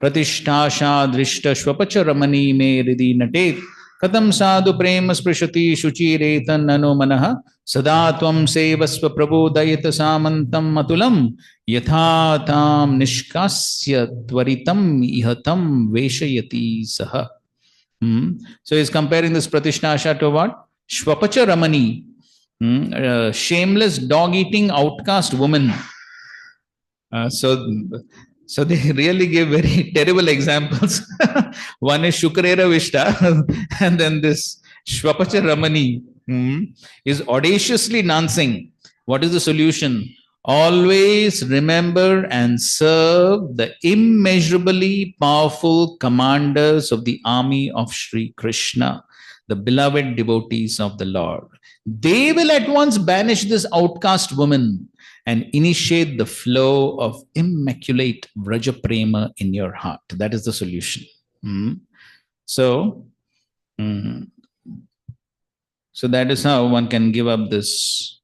Pratishtha drishta shwapacha ramani me ridi natet katam sadhu prema sprishati shuchiretan nano manaha sada tvam sevasva prabodayata samantam matulam yatha tam nishkasya tvaritam ihatam veshayati saha. So he's comparing this Pratishtha to what? Shwapacha ramani, shameless dog-eating outcast woman. So they really give very terrible examples. One is Shukrera Vishta, and then this Shwapacha Ramani is audaciously dancing. What is the solution? Always remember and serve the immeasurably powerful commanders of the army of Sri Krishna, the beloved devotees of the Lord. They will at once banish this outcast woman and initiate the flow of immaculate Vraja Prema in your heart. That is the solution. So that is how one can give up this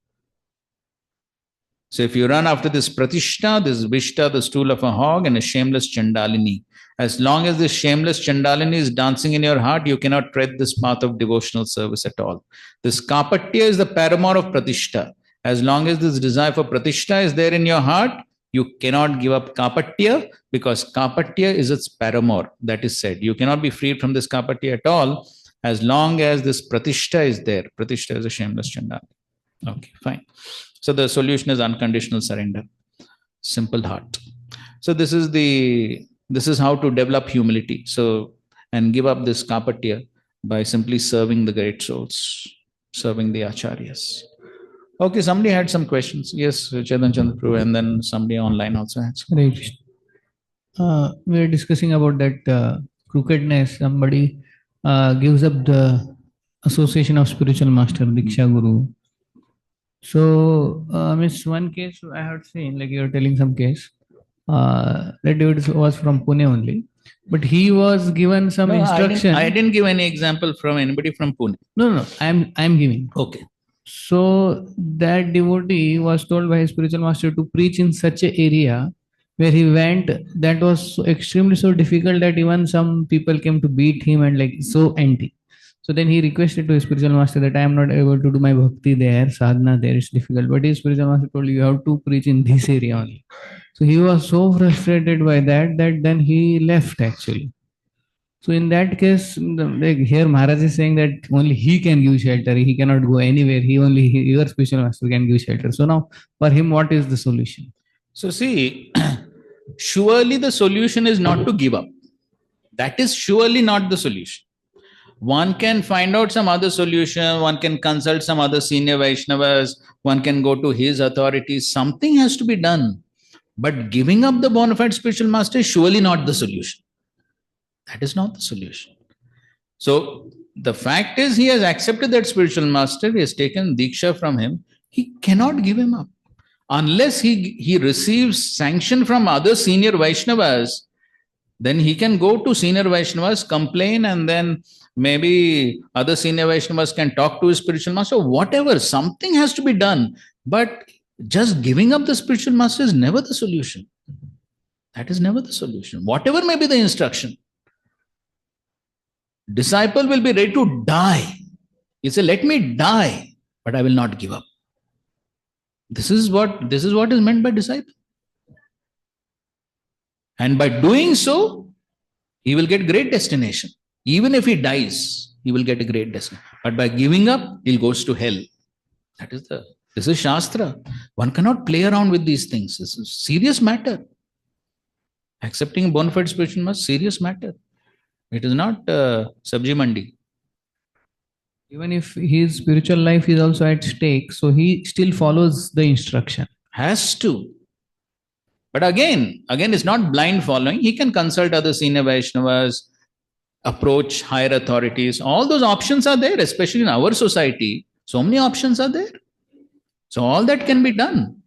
So if you run after this Pratishta, this Vishta, the stool of a hog, and a shameless Chandalini, as long as this shameless Chandalini is dancing in your heart, you cannot tread this path of devotional service at all. This Kapatya is the paramour of Pratishta. As long as this desire for Pratishta is there in your heart, you cannot give up Kapatya, because Kapatya is its paramour. That is said. You cannot be freed from this Kapatya at all as long as this Pratishta is there. Pratishta is a shameless Chandalini. Okay, fine. So the solution is unconditional surrender, simple heart. So this is how to develop humility. So, and give up this kapatya by simply serving the great souls, serving the acharyas. Okay, somebody had some questions. Yes, Chetan Chandrapru, and then somebody online also had some. Right. We are discussing about that crookedness. Somebody gives up the association of spiritual master, Diksha Guru. So, Miss, one case I had seen, like you were telling some case, that dude was from Pune only, but he was given some instruction. I didn't give any example from anybody from Pune. No, I'm giving. Okay. So that devotee was told by his spiritual master to preach in such a area where he went. That was so extremely so difficult that even some people came to beat him and like so empty. So then he requested to his spiritual master that I am not able to do my bhakti there, sadhana there is difficult. But his spiritual master told you have to preach in this area only. So he was so frustrated by that then he left actually. So in that case, like here Maharaj is saying that only he can give shelter. He cannot go anywhere. Your spiritual master can give shelter. So now for him, what is the solution? So see, surely the solution is not to give up. That is surely not the solution. One can find out some other solution, one can consult some other senior Vaishnavas, one can go to his authorities. Something has to be done. But giving up the bona fide spiritual master is surely not the solution. That is not the solution. So the fact is, he has accepted that spiritual master, he has taken Diksha from him, he cannot give him up. Unless he receives sanction from other senior Vaishnavas, then he can go to senior Vaishnavas, complain, and then maybe other senior Vaishnavas can talk to his spiritual master. Whatever, something has to be done. But just giving up the spiritual master is never the solution. That is never the solution. Whatever may be the instruction, disciple will be ready to die. He said, let me die, but I will not give up. This is what is meant by disciple. And by doing so, he will get great destination. Even if he dies, he will get a great destination. But by giving up, he goes to hell. This is Shastra. One cannot play around with these things. This is a serious matter. Accepting a bona fide spiritual master, serious matter. It is not sabji mandi. Even if his spiritual life is also at stake, so he still follows the instruction. Has to. But again, it's not blind following. He can consult other senior Vaishnavas, approach higher authorities. All those options are there, especially in our society. So many options are there. So all that can be done.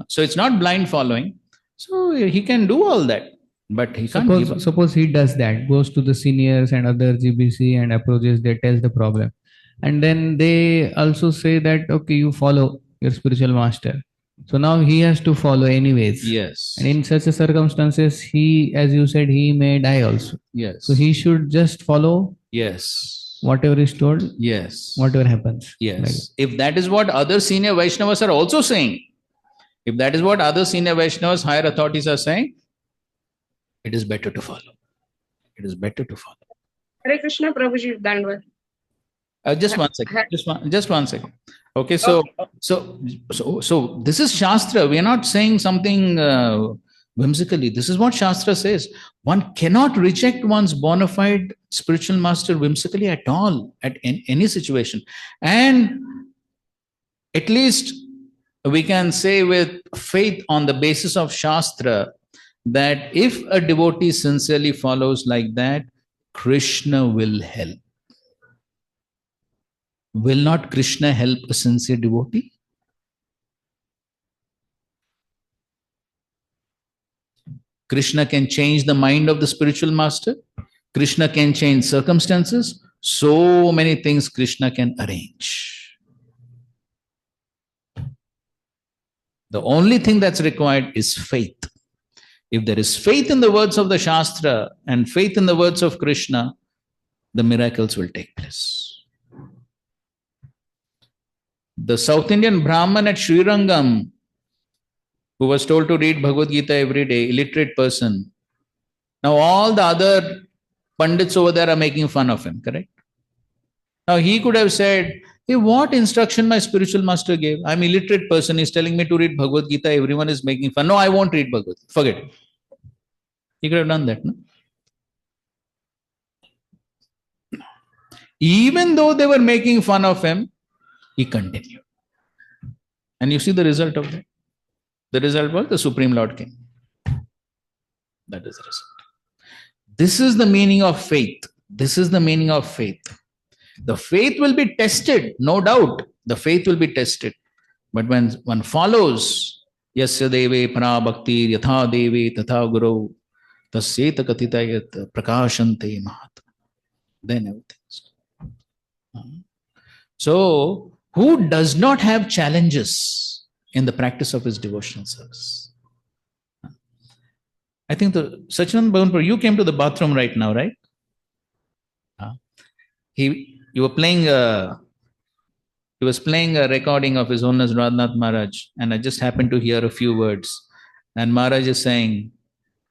So it's not blind following. So he can do all that. But he can't give up. Suppose he does that, goes to the seniors and other GBC and approaches, they tell the problem. And then they also say that, okay, you follow your spiritual master. So now he has to follow anyways. Yes. And in such a circumstances, he, as you said, he may die also. Yes. So he should just follow. Yes. Whatever is told. Yes. Whatever happens. Yes. Like, if that is what other senior Vaishnavas are also saying, if that is what other senior Vaishnavas, higher authorities are saying, it is better to follow. It is better to follow. Hare Krishna, Prabhuji, Dandavad. Just one second. Just one second. Okay, so this is Shastra. We are not saying something whimsically. This is what Shastra says. One cannot reject one's bona fide spiritual master whimsically at all, in any situation. And at least we can say with faith on the basis of Shastra that if a devotee sincerely follows like that, Krishna will help. Will not Krishna help a sincere devotee? Krishna can change the mind of the spiritual master. Krishna can change circumstances. So many things Krishna can arrange. The only thing that's required is faith. If there is faith in the words of the Shastra and faith in the words of Krishna, the miracles will take place. The South Indian Brahman at Srirangam, who was told to read Bhagavad Gita every day, illiterate person. Now all the other Pandits over there are making fun of him, correct? Now he could have said, hey, what instruction my spiritual master gave? I'm an illiterate person, he's telling me to read Bhagavad Gita, everyone is making fun. No, I won't read Bhagavad Gita, forget it. He could have done that, no? Even though they were making fun of him, he continued. And you see the result of that. The result was the Supreme Lord came. That is the result. This is the meaning of faith. This is the meaning of faith. The faith will be tested, no doubt. The faith will be tested. But when one follows, Yasya deve para bhakti yatha deve tatha guru tasyeta katitayat prakashante mahat. Then everything is. So, who does not have challenges in the practice of his devotional service? I think the Sachinand Bhavanpur, you came to the bathroom right now, right? You were playing he was playing a recording of His Holiness Radhanath Maharaj, and I just happened to hear a few words. And Maharaj is saying,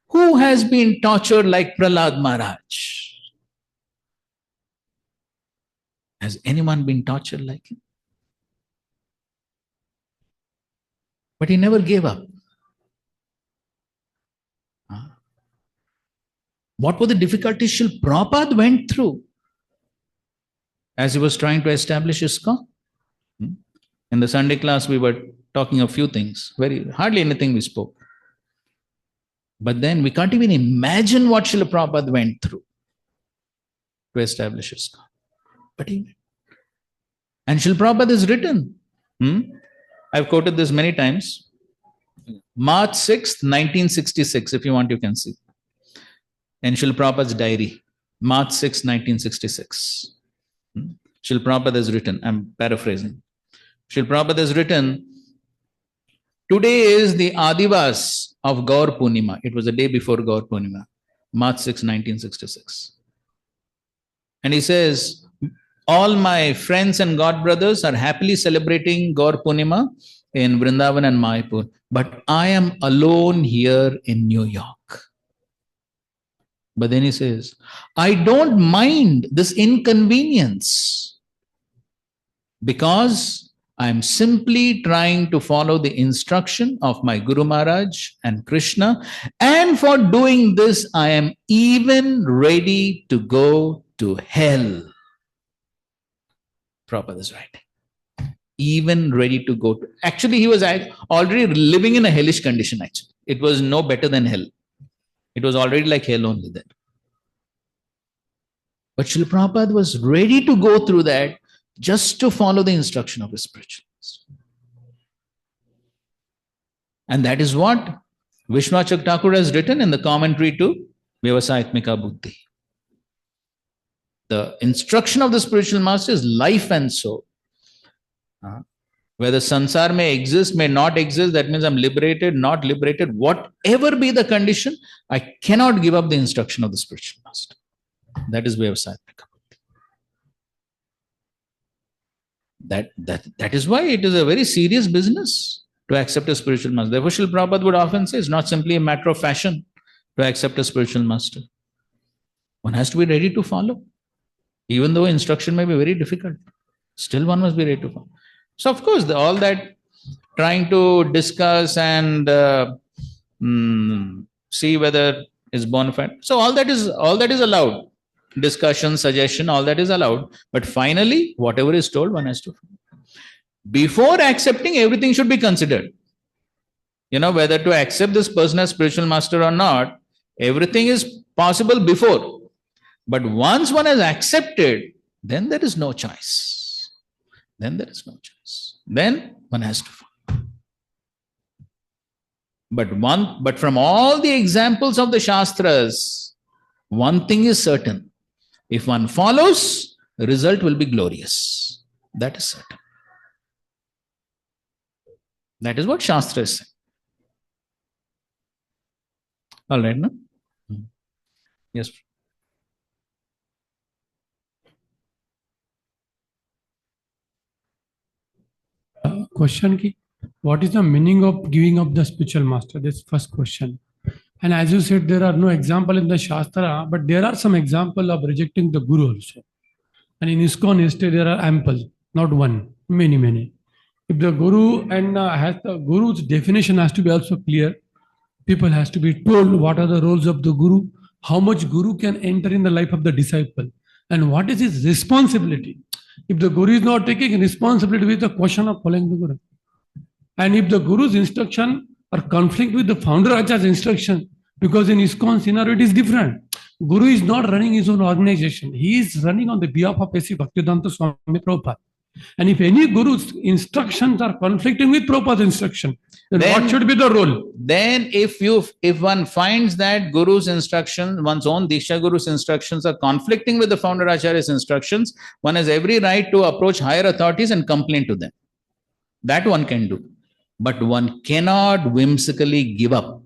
who has been tortured like Prahlad Maharaj? Has anyone been tortured like him? But he never gave up. What were the difficulties Srila Prabhupada went through as he was trying to establish ISKCON? In the Sunday class, we were talking a few things. Hardly anything we spoke. But then we can't even imagine what Srila Prabhupada went through to establish ISKCON. But he went. And Srila Prabhupada is written. I've quoted this many times. March 6th, 1966. If you want, you can see. In Srila Prabhupada's diary, March 6, 1966. Srila Prabhupada has written, I'm paraphrasing. Srila Prabhupada has written, today is the Adivas of Gaur Purnima. It was the day before Gaur Purnima, March 6, 1966. And he says, all my friends and God brothers are happily celebrating Gaur Purnima in Vrindavan and Mayapur. But I am alone here in New York. But then he says, I don't mind this inconvenience because I am simply trying to follow the instruction of my Guru Maharaj and Krishna. And for doing this, I am even ready to go to hell. Prabhupada is writing. Even ready to go to... Actually, he was already living in a hellish condition, actually. It was no better than hell. It was already like hell only there. But Srila Prabhupada was ready to go through that just to follow the instruction of his spiritual master. And that is what Vishwachak Thakur has written in the commentary to Vyavasayatmika Buddhi. The instruction of the spiritual master is life and soul. Whether sansar may exist, may not exist, that means I'm liberated, not liberated, whatever be the condition, I cannot give up the instruction of the spiritual master. That is Vyavasayatmika Buddhi. That is why it is a very serious business to accept a spiritual master. Therefore, Srila Prabhupada would often say, it's not simply a matter of fashion to accept a spiritual master. One has to be ready to follow. Even though instruction may be very difficult, still one must be ready to follow. So, of course, all that trying to discuss and see whether it's bona fide. So, all that is allowed. Discussion, suggestion, all that is allowed. But finally, whatever is told, one has to follow. Before accepting, everything should be considered. Whether to accept this person as spiritual master or not, everything is possible before. But once one has accepted, then there is no choice. Then one has to follow. But from all the examples of the Shastras, one thing is certain. If one follows, the result will be glorious. That is certain. That is what Shastra is saying. All right, no? Yes. Question ki, what is the meaning of giving up the spiritual master? That's first question. And as you said, there are no example in the Shastra, but there are some example of rejecting the Guru also. And in ISKCON history, there are ample, not one, many, many. If the Guru and has the Guru's definition has to be also clear, people has to be told what are the roles of the Guru, how much Guru can enter in the life of the disciple, and what is his responsibility. If the Guru is not taking responsibility with the question of following the Guru, and if the Guru's instruction are conflict with the founder Acharya's instruction, because in ISKCON scenario it is different. Guru is not running his own organization. He is running on the behalf of A.C. Bhaktivedanta Swami Prabhupada. And if any Guru's instructions are conflicting with Prabhupada's instruction, then what should be the role? Then if one finds that Guru's instruction, one's own Diksha Guru's instructions are conflicting with the founder Acharya's instructions, one has every right to approach higher authorities and complain to them. That one can do. But one cannot whimsically give up.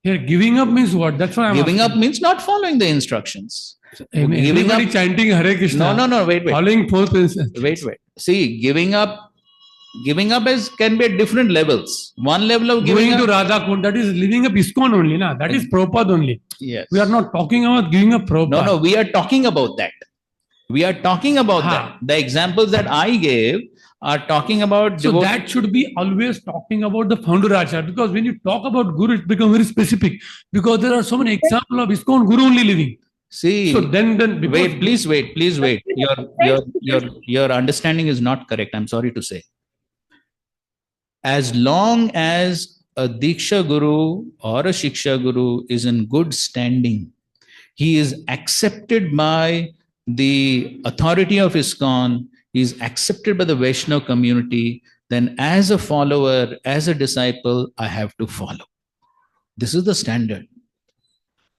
Here, giving up means what? That's what I'm Giving asking. up means not following the instructions. Giving up, chanting Hare Krishna. No, wait. Following four principles. Wait. See, giving up can be at different levels. One level of giving Going up, to Radha Kund, that is living up ISKCON only, na? That is Prabhupada only. Yes. We are not talking about giving up Prabhupada. No, we are talking about that. We are talking about that. The examples that I gave are talking about So that should be always talking about the founder Acharya, because when you talk about Guru, it becomes very specific, because there are so many examples of ISKCON Guru only living. See, so then please wait. Your understanding is not correct. I'm sorry to say. As long as a Diksha Guru or a Shiksha Guru is in good standing, he is accepted by the authority of ISKCON, he is accepted by the Vaishnava community, then as a follower, as a disciple, I have to follow. This is the standard.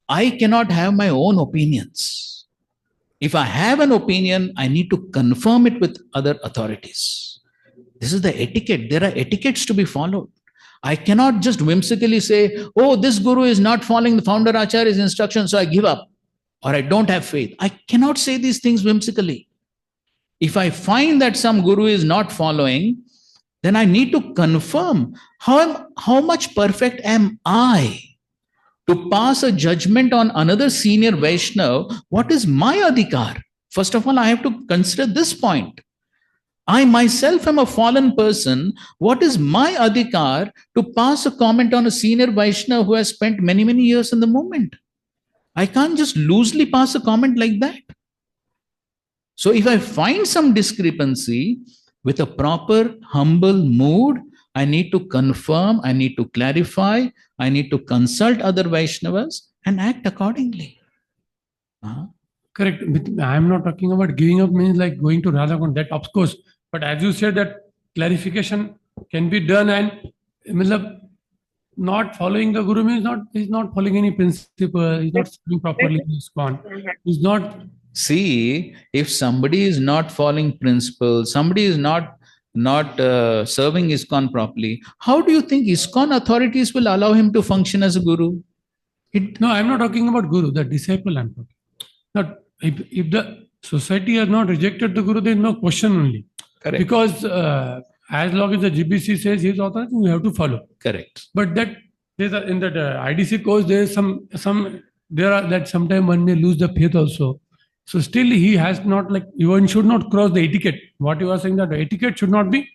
I cannot have my own opinions. If I have an opinion, I need to confirm it with other authorities. This is the etiquette. There are etiquettes to be followed. I cannot just whimsically say, oh, this Guru is not following the founder Acharya's instructions, so I give up, or I don't have faith. I cannot say these things whimsically. If I find that some Guru is not following, then I need to confirm how much perfect am I to pass a judgment on another senior Vaishnava. What is my adhikar? First of all, I have to consider this point. I myself am a fallen person. What is my adhikar to pass a comment on a senior Vaishnava who has spent many, many years in the movement? I can't just loosely pass a comment like that. So if I find some discrepancy, with a proper, humble mood, I need to confirm, I need to clarify, I need to consult other Vaishnavas and act accordingly. Correct. I am not talking about giving up means like going to Radha Kund, that of course. But as you said, that clarification can be done, and not following the Guru means he's not following any principle, he's not following properly ISKCON. He's not. See, if somebody is not following principles, somebody is not serving ISKCON properly, how do you think ISKCON authorities will allow him to function as a Guru? No, I'm not talking about Guru, the disciple I'm talking. Not, if the society has not rejected the Guru, there is no question only. Correct. Because as long as the GBC says his authority, we have to follow. Correct. But that in the IDC course, there is that sometimes one may lose the faith also. So still he has not, one should not cross the etiquette. What you are saying, that the etiquette should not be,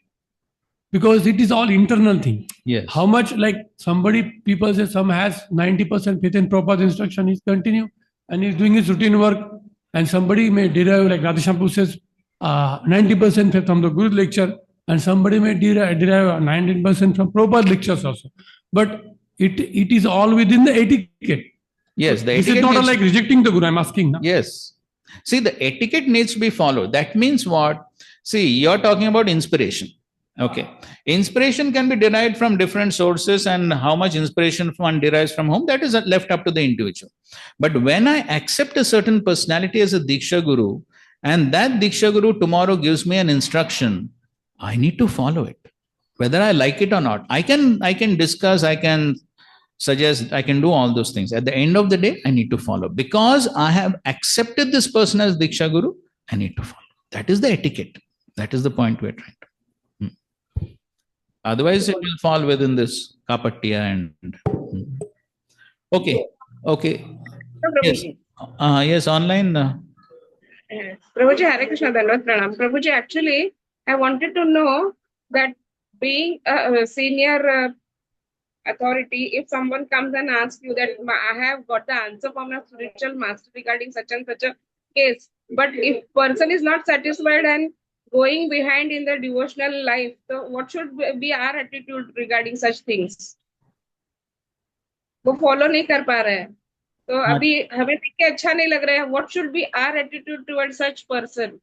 because it is all internal thing. Yes. How much people say some has 90% faith in Prabhupada's instruction, he's continue and he's doing his routine work, and somebody may derive, like Radheshyam says, 90% faith from the Guru's lecture, and somebody may derive 19% from Prabhupada's lectures also. But it is all within the etiquette. Yes, the this etiquette is not needs, like rejecting the Guru, I'm asking. No? Yes. See, the etiquette needs to be followed. That means what? See, you're talking about inspiration. Okay. Inspiration can be derived from different sources, and how much inspiration one derives from whom, that is left up to the individual. But when I accept a certain personality as a Diksha Guru, and that Diksha Guru tomorrow gives me an instruction, I need to follow it. whether I like it or not. I can discuss, I can suggest, I can do all those things. At the end of the day, I need to follow. Because I have accepted this person as Diksha Guru, I need to follow. That is the etiquette. That is the point we're trying to. Otherwise, it will fall within this kapatya and. Okay. Okay. So, Yes. Prabhuji. Yes, online. Prabhuji, Hare Krishna, Dandavat Pranam. Prabhuji, actually, I wanted to know that being a senior authority, if someone comes and asks you that I have got the answer from a spiritual master regarding such and such a case, but if person is not satisfied and going behind in the devotional life, so what should be our attitude regarding such things? वो follow नहीं कर पा रहे हैं तो अभी हमें देख के अच्छा नहीं लग रहा है. What should be our attitude towards such person?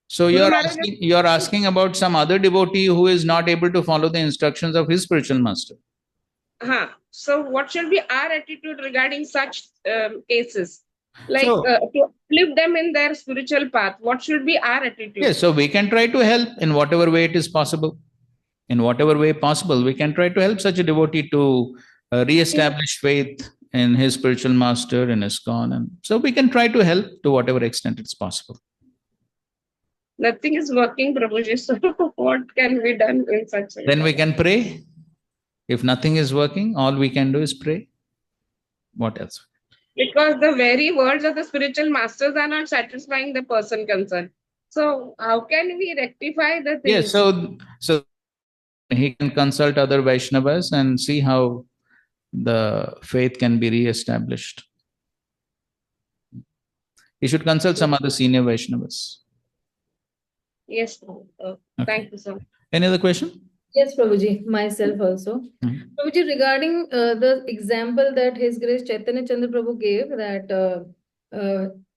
So you're asking about some other devotee who is not able to follow the instructions of his spiritual master. So what should be our attitude regarding such cases? Like to uplift them in their spiritual path. What should be our attitude? Yes, so we can try to help in whatever way it is possible. In whatever way possible, we can try to help such a devotee to re-establish faith in his spiritual master, in ISKCON. And so we can try to help to whatever extent it's possible. Nothing is working, Prabhuji. So what can be done in such a Then we can pray. If nothing is working, all we can do is pray. What else? Because the very words of the spiritual masters are not satisfying the person concerned. So how can we rectify the things? Yes, so he can consult other Vaishnavas and see how the faith can be re-established. He should consult some other senior Vaishnavas. Yes, thank you, sir. Any other question? Yes, Prabhuji, myself also. Prabhuji, regarding the example that His Grace Chaitanya Chandra Prabhu gave, that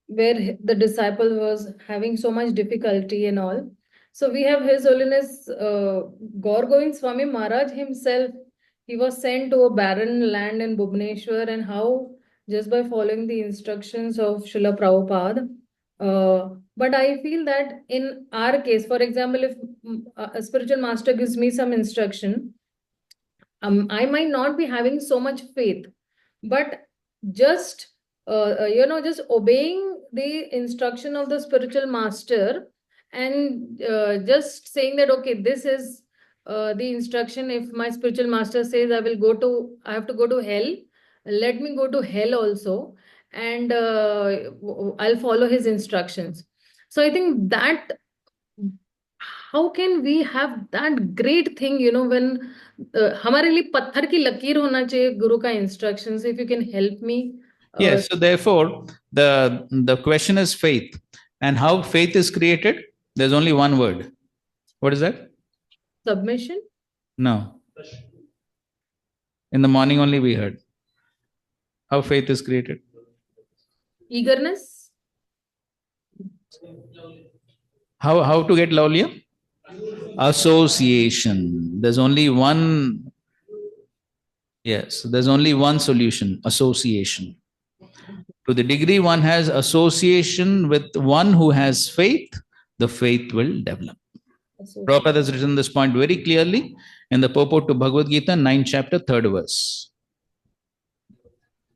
where the disciple was having so much difficulty and all. So we have His Holiness Gaur Govind Swami Maharaj himself. He was sent to a barren land in Bhubaneswar, and how just by following the instructions of Srila Prabhupada. But I feel that in our case, for example, if a spiritual master gives me some instruction, I might not be having so much faith, but just just obeying the instruction of the spiritual master and just saying that okay, this is the instruction. If my spiritual master says I have to go to hell, let me go to hell also, and I'll follow his instructions. So I think that how can we have that great thing, when हमारे लिए पत्थर की लकीर होना चाहिए गुरु का instructions. If you can help me. Yes, so therefore, the question is faith. And how faith is created? There's only one word. What is that? Submission? No. In the morning only we heard. How faith is created? Eagerness? How to get Laulia? Association. There's only one. Yes, there's only one solution: association. To the degree one has association with one who has faith, the faith will develop. Prabhupada has written this point very clearly in the purport to Bhagavad Gita, 9th chapter, 3rd verse.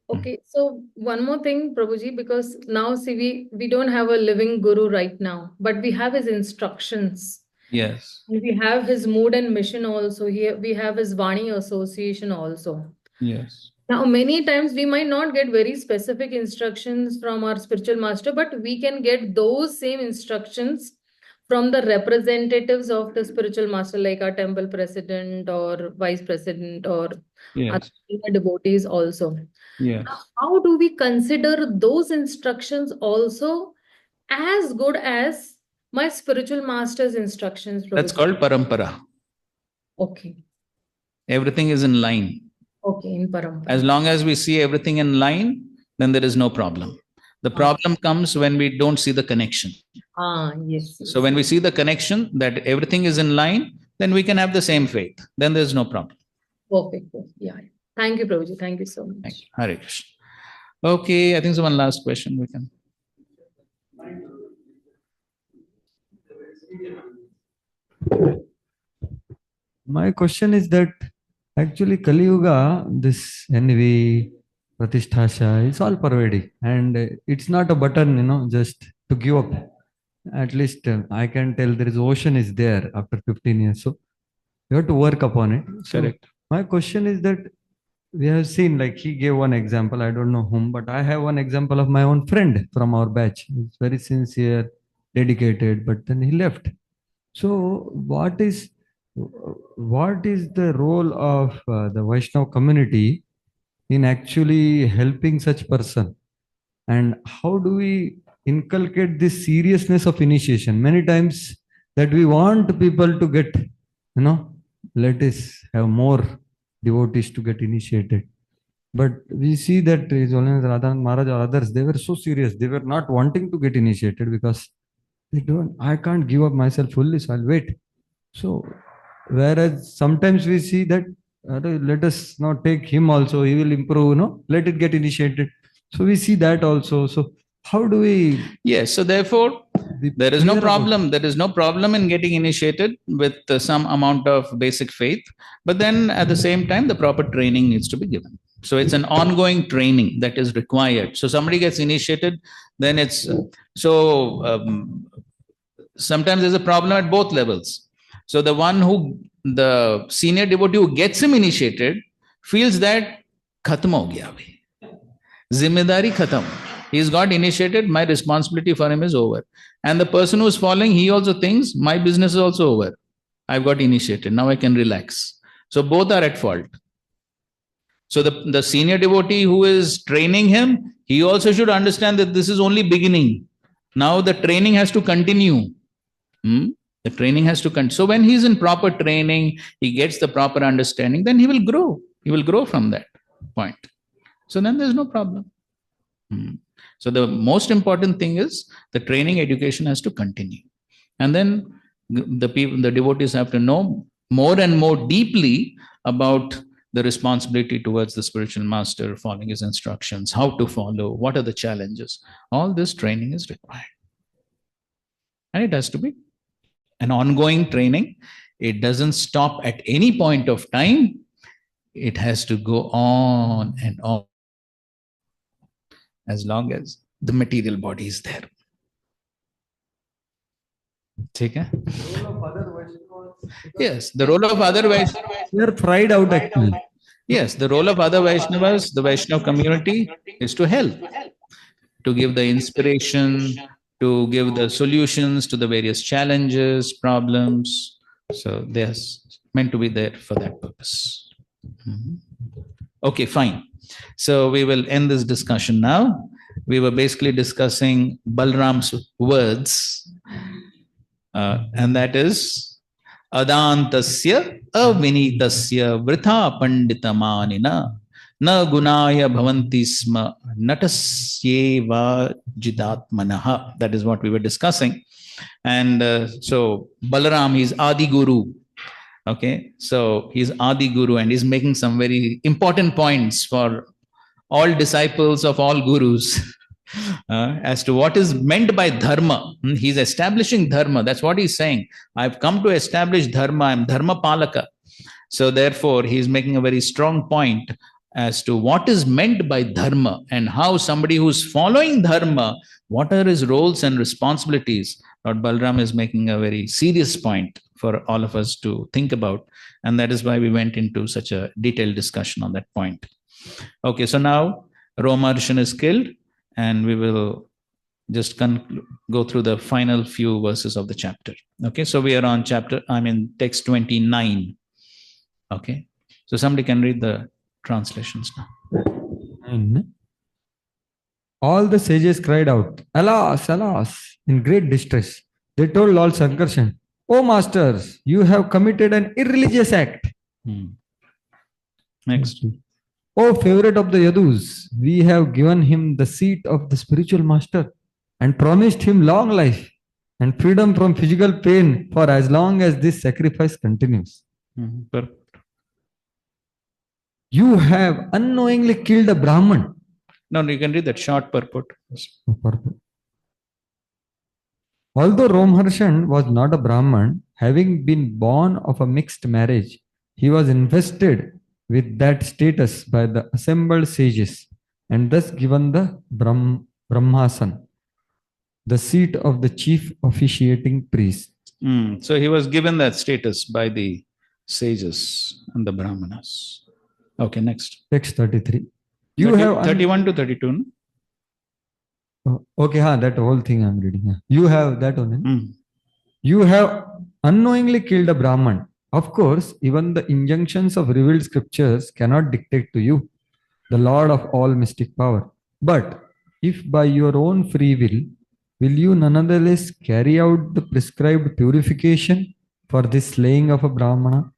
Okay, so one more thing, Prabhuji, because now see we don't have a living guru right now, but we have his instructions. Yes. And we have his mood and mission also. Here we have his Vani association also. Yes. Now, many times we might not get very specific instructions from our spiritual master, but we can get those same instructions from the representatives of the spiritual master, like our temple president or vice president or Yes. other devotees also. Yes. How do we consider those instructions also as good as my spiritual master's instructions? That's called parampara. Okay. Everything is in line. Okay, in parampara. As long as we see everything in line, then there is no problem. The problem comes when we don't see the connection. Yes. So when we see the connection that everything is in line, then we can have the same faith. Then there's no problem. Perfect. Yeah. Thank you, Prabhuji. Thank you so much. Thank you. Hare Krishna. Okay, I think so one last question we can. my question is that actually Kali Yuga, this envy, Pratisthasha, it's all pervading. And it's not a button, just to give up. At least I can tell there is ocean is there after 15 years. So you have to work upon it. So Correct. my question is that we have seen, like he gave one example, I don't know whom, but I have one example of my own friend from our batch. He's very sincere, dedicated, but then he left. So what is the role of the Vaishnav community in actually helping such person? And how do we inculcate this seriousness of initiation? Many times that we want people to get, let us have more devotees to get initiated. But we see that Radha Maharaj or others, they were so serious. They were not wanting to get initiated because I can't give up myself fully, so I'll wait. So, whereas sometimes we see that, let us not take him also, he will improve, let it get initiated. So we see that also. So how do we? Yes, so therefore, there is no problem. There is no problem in getting initiated with some amount of basic faith. But then at the same time, the proper training needs to be given. So it's an ongoing training that is required. So somebody gets initiated, then it's sometimes there's a problem at both levels. So the senior devotee who gets him initiated feels that khatam ho gaya abhi. Zimmedari khatam. He's got initiated, my responsibility for him is over. And the person who's following, he also thinks my business is also over. I've got initiated, now I can relax. So both are at fault. So the senior devotee who is training him, he also should understand that this is only beginning. Now the training has to continue. The training has to continue. So when he's in proper training, he gets the proper understanding, then he will grow. He will grow from that point. So then there's no problem. So the most important thing is the training education has to continue. And then the devotees have to know more and more deeply about the responsibility towards the spiritual master, following his instructions, how to follow, what are the challenges. All this training is required. And it has to be an ongoing training. It doesn't stop at any point of time. It has to go on and on as long as the material body is there. Okay? Yes, the role of other Vaishnavas. They are fried out actually. Yes, the role of other Vaishnavas, the Vaishnava community, is to help, to give the inspiration, to give the solutions to the various challenges, problems. So they're meant to be there for that purpose. Okay, fine. So we will end this discussion now. We were basically discussing Balram's words, and that is Adantasya avinitasya vritha panditamanina na gunaya bhavanti sma natasyeva jidatmanaha. That is what we were discussing. And so Balaram is Adi Guru. Okay, so he's Adi Guru and he's making some very important points for all disciples of all gurus as to what is meant by dharma. He's establishing dharma. That's what he's saying. I've come to establish dharma. I'm dharma palaka. So therefore, he's making a very strong point as to what is meant by dharma and how somebody who's following dharma, what are his roles and responsibilities. Lord Balram is making a very serious point for all of us to think about. And that is why we went into such a detailed discussion on that point. Okay, so now Romarshan is killed and we will just go through the final few verses of the chapter. Okay, so we are on text 29. Okay, so somebody can read the translations now. All the sages cried out, "Alas, alas," in great distress. They told Lord Sankarshan, "O masters, you have committed an irreligious act." Next. "O favorite of the Yadus, we have given him the seat of the spiritual master and promised him long life and freedom from physical pain for as long as this sacrifice continues. You have unknowingly killed a Brahman." No, you can read that short purport. Although Romharshan was not a Brahman, having been born of a mixed marriage, he was invested with that status by the assembled sages and thus given the Brahmasan, the seat of the chief officiating priest. So he was given that status by the sages and the Brahmanas. Okay, next. Text 33. 31 to 32. No? Okay, that whole thing I'm reading. You have that one. You have unknowingly killed a Brahman. Of course, even the injunctions of revealed scriptures cannot dictate to you, the Lord of all mystic power. But if by your own free will you nonetheless carry out the prescribed purification for this slaying of a Brahmana?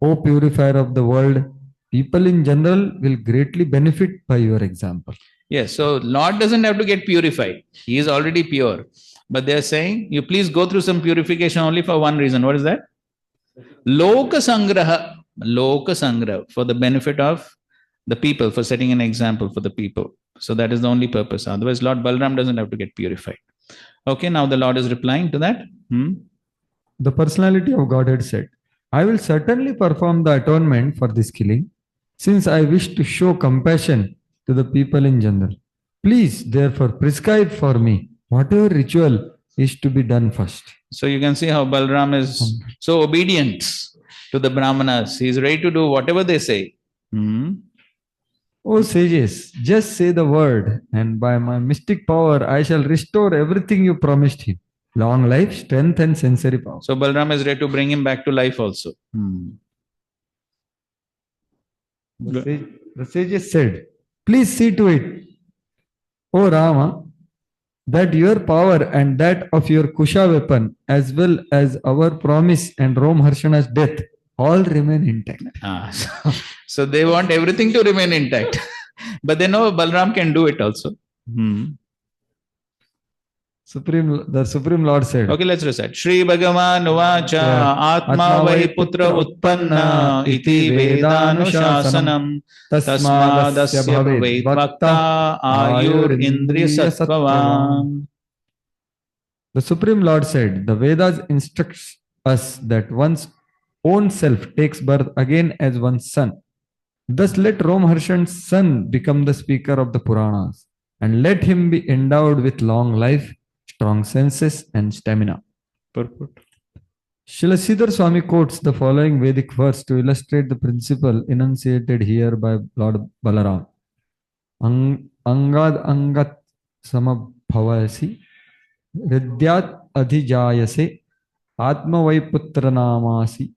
O purifier of the world, people in general will greatly benefit by your example. Yes, so Lord doesn't have to get purified. He is already pure. But they are saying, you please go through some purification only for one reason. What is that? Loka Sangraha, for the benefit of the people, for setting an example for the people. So that is the only purpose. Otherwise, Lord Balaram doesn't have to get purified. Okay, now the Lord is replying to that. The personality of Godhead said, I will certainly perform the atonement for this killing, since I wish to show compassion to the people in general. Please, therefore, prescribe for me whatever ritual is to be done first. So you can see how Balaram is so obedient to the Brahmanas. He is ready to do whatever they say. O sages, just say the word, and by my mystic power I shall restore everything you promised him. Long life, strength, and sensory power. So Balaram is ready to bring him back to life also. The sages said, please see to it, O Rama, that your power and that of your Kusha weapon, as well as our promise and Romharshana's death, all remain intact. So they want everything to remain intact. But they know Balaram can do it also. The Supreme Lord said. Okay, let's recite. Shri Bhagavan Uvacha Atma Vai Putra Utpanna Iti Vedanushāsanam Tasmadasya Bhavet Bhakta Ayur Indriya Sattvavan. The Supreme Lord said, the Vedas instructs us that one's own self takes birth again as one's son. Thus let Romharshan's son become the speaker of the Puranas, and let him be endowed with long life, strong senses, and stamina. Purport. Srila Sridhar Swami quotes the following Vedic verse to illustrate the principle enunciated here by Lord Balaram. Angad angat samabhavasi ridyat adhijayase atma vaiputra namasi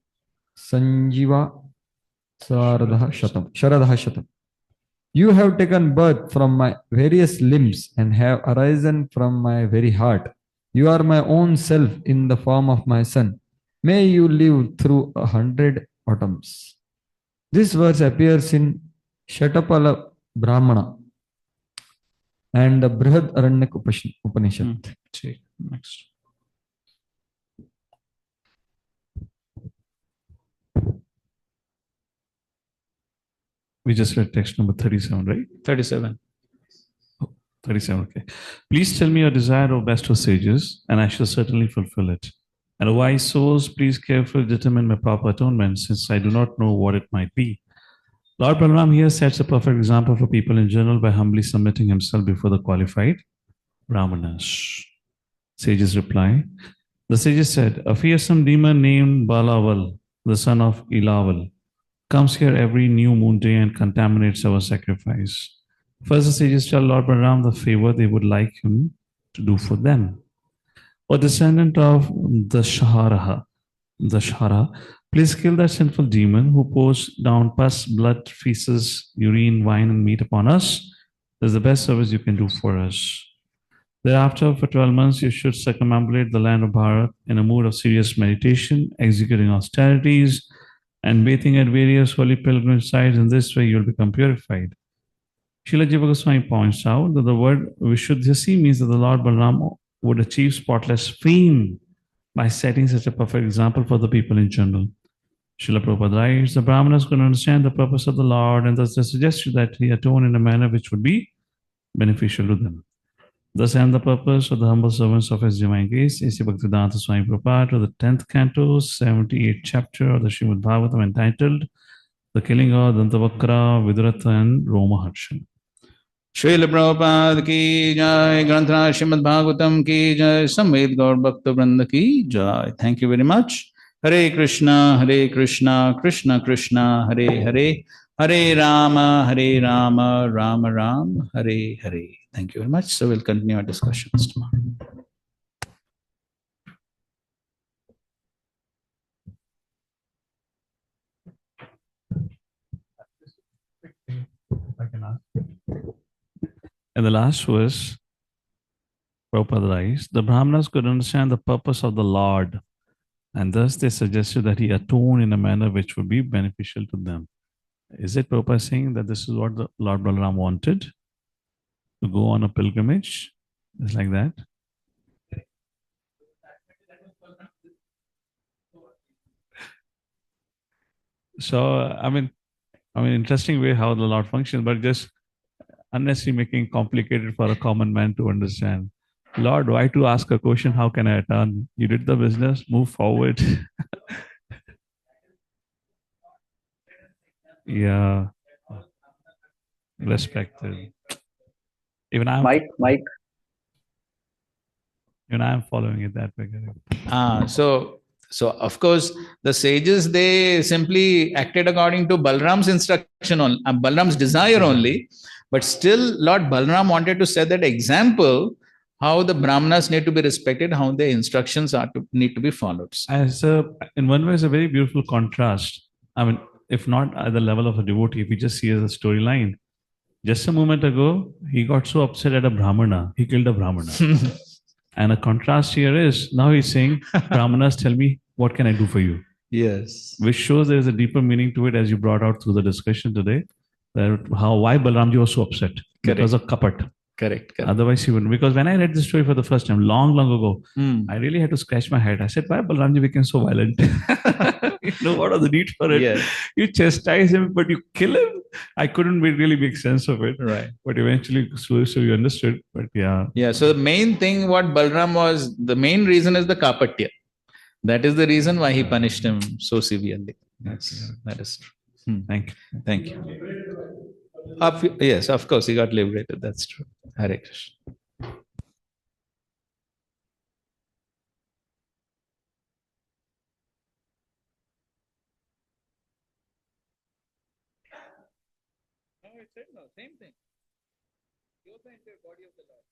sanjiva sharadha shatam. You have taken birth from my various limbs and have arisen from my very heart. You are my own self in the form of my son. May you live through 100 autumns. This verse appears in Shatapala Brahmana and the Brihad Aranyak Upanishad. Next. We just read text number 37, right? 37. 37, okay. Please tell me your desire, O best of sages, and I shall certainly fulfill it. And O wise souls, please carefully determine my proper atonement, since I do not know what it might be. Lord Balaram here sets a perfect example for people in general by humbly submitting himself before the qualified Brahmanas. Sages reply. The sages said, a fearsome demon named Balaval, the son of Ilaval, comes here every new moon day and contaminates our sacrifice. First, the sages tell Lord Balaram the favor they would like him to do for them. O descendant of the Shahara, please kill that sinful demon who pours down pus, blood, feces, urine, wine, and meat upon us. This is the best service you can do for us. Thereafter, for 12 months, you should circumambulate the land of Bharat in a mood of serious meditation, executing austerities, and bathing at various holy pilgrimage sites. In this way, you will become purified. Srila Jiva Goswami points out that the word Vishuddhasi means that the Lord Balaram would achieve spotless fame by setting such a perfect example for the people in general. Srila Prabhupada writes, the Brahmanas could understand the purpose of the Lord, and thus they suggested that he atone in a manner which would be beneficial to them. Thus end the purpose of the humble servants of His Divine Grace, A.C. Bhaktivedanta Swami Prabhupada, to the 10th canto, 78th chapter of the Srimad Bhagavatam, entitled The Killing of Dantavakra, Viduratha and Romaharshan. Srila Prabhupada ki jai, Granthra Srimad Bhagavatam ki jai, Samved Gaur Bhakta Vrinda ki jai. Thank you very much. Hare Krishna, Krishna Krishna, Hare Hare, Hare Rama, Rama Rama, Hare Hare. Thank you very much. So we'll continue our discussions tomorrow. If I can ask. In the last verse, Prabhupada writes, the Brahmanas could understand the purpose of the Lord, and thus they suggested that he atone in a manner which would be beneficial to them. Is it Prabhupada saying that this is what the Lord Balaram wanted? To go on a pilgrimage? It's like that? So, I mean, interesting way how the Lord functions, but just unnecessarily making complicated for a common man to understand. Lord, why to ask a question? How can I atone? You did the business, move forward. Yeah. Respected. Even I'm following it that way. So of course, the sages, they simply acted according to Balram's instruction, Balram's desire only. But still, Lord Balram wanted to set that example, how the Brahmanas need to be respected, how their instructions need to be followed. In one way, it's a very beautiful contrast. I mean, if not at the level of a devotee, if you just see as a storyline, just a moment ago, he got so upset at a Brahmana, he killed a Brahmana. And a contrast here is, now he's saying, Brahmanas, tell me, what can I do for you? Yes. Which shows there is a deeper meaning to it, as you brought out through the discussion today, that why Balramji was so upset. Because of kapat. Correct. Otherwise, he wouldn't. Because when I read this story for the first time, long ago, I really had to scratch my head. I said, why Balramji became so violent? What are the need for it? Yes. You chastise him, but you kill him. I couldn't really make sense of it. Right. But eventually, so you understood. But yeah. Yeah. So the main thing, what Balram was, the main reason is the kapatya. That is the reason why he punished him so severely. Yes, that is true. Thank you. Thank you. Yes, of course, he got liberated. That's true. Hare Krishna. No, it said no, same thing. You also enter body of the Lord.